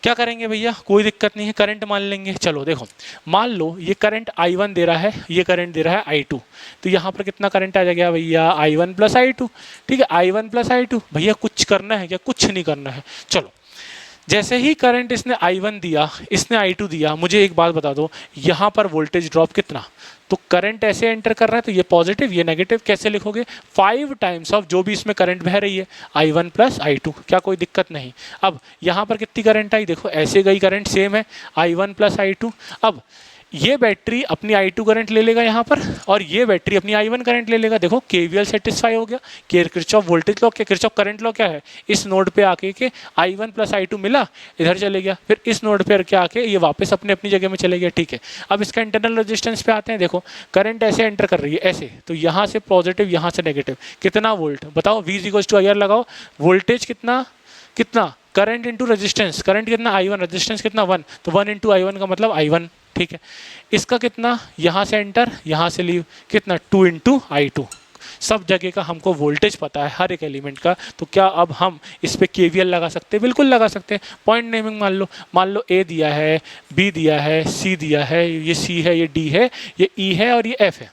क्या करेंगे भैया, कोई दिक्कत नहीं है, करंट मान लेंगे। चलो देखो, मान लो ये करंट I1 दे रहा है, ये करंट दे रहा है I2, तो यहाँ पर कितना करंट आ जाएगा भैया, I1 प्लस I2। ठीक है, I1 प्लस I2, भैया कुछ करना है क्या, कुछ नहीं करना है। चलो जैसे ही करंट इसने I1 दिया, इसने I2 दिया, मुझे एक बात बता दो, यहाँ पर वोल्टेज ड्रॉप कितना, तो करंट ऐसे एंटर कर रहा है, तो ये पॉजिटिव ये नेगेटिव, कैसे लिखोगे, 5 टाइम्स ऑफ जो भी इसमें करंट बह रही है, I1 प्लस I2, क्या कोई दिक्कत नहीं। अब यहाँ पर कितनी करंट आई, देखो ऐसे गई करंट, सेम है I1 प्लस I2। अब ये बैटरी अपनी I2 करंट ले लेगा यहाँ पर, और ये बैटरी अपनी I1 करंट ले लेगा। देखो KVL सेटिस्फाई हो गया, किरचॉफ वोल्टेज लॉ, क्या किरचॉफ करंट लॉ क्या है, इस नोड पे आके के I1 प्लस I2 मिला, इधर चले गया, फिर इस नोड पे आके आके ये वापस अपने अपनी जगह में चले गया। ठीक है, अब इसका इंटरनल रेजिस्टेंस पे आते हैं। देखो करंट ऐसे एंटर कर रही है ऐसे, तो यहाँ से पॉजिटिव यहाँ से नेगेटिव, कितना वोल्ट बताओ, V=IR लगाओ, वोल्टेज कितना कितना, करंट इंटू रेजिस्टेंस, करंट कितना I1, रेजिस्टेंस कितना 1, तो 1 इंटू I1 का मतलब I1। ठीक है, इसका कितना, यहाँ से एंटर यहाँ से लीव, कितना 2 इंटू I2। सब जगह का हमको वोल्टेज पता है हर एक एलिमेंट का, तो क्या अब हम इस पर KVL लगा सकते हैं, बिल्कुल लगा सकते हैं। पॉइंट नेमिंग मान लो A दिया है, B दिया है, C दिया है, ये C है, ये D है, ये E है और ये F है।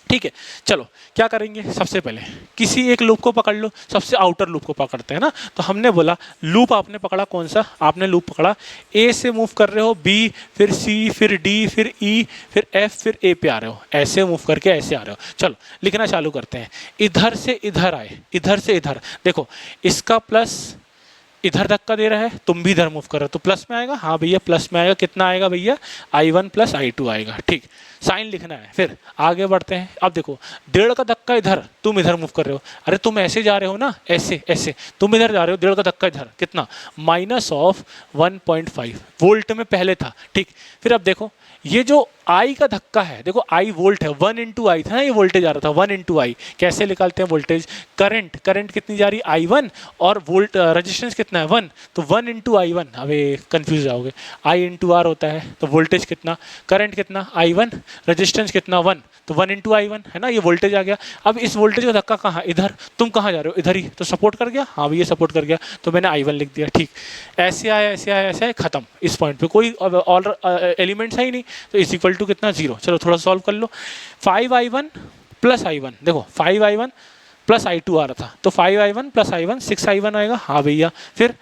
ठीक है, चलो क्या करेंगे, सबसे पहले किसी एक लूप को पकड़ लो, सबसे आउटर लूप को पकड़ते हैं ना। तो हमने बोला लूप आपने पकड़ा कौन सा, आपने लूप पकड़ा A से मूव कर रहे हो, B फिर C फिर D फिर E फिर F फिर A पे आ रहे हो, ऐसे मूव करके ऐसे आ रहे हो। चलो लिखना चालू करते हैं, इधर से इधर आए, इधर से इधर, देखो इसका प्लस इधर धक्का दे रहा है, तुम भी इधर मूव कर रहे हो, तो प्लस में आएगा। हाँ भैया प्लस में आएगा, कितना आएगा भैया, I1 प्लस I2 आएगा। ठीक, साइन लिखना है, फिर आगे बढ़ते हैं। अब देखो 1.5 का धक्का इधर, तुम इधर मूव कर रहे हो, अरे तुम ऐसे जा रहे हो ना, ऐसे ऐसे तुम इधर जा रहे हो, 1.5 का धक्का इधर, कितना -1.5 वोल्ट में पहले था। ठीक, फिर अब देखो ये जो I का धक्का है, देखो I वोल्ट है, 1 इंटू आई था ना, ये वोल्टेज आ रहा था 1 इंटू आई। कैसे निकालते हैं वोल्टेज, करंट कितनी जा रही है I1, और वोल्ट रेजिस्टेंस कितना है 1, तो 1 इंटू I1, अबे कंफ्यूज जाओगे, I इंटू R होता है, तो वोल्टेज कितना, करंट कितना I1, रेजिस्टेंस कितना 1, तो 1 इंटू I1 है ना, ये वोल्टेज आ गया। अब इस वोल्टेज का धक्का कहाँ, इधर, तुम कहाँ जा रहे हो, इधर ही, तो सपोर्ट कर गया, हाँ भैया सपोर्ट कर गया, तो मैंने I1 लिख दिया। ठीक, ऐसे आया ऐसे आया ऐसे आया, खत्म, इस पॉइंट पे कोई और एलिमेंट्स है ही नहीं, तो इज इक्वल टू कितना 0। चलो थोड़ा सॉल्व कर लो, 5I1 प्लस I1, देखो 5I1 प्लस I2 आ रहा था, तो 5I1 प्लस I1 6I1 आएगा। हाँ भैया, फिर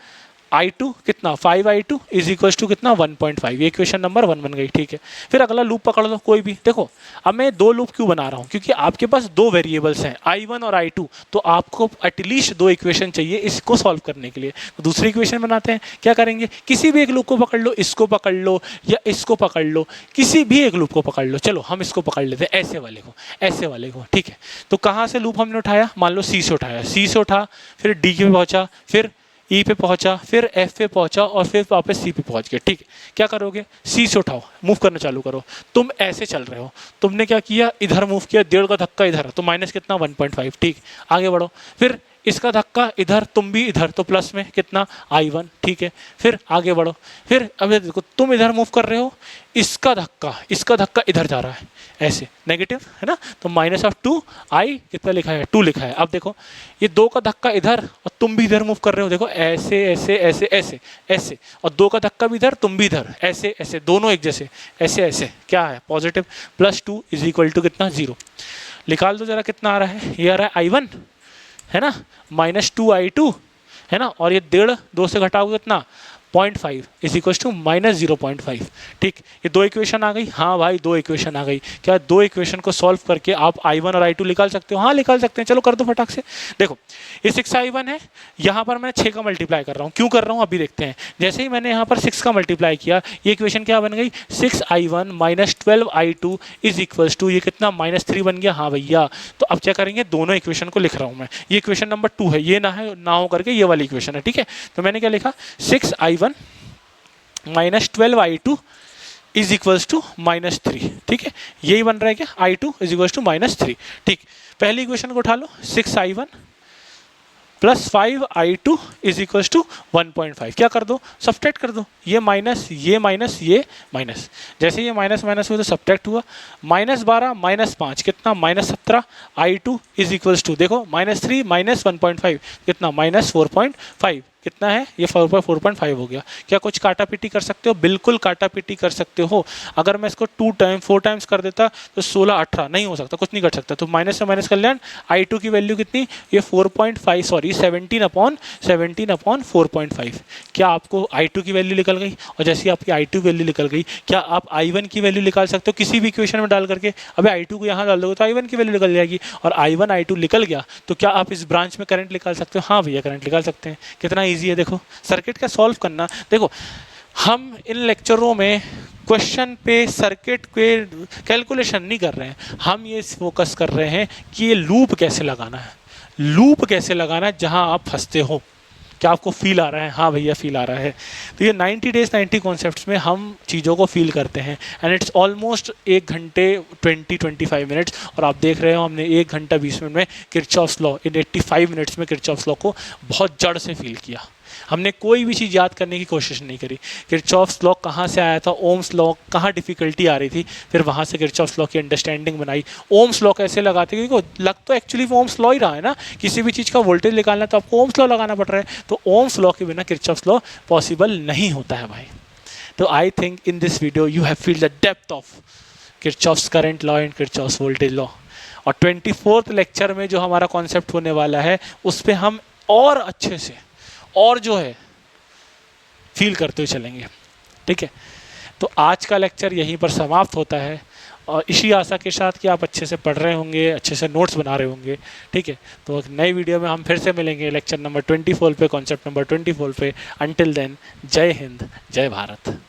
I2 कितना 5I2 इज इक्वल टू कितना 1.5, ये इक्वेशन नंबर 1 बन गई। ठीक है, फिर अगला लूप पकड़ लो कोई भी। देखो अब मैं 2 लूप क्यों बना रहा हूँ, क्योंकि आपके पास 2 वेरिएबल्स हैं I1 और I2, तो आपको एटलीस्ट 2 इक्वेशन चाहिए इसको सॉल्व करने के लिए। तो दूसरी इक्वेशन बनाते हैं, क्या करेंगे, किसी भी एक लूप को पकड़ लो, इसको पकड़ लो या इसको पकड़ लो, किसी भी एक लूप को पकड़ लो। चलो हम इसको पकड़ लेते हैं, ऐसे वाले को, ऐसे वाले को। ठीक है, तो कहाँ से लूप हमने उठाया, मान लो C से उठाया, C से उठा, फिर D पे पहुँचा, फिर ई पे पहुंचा, फिर एफ पे पहुंचा और फिर वापस सी पे पहुंच गए। ठीक है, क्या करोगे, सी से उठाओ, मूव करना चालू करो। तुम ऐसे चल रहे हो, तुमने क्या किया, इधर मूव किया, डेढ़ का धक्का इधर, तो माइनस कितना 1.5। ठीक, आगे बढ़ो, फिर इसका धक्का इधर, तुम भी इधर, तो प्लस में कितना I1। ठीक है, फिर आगे बढ़ो, फिर अब ये देखो तुम इधर मूव कर रहे हो, इसका धक्का इधर जा रहा है, ऐसे नेगेटिव है ना, तो माइनस ऑफ 2 I कितना लिखा है, 2 लिखा है। अब देखो ये 2 का धक्का इधर और तुम भी इधर मूव कर रहे हो, देखो ऐसे ऐसे ऐसे ऐसे ऐसे, और 2 का धक्का भी इधर, तुम भी इधर, ऐसे ऐसे, दोनों एक जैसे, ऐसे ऐसे, क्या है पॉजिटिव, +2 इज इक्वल टू कितना 0। निकाल दो जरा कितना आ रहा है, ये आ रहा है I1 है ना, -2I2 है ना, और ये 1.5 2 से घटाओगे कितना 0.5 इज इक्वल टू -0.5। ठीक, ये दो इक्वेशन आ गई। हाँ भाई, दो इक्वेशन आ गई। क्या दो इक्वेशन को सॉल्व करके आप I1 और I2 निकाल सकते हो? हाँ निकाल सकते हैं, चलो कर दो फटाक से। देखो ये 6I1 है, यहाँ पर मैं 6 का मल्टीप्लाई कर रहा हूँ। क्यों कर रहा हूँ अभी देखते हैं। जैसे ही मैंने यहाँ पर 6 का मल्टीप्लाई किया, ये इक्वेशन क्या बन गई, 6I1 -12I2 is equals to, ये कितना -3 बन गया। हाँ भैया, तो अब क्या करेंगे, दोनों इक्वेशन को लिख रहा हूँ मैं। ये इक्वेशन नंबर 2 है, ये ना हो करके ये वाली इक्वेशन है। ठीक है, तो मैंने क्या लिखा, 6I1 -12I2 is equals to -3। ठीक है, यही बन रहा है क्या, I2 इज इक्वल्स टू -3। ठीक, पहली इक्वेशन को उठा लो, 6I1 +5I2 is equals to 1.5। क्या कर दो, सब्ट्रैक्ट कर दो, ये माइनस ये माइनस ये माइनस, जैसे ये माइनस माइनस हुआ तो सब्ट्रैक्ट हुआ, -12 -5 कितना -17। I2 इज इक्वल्स टू, देखो -3 -1.5 कितना -4.5 कितना है, ये 4.5 हो गया। क्या कुछ काटा पीटी कर सकते हो, बिल्कुल काटा पीटी कर सकते हो। अगर मैं इसको 4 टाइम्स कर देता तो 16 18 नहीं हो सकता, कुछ नहीं कर सकता। तो माइनस से माइनस कर लिया, I2 की वैल्यू कितनी, ये 4.5 सॉरी 17/4.5। क्या आपको I2 की वैल्यू निकल गई, और जैसे आपकी I2 वैल्यू निकल गई, क्या आप I1 की वैल्यू निकाल सकते हो किसी भी इक्वेशन में डाल करके। अबे I2 को यहाँ डाल दोगे तो I1 की वैल्यू निकल जाएगी, और I1 I2 निकल गया तो क्या आप इस ब्रांच में करंट निकाल सकते हो। हाँ भैया, करंट निकाल सकते हैं। कितना ईजी है, देखो सर्किट का सॉल्व करना। देखो हम इन लेक्चरों में क्वेश्चन पे सर्किट पे कैलकुलेशन नहीं कर रहे हैं, हम ये फोकस कर रहे हैं कि ये लूप कैसे लगाना है, लूप कैसे लगाना है जहां आप फंसते हो। क्या आपको फील आ रहा है, हाँ भैया फील आ रहा है। तो ये 90 डेज 90 कॉन्सेप्ट्स में हम चीज़ों को फील करते हैं, एंड इट्स ऑलमोस्ट 1 घंटे 20-25 मिनट्स, और आप देख रहे हो हमने 1 घंटा 20 मिनट में किरचॉफ्स लॉ, इन 85 मिनट्स में किरचॉफ्स लॉ को बहुत जड़ से फील किया। हमने कोई भी चीज़ याद करने की कोशिश नहीं करी। किरचॉफ्स लॉ कहाँ से आया था, ओम्स लॉ कहाँ डिफ़िकल्टी आ रही थी, फिर वहाँ से किरचॉफ्स लॉ की अंडरस्टैंडिंग बनाई। ओम्स लॉ कैसे लगाते हैं, क्योंकि लग तो एक्चुअली ओम्स लॉ ही रहा है ना, किसी भी चीज़ का वोल्टेज निकालना तो आपको ओम्स लॉ लगाना पड़ रहा है, तो ओम्स लॉ के बिना किरचॉफ्स लॉ पॉसिबल नहीं होता है भाई। तो I think in this video you have feel the depth of Kirchhoff's current law and Kirchhoff's voltage law. और 24th लेक्चर में जो हमारा कॉन्सेप्ट होने वाला है, उस पर हम और अच्छे से और जो है फील करते हुए चलेंगे। ठीक है, तो आज का लेक्चर यहीं पर समाप्त होता है, और इसी आशा के साथ कि आप अच्छे से पढ़ रहे होंगे, अच्छे से नोट्स बना रहे होंगे। ठीक है, तो एक नई वीडियो में हम फिर से मिलेंगे लेक्चर नंबर 24 पे, कॉन्सेप्ट नंबर 24 पे। अंटिल देन, जय हिंद, जय भारत।